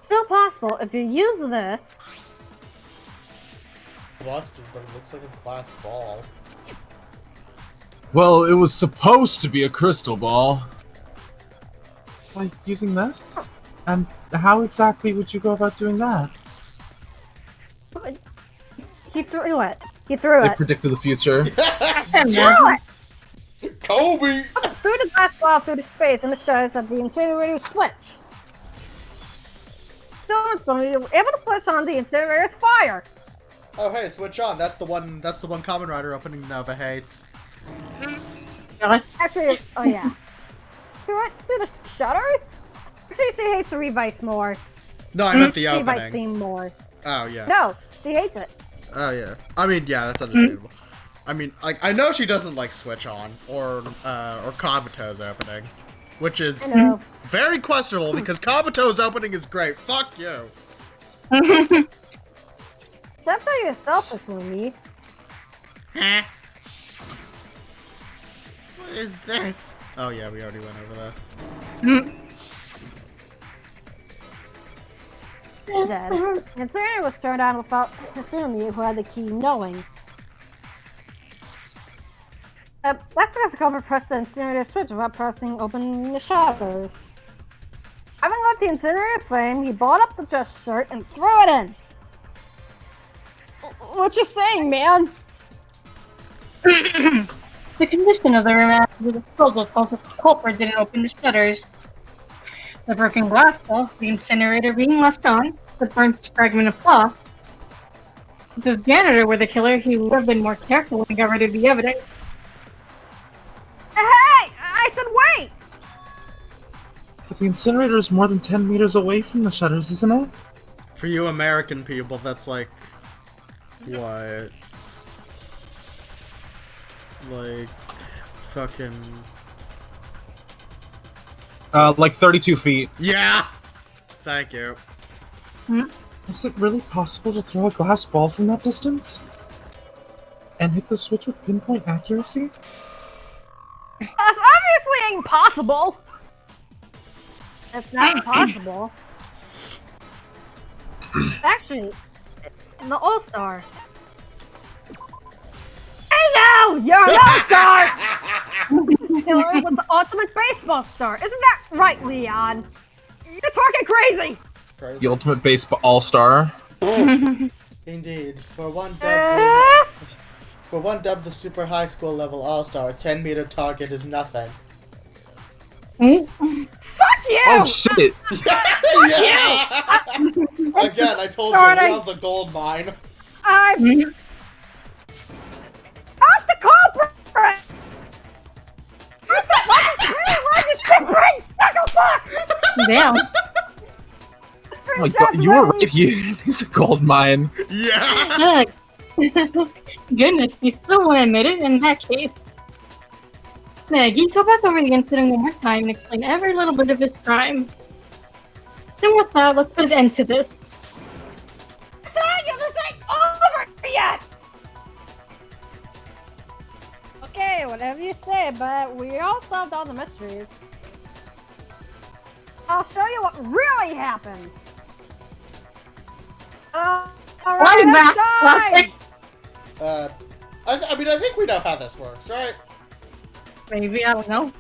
Still possible if you use this. Monster, but it looks like a glass ball. Well, it was supposed to be a crystal ball. Like, using this? And how exactly would you go about doing that? He threw it. He threw They it. predicted the future. He threw it! Kobe! Threw the glass ball through the space and the shutters of the incinerator switch. Still, it's going to be able to switch on the incinerator's fire. Oh hey, switch on. That's the one Kamen Rider opening Nova hates. Actually, oh yeah. Through the shutters? Actually, she hates the Revice more. No, I meant the Revice opening. theme more. Oh yeah. No, she hates it. Oh yeah. I mean, yeah, that's understandable. I mean, like, I know she doesn't like Switch On or Kabuto's opening, which is I know. very questionable because Kabuto's opening is great. Fuck you. Except for yourself, Hifumi. Huh? What is this? Oh yeah, we already went over this. Dead. The incinerator was turned on without Hifumi, who had the key, knowing. That's because the culprit pressed the incinerator switch without pressing open the shutters. Having let the incinerator flame, he balled up the dress shirt and threw it in. What you saying, man? The condition of the room after the disposal told that the culprit didn't open the shutters. The broken glass, though, the incinerator being left on, the burnt fragment of cloth. If the janitor were the killer, he would have been more careful when he got rid of the evidence. Hey! I said wait! But the incinerator is more than 10 meters away from the shutters, isn't it? For you American people, that's like... What? Like... Fucking... Like 32 feet. Yeah! Thank you. Is it really possible to throw a glass ball from that distance? And hit the switch with pinpoint accuracy? That's obviously impossible! That's not impossible. Actually, in the All-Star. Hey now! You're an All-Star! Killer with the ultimate baseball star. Isn't that right, Leon? You're talking crazy! Crazy. The ultimate baseball all-star. Indeed. For one dub, the super high school level all-star, a 10-meter target is nothing. Fuck you! Oh shit! Yeah! Again, I told you, Leon's a gold mine. I'm not the culprit! What the fuck is really Damn. Oh my god, you were right here. He's a gold mine. Yeah! Goodness, you still won't admit it in that case. Maggie, go back over the incident one more time and explain every little bit of his crime. Then with that, let's put an end to this. This ain't over yet! Okay, whatever you say, but we all solved all the mysteries. I'll show you what really happened. Alright, back. I mean, I think we know how this works, right? Maybe, I don't know.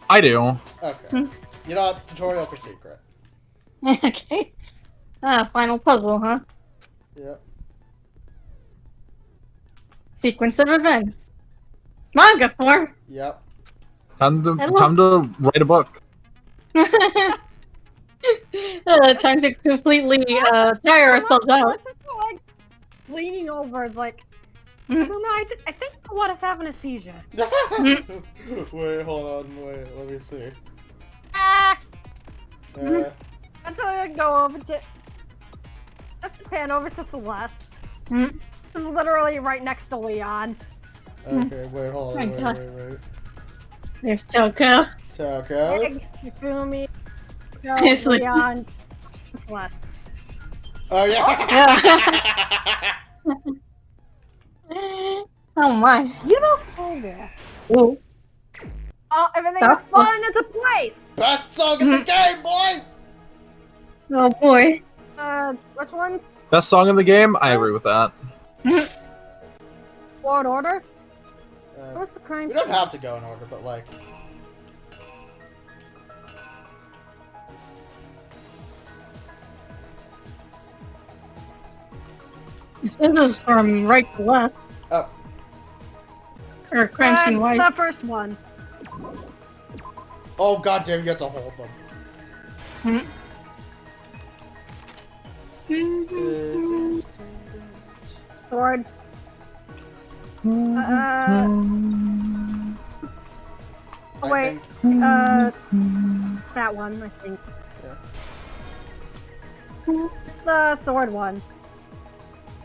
I do. Okay. You know what? Tutorial for secret. Okay. Final puzzle, huh? Yep. Sequence of events. Manga form. Yep. Time to write a book. Trying to completely tire ourselves out. Like leaning over, it's like, no, I think I want to have an seizure. Wait, hold on, wait, let me see. Until I go over to. Let's pan over to Celeste. This is literally right next to Leon. Okay, wait, hold on, wait. There's Toko. Toko. Hifumi, Seriously. Leon, Celeste. Oh, yeah! Oh my. You don't hold it. Ooh. Oh, everything That's is falling into place! Best song in the game, boys! Oh boy. Which one's? Best song in the game? I agree with that. What order? What's the crime? We don't have to go in order, but like... This is from right to left. Oh. Or crime scene wise. The first one. Oh, goddamn, you have to hold them. Sword. I Wait. think. That one, I think. Yeah. It's the sword one.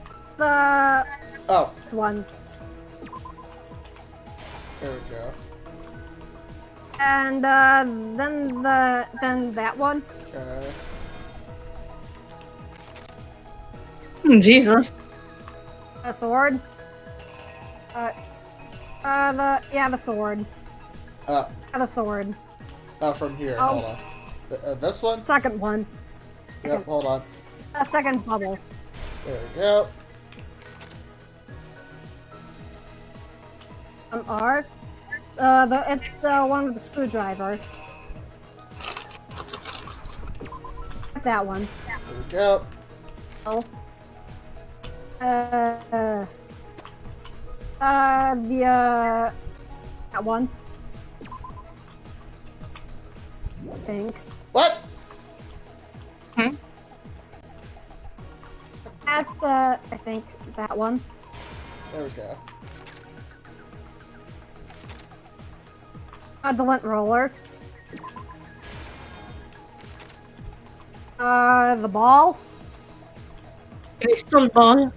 It's the Oh, one. there we go. And then that one. Okay. Jesus. The sword. The sword. The sword. Oh, from here, Oh. hold on. This one? Second one. Yep, hold on. The second bubble. There we go. R. It's the one with the screwdriver. That one. There we go. Oh. That one. I think. What? That's I think, that one. There we go. The lint roller. The ball. It's still ball.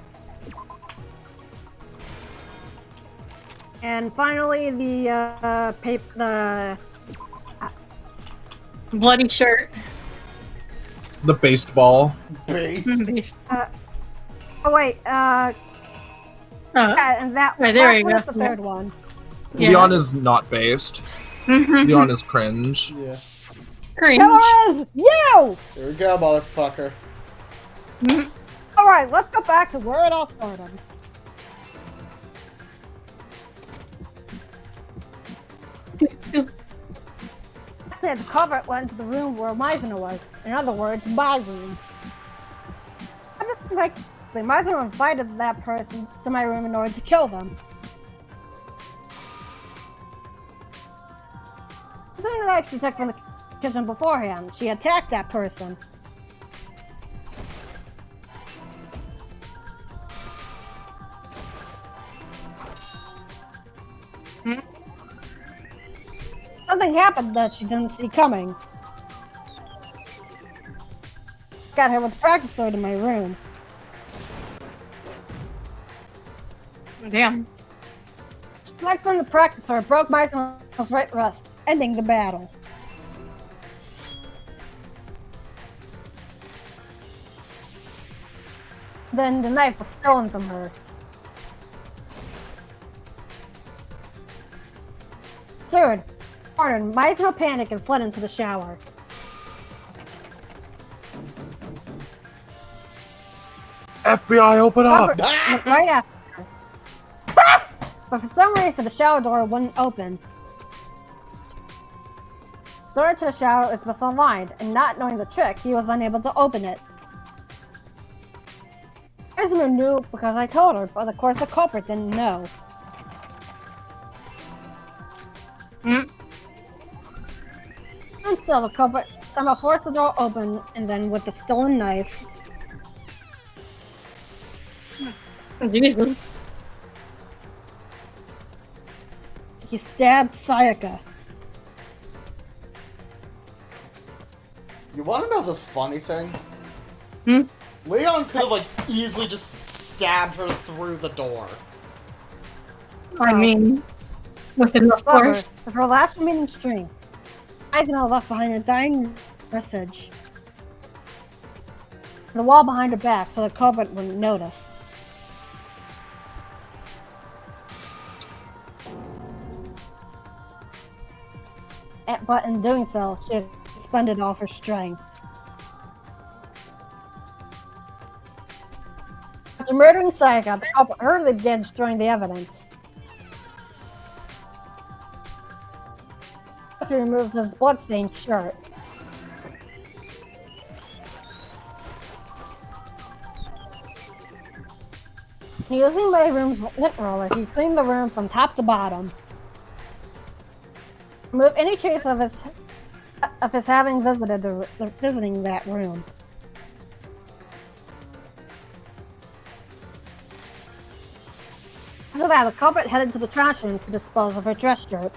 And finally, the paper, Bloody shirt. The baseball. Base. oh wait, yeah, and that, Right, there that you was go. the third one. Yeah. Leon is not based. Leon is cringe. Yeah. Cringe. Killer is you! There we go, motherfucker. Alright, let's go back to where it all started. said the culprit went into the room where Mizuna was. In other words, my room. I just think like Mizuna invited that person to my room in order to kill them. The thing that she took from the kitchen beforehand, she attacked that person. Something happened that she didn't see coming. Got her with the practice sword in my room. Damn. Strike from the practice sword broke Mizuno's right wrist, ending the battle. Then the knife was stolen from her. Third, Mizuno panicked and fled into the shower. FBI, open up! Right after. But for some reason, the shower door wouldn't open. The door to the shower was misaligned, and not knowing the trick, he was unable to open it. Mizuno knew because I told her, but of course the culprit didn't know. Until the culprit somehow forced the door open, and then with the stolen knife, Jesus. he stabbed Sayaka. You want to know the funny thing? Hmm? Leon could have, like, easily just stabbed her through the door. I mean, with enough However, force. with her last remaining string, Mizuno left behind a dying message on the wall behind her back so the culprit wouldn't notice. But in doing so, she expended all her strength. After murdering Sayaka, the culprit hurriedly began destroying the evidence. He removed his bloodstained shirt. Using my room's lint roller, he cleaned the room from top to bottom. Remove any trace of his having visiting that room. After that, the culprit headed to the trash room to dispose of her dress shirt.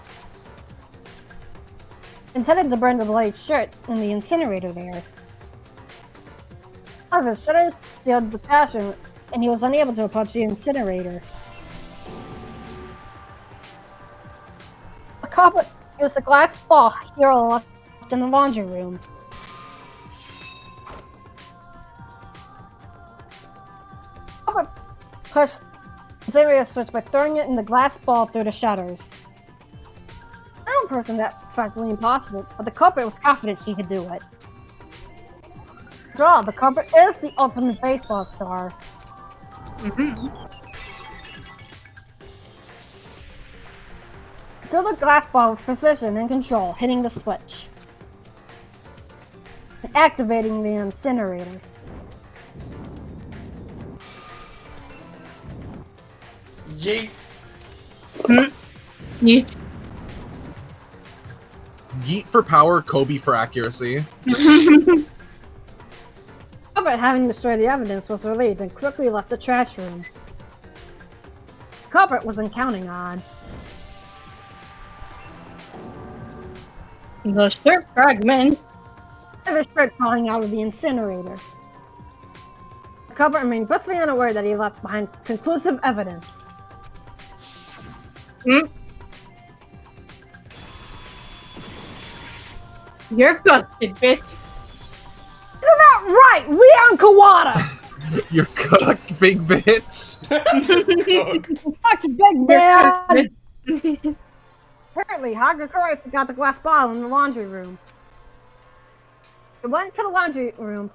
Intended to burn the bloody shirt in the incinerator there. However, shutters sealed the trash room, and he was unable to approach the incinerator. The culprit used the glass ball Hiro left in the laundry room. The culprit pushed the incinerator switch by throwing it in the glass ball through the shutters. For a person, that's practically impossible, but the culprit was confident he could do it. After all, the culprit is the ultimate baseball star. Threw the glass ball with precision and control, hitting the switch. And activating the incinerator. Yeet! Yeet. Yeet for power, Kobe for accuracy. The culprit, having destroyed the evidence, was relieved and quickly left the trash room. The culprit wasn't counting on. The shirt fragment. The shirt falling out of the incinerator. The culprit remained blissfully unaware that he left behind conclusive evidence. You're busted, bitch. Isn't that right? We on Kawada! You're cooked, big bitch. Fuck you, big man! Apparently, Hagakure forgot the glass bottle in the laundry room. You went to the laundry room,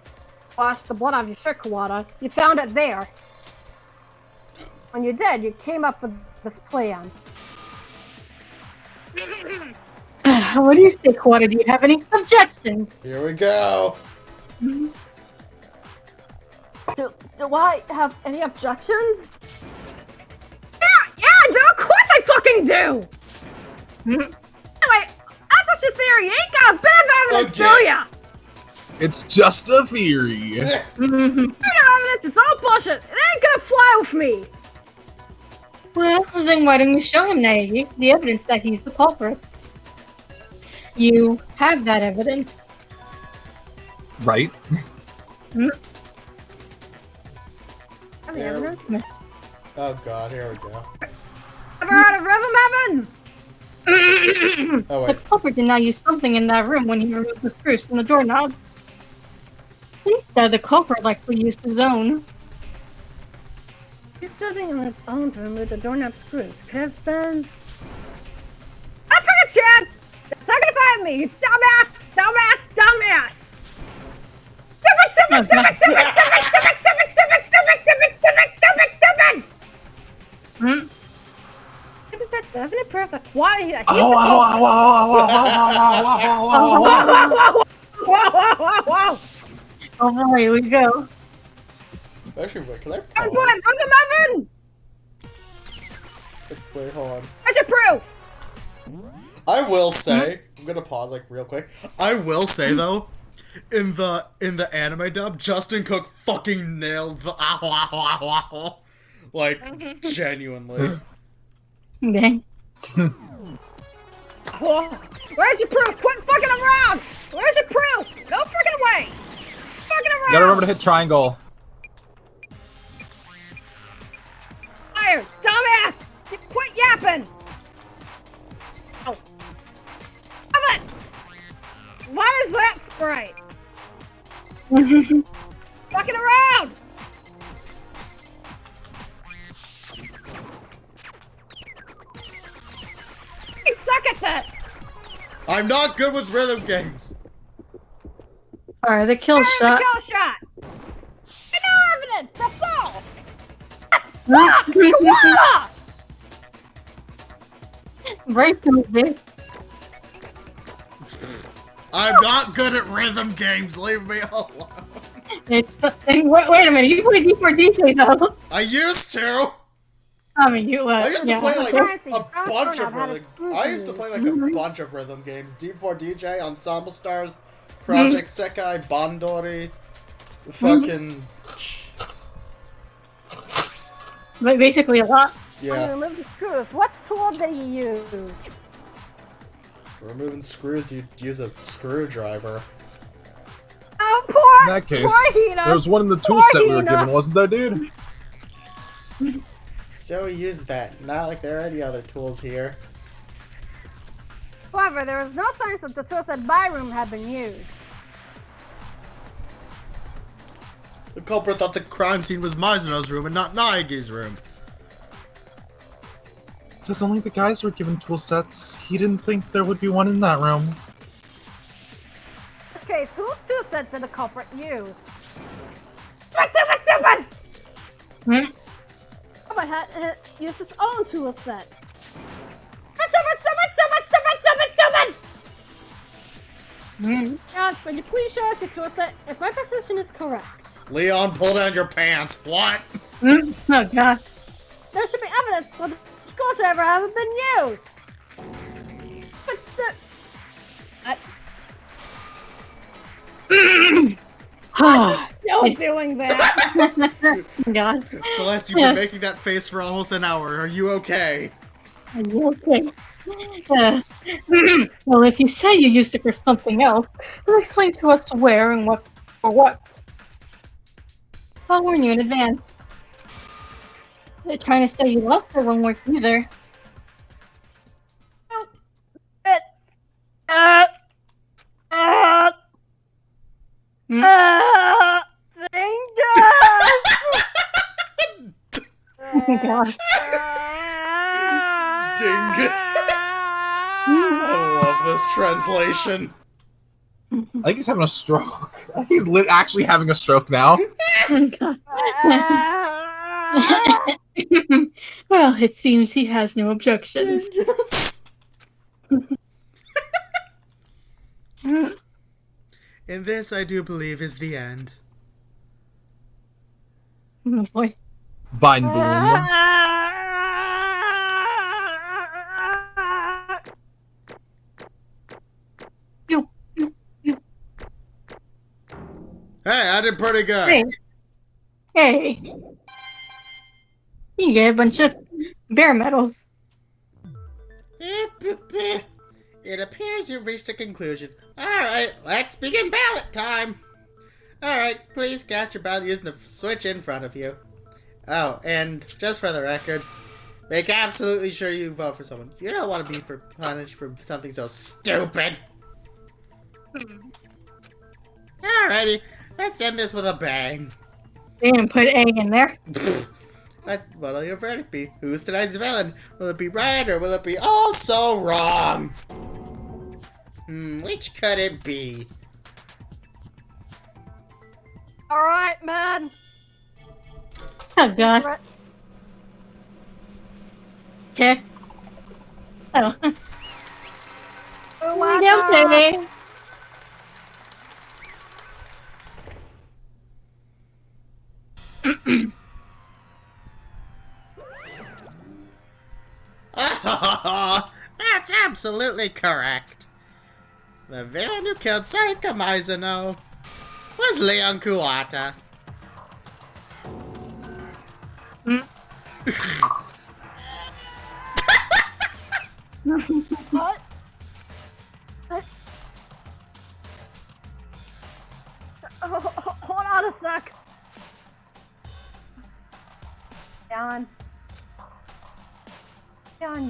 washed the blood off your shirt, Kawada. You found it there. When you did, you came up with this plan. What do you say, Kawada? Do you have any objections? Here we go. Do I have any objections? Yeah, I do! Of course I fucking do! Anyway, that's such a theory. You ain't got a bit of evidence, do ya? It's just a theory. Ain't no evidence, it's all bullshit. It ain't gonna fly with me. Well, then why don't you show him the evidence that he's the culprit? You have that evidence. Right? Here- Oh god, here we go. Ever heard of Rhythm Heaven? Oh The wait. culprit did not use something in that room when he removed the screws from the doorknob. Instead, the culprit likely used his own. He's sitting on his own to remove the doorknob screws. Could have been... I took a chance! It's not gonna find me, you dumbass! Stupid! It was that definite perfect quality that he's Whoa! Oh boy, here we go. Actually, wait, can I I'm pause? going from the oven! Wait, hold on. I should prove! I will say, I'm gonna pause like real quick. I will say though, in the anime dub, Justin Cook fucking nailed the like genuinely. Dang. Where's your proof? Quit fucking around! Where's your proof? No freaking way! Fucking around! You gotta remember to hit triangle. Fire! Dumbass! Quit yapping! Oh. Stop it! Why is that spray? Fucking around! You suck at that! I'm not good with rhythm games. Alright, the kill Where's shot. the kill shot? No evidence! That's all! Stop! Kawada! Right from this. I'm not good at rhythm games. Leave me alone. Wait a minute, you play D4DJ though. I used to. I mean, you I used to yeah, play like okay. a bunch of rhythm. I used to play like a bunch of rhythm games. D4DJ, Ensemble Stars, Project Sekai, Bandori, fucking. But basically a lot. Yeah, Remove the screws. What tool did you use? for removing screws, you'd use a screwdriver. Oh, poor! In that case, poor Hina. there was one in the tool Poor set we were Hina. given, wasn't there, dude? So we use that. Not like there are any other tools here. However, there was no signs that the tools at my room had been used. The culprit thought the crime scene was Mizuno's room and not Naegi's room. Because only the guys were given tool sets. He didn't think there would be one in that room. Okay, whose tool set did the culprit use? Stupid! Hmm? Culprit had used its own tool set. Stupid! Hmm. Josh, would you please show us your tool set if my position is correct? Leon, pull down your pants. What? Hmm? Oh god. There should be evidence for the screwdriver hasn't been used. But still doing that. God. Celeste, you've been making that face for almost an hour. Are you okay? Are you okay? Well, if you say you used it for something else, then explain to us where and what for what. I'll warn you in advance. They're trying to say you left her won't work either. God. Dingus. I love this translation. I think he's having a stroke. He's actually having a stroke now. Well, it seems he has no objections. Dingus. And this, I do believe, is the end. Oh boy. Vine boom. You. Hey, I did pretty good. Hey. Hey. You get a bunch of bear medals. It appears you've reached a conclusion. Alright, let's begin ballot time. Alright, please cast your ballot using the switch in front of you. Oh, and just for the record, make absolutely sure you vote for someone. You don't want to be punished for something so stupid. Alrighty, let's end this with a bang. They didn't put A in there. What'll your verdict be? Who's tonight's villain? Will it be right or will it be all so wrong? Which could it be? Alright, man. Oh god. Okay. Oh. Okay. That's absolutely correct. The villain who killed Sayaka Mizuno was Leon Kuwata. What? Hold on a sec. John,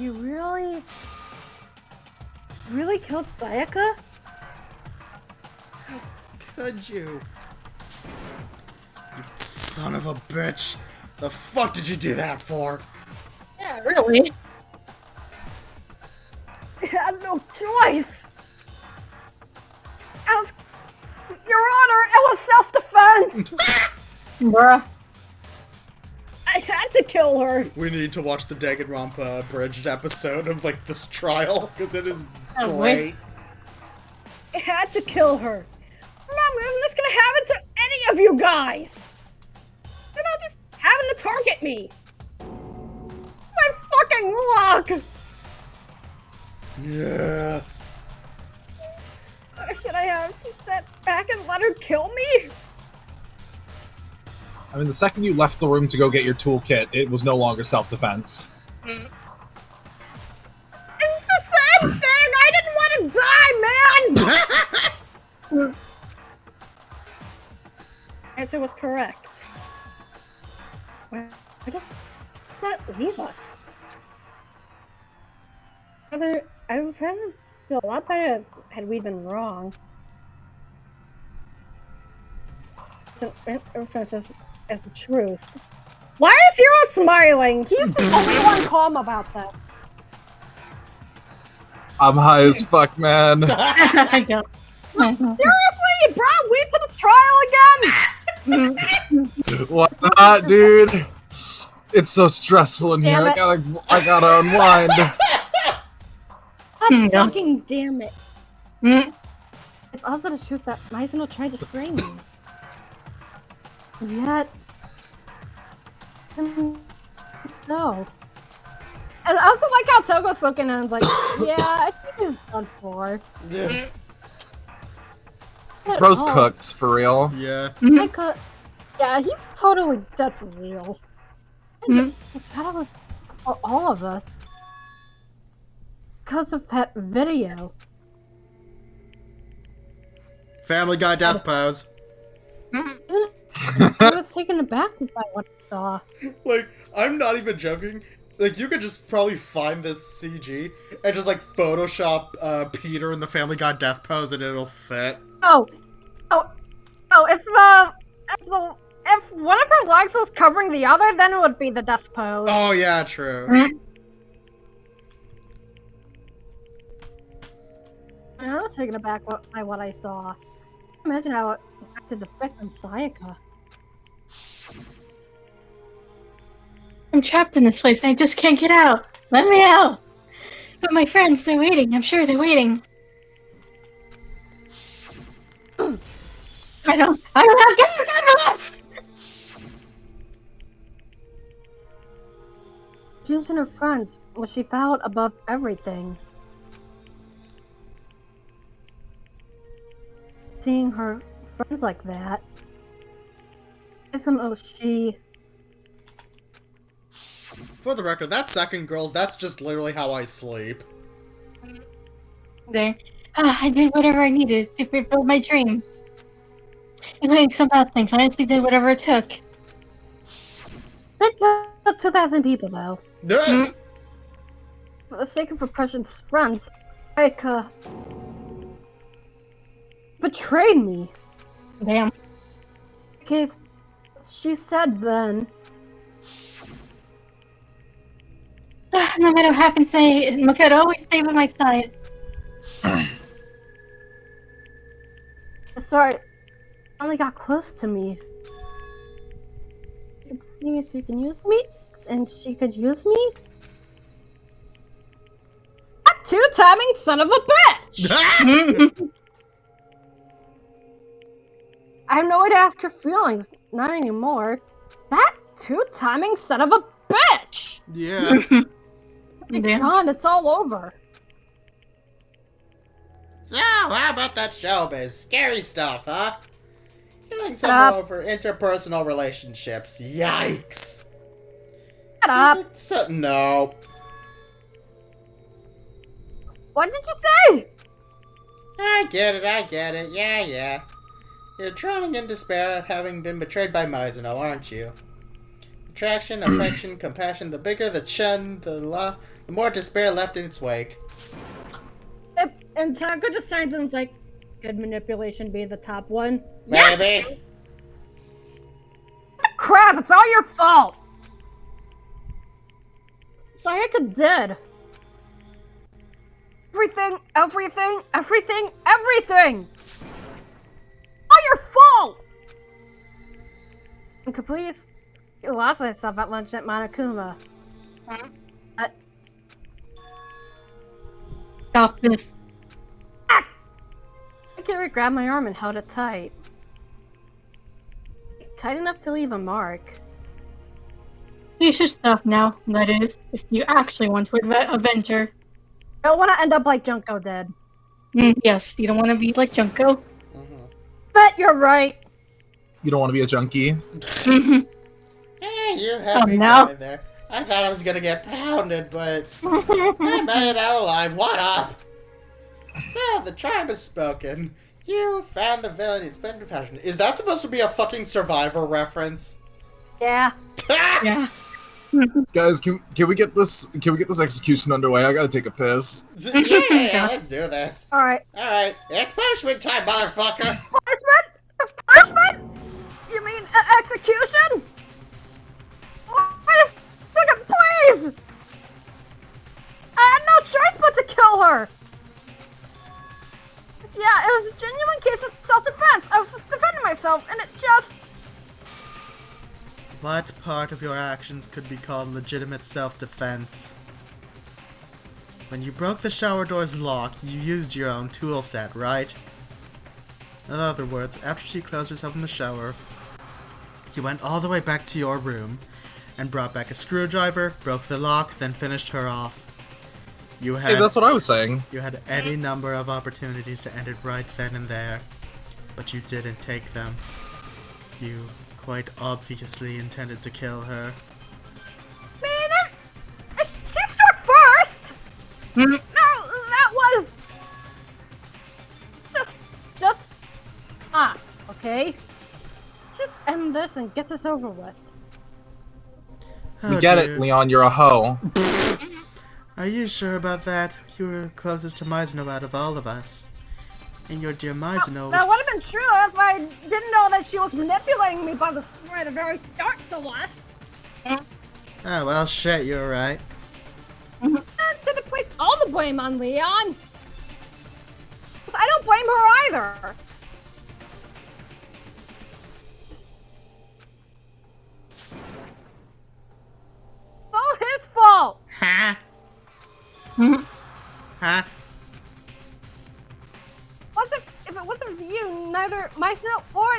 you really killed Sayaka? How could you? You son of a bitch. The fuck did you do that for? Yeah, really. I had no choice. Your Honor, it was self-defense. Bruh. I had to kill her. We need to watch the Danganronpa abridged episode of like this trial because it is Oh, great. I had to kill her. Mom, I'm just gonna happen to any of you guys. They're not just having to target me. My fucking luck. Yeah. Or should I have just sat back and let her kill me? I mean, the second you left the room to go get your toolkit, it was no longer self-defense. It's the same thing! I didn't want to die, man! Answer was correct. Where does that leave us? I would probably feel a lot better had we been wrong. References as the truth. Why is Hiro smiling? He's the only one calm about that. I'm high as fuck, man. Seriously, you brought weed to the trial again? Why not, dude? It's so stressful in here. Damn I it. gotta unwind. God fucking damn it. It's also the truth that Mizuno tried to frame me. And yet... So... And I also like how Togo's looking and was like, yeah, I think he's done for. Yeah. Bro's cooked, for real. Yeah. Yeah, he's totally, that's real. And that was for all of us. Because of that video. Family Guy death pose. I was taken aback by what I saw. Like, I'm not even joking. Like, you could just probably find this CG and just, like, Photoshop Peter in the Family Guy death pose and it'll fit. If one of her legs was covering the other, then it would be the death pose. Oh, yeah, true. I was taken aback by what I saw. Imagine how it acted the victim, Sayaka. I'm trapped in this place and I just can't get out. Let me out. But my friends, they're waiting. I'm sure they're waiting. I don't have time for this! She was in her friends, what she felt above everything. Seeing her friends like that, I don't know she... For the record, that second girls, that's just literally how I sleep. There. I did whatever I needed to fulfill my dream. Including some bad things. I honestly did whatever it took. They killed 2,000 people, though. Hmm? For the sake of her precious friends, Sayaka betrayed me. Damn. Because she said then, No matter what happens, Makoto always stay by my side. sorry, only got close to me. It seems she can use me, and she could use me. A two-timing son of a bitch! I have no way to ask her feelings, not anymore. That two-timing son of a bitch! Yeah. Damn. God, it's all over. So, how about that showbiz? Scary stuff, huh? Killing someone over interpersonal relationships. Yikes! Shut up! So, no. What did you say? I get it, yeah. You're drowning in despair at having been betrayed by Mizuno, aren't you? Attraction, affection, compassion, the bigger the chun, the more despair left in its wake. And Toko just signs and is like, could manipulation be the top one? Maybe. Crap, it's all your fault! Sayaka did. Everything! All your fault! And please, you lost myself at lunch at Monokuma. Stop this. Kira grabbed my arm and held it tight. Tight enough to leave a mark. You should stop now, that is, if you actually want to avenge her. I don't want to end up like Junko did. Yes, you don't want to be like Junko. Bet you're right. You don't want to be a junkie? Hey, you had me going there. I thought I was gonna get pounded, but I made it out alive. What up? So, the tribe has spoken. You found the villain in splendid fashion. Is that supposed to be a fucking Survivor reference? Yeah. Yeah. Guys, can we get this execution underway? I gotta take a piss. Yeah, let's do this. Alright. It's punishment time, motherfucker! Punishment? You mean execution? Wait a second, please! I had no choice but to kill her! Yeah, it was a genuine case of self-defense. I was just defending myself, and it just... What part of your actions could be called legitimate self-defense? When you broke the shower door's lock, you used your own tool set, right? In other words, after she closed herself in the shower, you went all the way back to your room and brought back a screwdriver, broke the lock, then finished her off. Hey, that's what I was saying. You had any number of opportunities to end it right then and there, but you didn't take them. You quite obviously intended to kill her. She struck first! No, that was... Just stop, okay? Just end this and get this over with. We get it, Leon, you're a hoe. Are you sure about that? You were closest to Mizuno out of all of us. And your dear Mizuno was... That would have been true if I didn't know that she was manipulating me by the very start, Celeste. Oh, well, shit, you're right. I didn't place all the blame on Leon. I don't blame her either. It's all his fault. Huh? Huh? If it wasn't for you, neither Mizuno or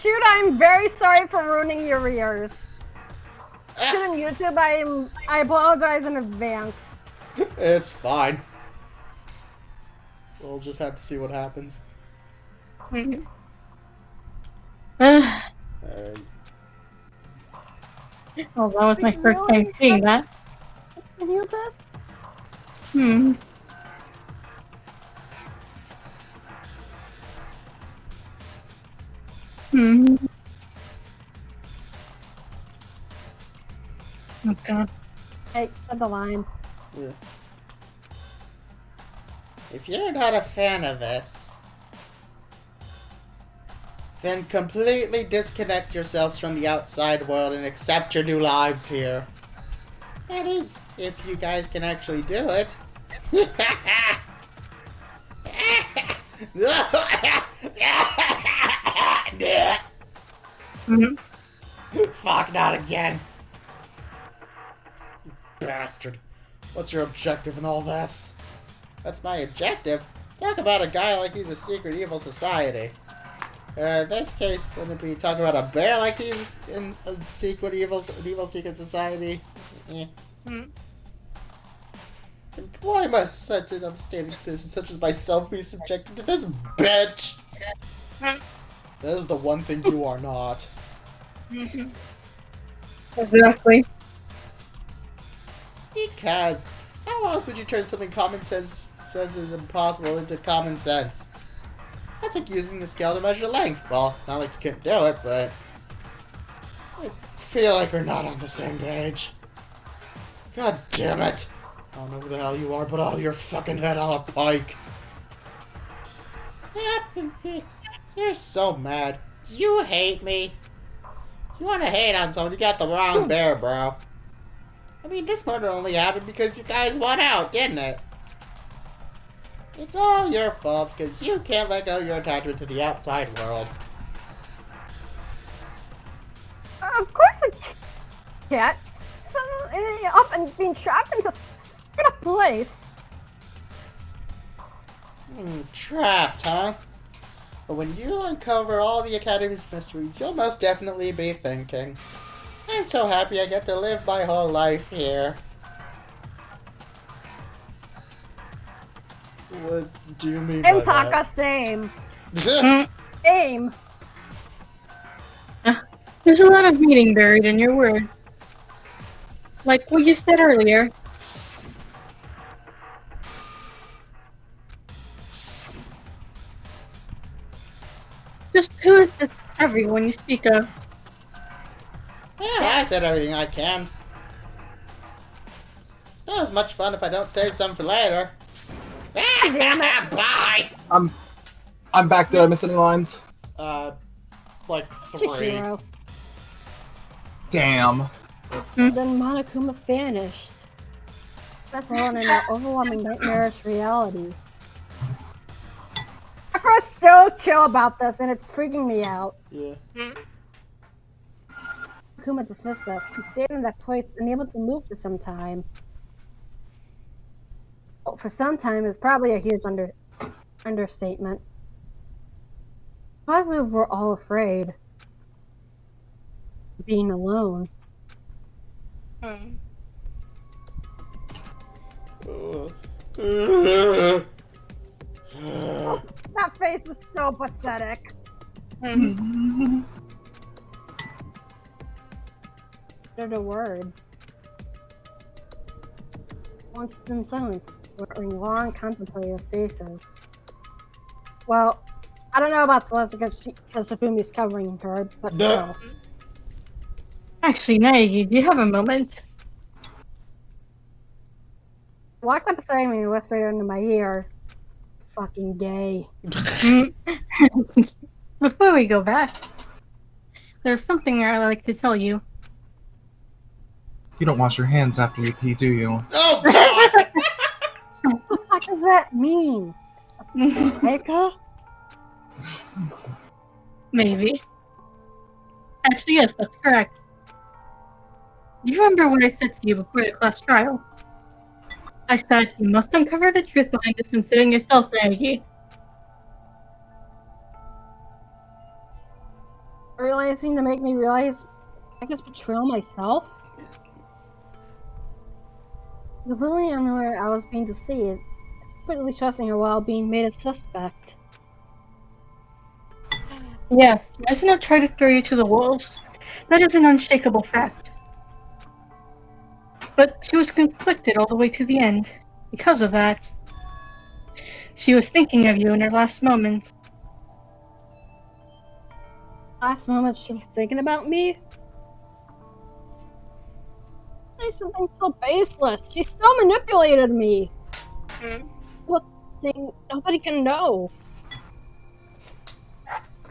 Shoot, I'm very sorry for ruining your ears. Shoot on YouTube, I apologize in advance. It's fine. We'll just have to see what happens. Alright. Oh, that was my first time seeing that. Can you this? Hmm. Hmm. Oh god. Hey, said the line. Yeah. If you're not a fan of this, then completely disconnect yourselves from the outside world and accept your new lives here. That is, if you guys can actually do it. Fuck, not again. You bastard. What's your objective in all this? That's my objective? Talk about a guy like he's a secret evil society. In this case, wouldn't it be talking about a bear like he's in a secret evil secret society? Eh. And why must such an upstanding citizen such as myself be subjected to this bitch? That is the one thing you are not. Exactly. Because how else would you turn something common sense says is impossible into common sense? That's like using the scale to measure length. Well, not like you couldn't do it, but I feel like we're not on the same page. God damn it! I don't know who the hell you are, but I'll your fucking head on a pike. You're so mad. You hate me. You want to hate on someone, you got the wrong bear, bro. I mean, this murder only happened because you guys won out, didn't it? It's all your fault because you can't let go of your attachment to the outside world. Of course I can't. Up and being trapped into a place. Trapped, huh? But when you uncover all the Academy's mysteries, you'll most definitely be thinking, I'm so happy I get to live my whole life here. What do you mean by And that? Taka, same. Aim. There's a lot of meaning buried in your word. Like what you said earlier. Just who is this everyone you speak of? Yeah, I said everything I can. It's not as much fun if I don't save some for later. Damn it. Bye! I'm back. Did I miss any lines? Like 3. Chihiro. Damn. Then Monokuma vanished. That's alone in an overwhelming nightmarish reality. Sakura's so chill about this, and it's freaking me out. Yeah. Monokuma dismissed us. He stayed in that place, unable to move for some time. Oh, for some time is probably a huge understatement. Positive, we're all afraid. Being alone. That face is so pathetic. They're the words. Once in silence, wearing long contemplative faces. Well, I don't know about Celeste because Hifumi's covering her, but still. Actually, Naegi, do you have a moment? Walked up beside me and whispered into my ear, "Fucking gay." Before we go back, there's something I'd like to tell you. You don't wash your hands after you pee, do you? Oh god! What the fuck does that mean? Sayaka? Maybe. Actually, yes, that's correct. Do you remember what I said to you before the class trial? I said you must uncover the truth behind this incident yourself, Naegi. realizing to make me realize I guess betrayal myself. Completely unaware I was being deceived, completely trusting her while being made a suspect. Yes, Mizuna tried to throw you to the wolves. That is an unshakable fact. But she was conflicted all the way to the end. Because of that, she was thinking of you in her last moments. Last moment she was thinking about me? Say something so baseless. She still manipulated me. What thing nobody can know.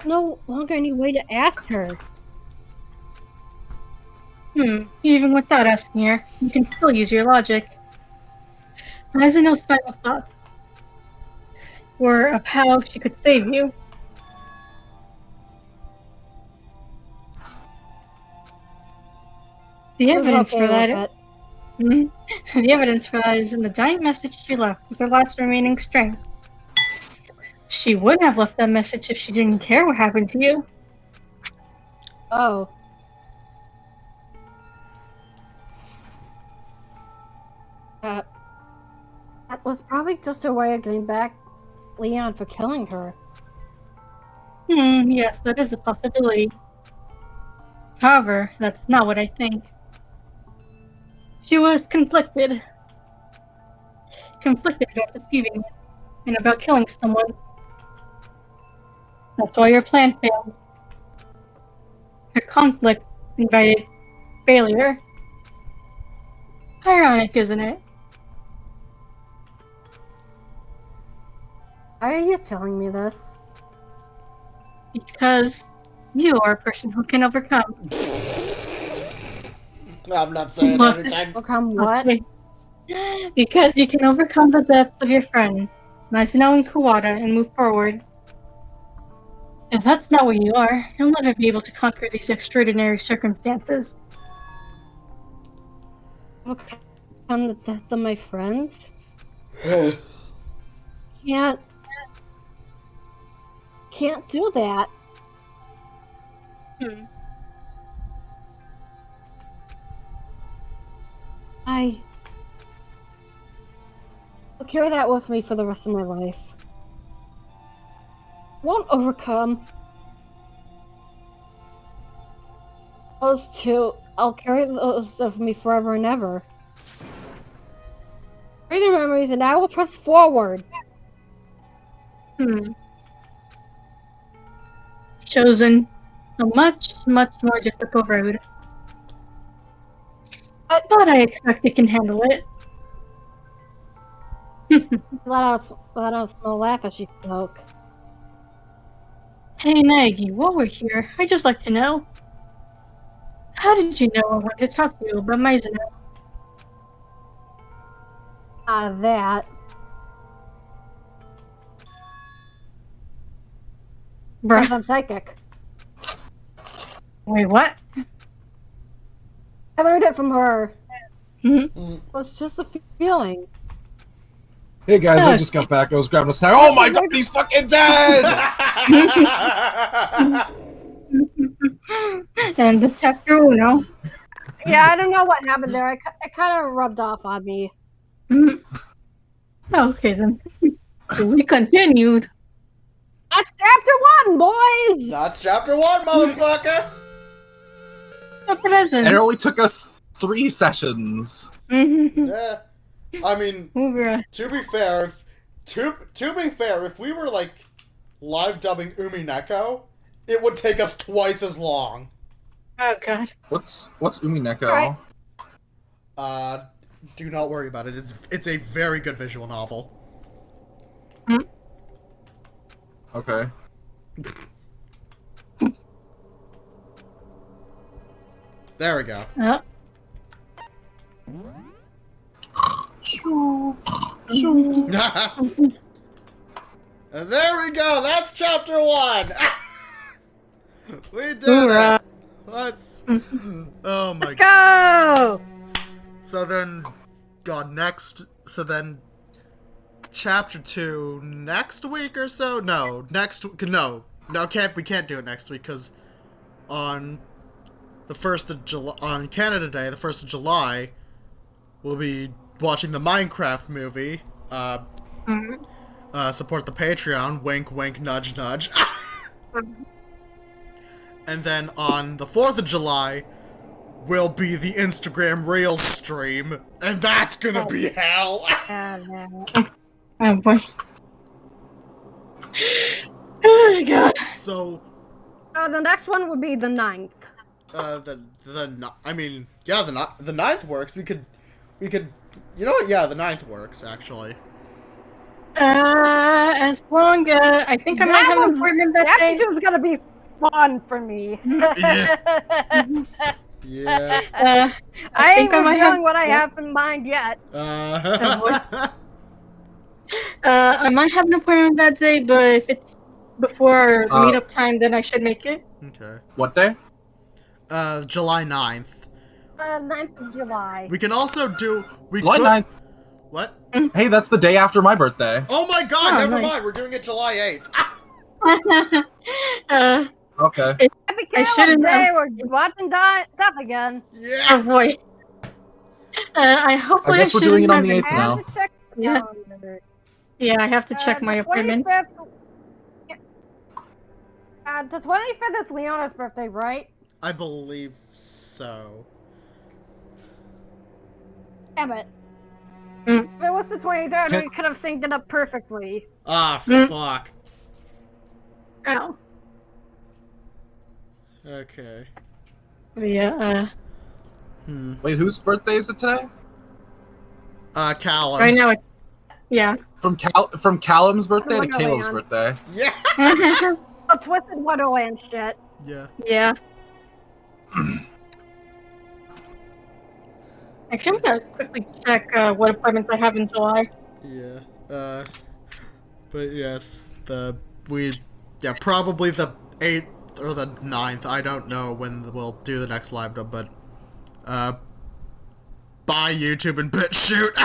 No longer any way to ask her. Even without asking her, you can still use your logic. Mizuno's final thoughts were of how she could save you. The evidence for that. The evidence for that is in the dying message she left with her last remaining strength. She wouldn't have left that message if she didn't care what happened to you. Oh. That was probably just her way of getting back Leon for killing her. Yes, that is a possibility. However, that's not what I think. She was conflicted. Conflicted about deceiving you and about killing someone. That's why your plan failed. Her conflict invited failure. Ironic, isn't it? Why are you telling me this? Because you are a person who can overcome. I'm not saying anything. Overcome what? Okay. Because you can overcome the deaths of your friends, Mizuno and Kawada, and move forward. If that's not what you are, you'll never be able to conquer these extraordinary circumstances. Overcome the death of my friends? Can't do that. I'll carry that with me for the rest of my life. Won't overcome those two. I'll carry those with me forever and ever. Bring the memories and I will press forward. Chosen a much, much more difficult road. But I expect it can handle it. Let out a small laugh as she spoke. Hey Nagi, while we're here, I'd just like to know. How did you know I wanted to talk to you about Mizuno? That. Bruh. Because I'm psychic. Wait, what? I learned it from her. Mm-hmm. It was just a feeling. Hey guys, I just got back. I was grabbing a snack. Oh my god, he's fucking dead! And the chapter uno. Yeah, I don't know what happened there. It kind of rubbed off on me. Okay then. We continued. That's chapter 1, boys! That's chapter 1, motherfucker! The present. And it only took us 3 sessions. Yeah. I mean, Bruh. to be fair, if we were like live dubbing Umineko, it would take us twice as long. Oh god. What's Umineko? Right. Do not worry about it. It's a very good visual novel. Okay. There we go. There we go. That's chapter 1. We did it. Let's. Oh my god. Go! So then, chapter 2 next week or so? No, we can't do it next week because on the 1st of July, on Canada Day, the 1st of July, we'll be watching the Minecraft movie. Support the Patreon. Wink, wink, nudge, nudge. And then on the 4th of July will be the Instagram Reels stream, and that's gonna be hell. Oh boy. Oh my god. So, the next one would be the 9th. the 9th works. We could, you know what? Yeah, the 9th works actually. As long as I think I might have an appointment that day. That was gonna be fun for me. Yeah. I think ain't I might revealing have what I have in mind yet. I might have an appointment that day, but if it's before meetup time, then I should make it. Okay. What day? July 9th. 9th of July. We can also do. July 9th. What? Hey, that's the day after my birthday. Oh my god, Oh, never nice. mind. We're doing it July 8th. Okay. Happy I shouldn't Day, have- we're watching stuff again. Yeah. Oh boy. I hope I guess we're doing it on the 8th I now. have to check the Yeah. calendar. Yeah, I have to check my The appointments. 25th, the 25th is Leona's birthday, right? I believe so. Damn it. Mm. If it was the 23rd, Can- we could have synced it up perfectly. Ah, Mm. fuck. Ow. Okay. Yeah, Wait, whose birthday is it today? Callum. right now it's... Yeah. From Callum's birthday to Wonderland. Caleb's birthday. Yeah. Oh, Twisted Wonderland shit. Yeah. Yeah. Actually, I'm gonna quickly check what appointments I have in July. Yeah. But yes, probably the 8th or the 9th. I don't know when we'll do the next live dub, but bye YouTube and BitChute.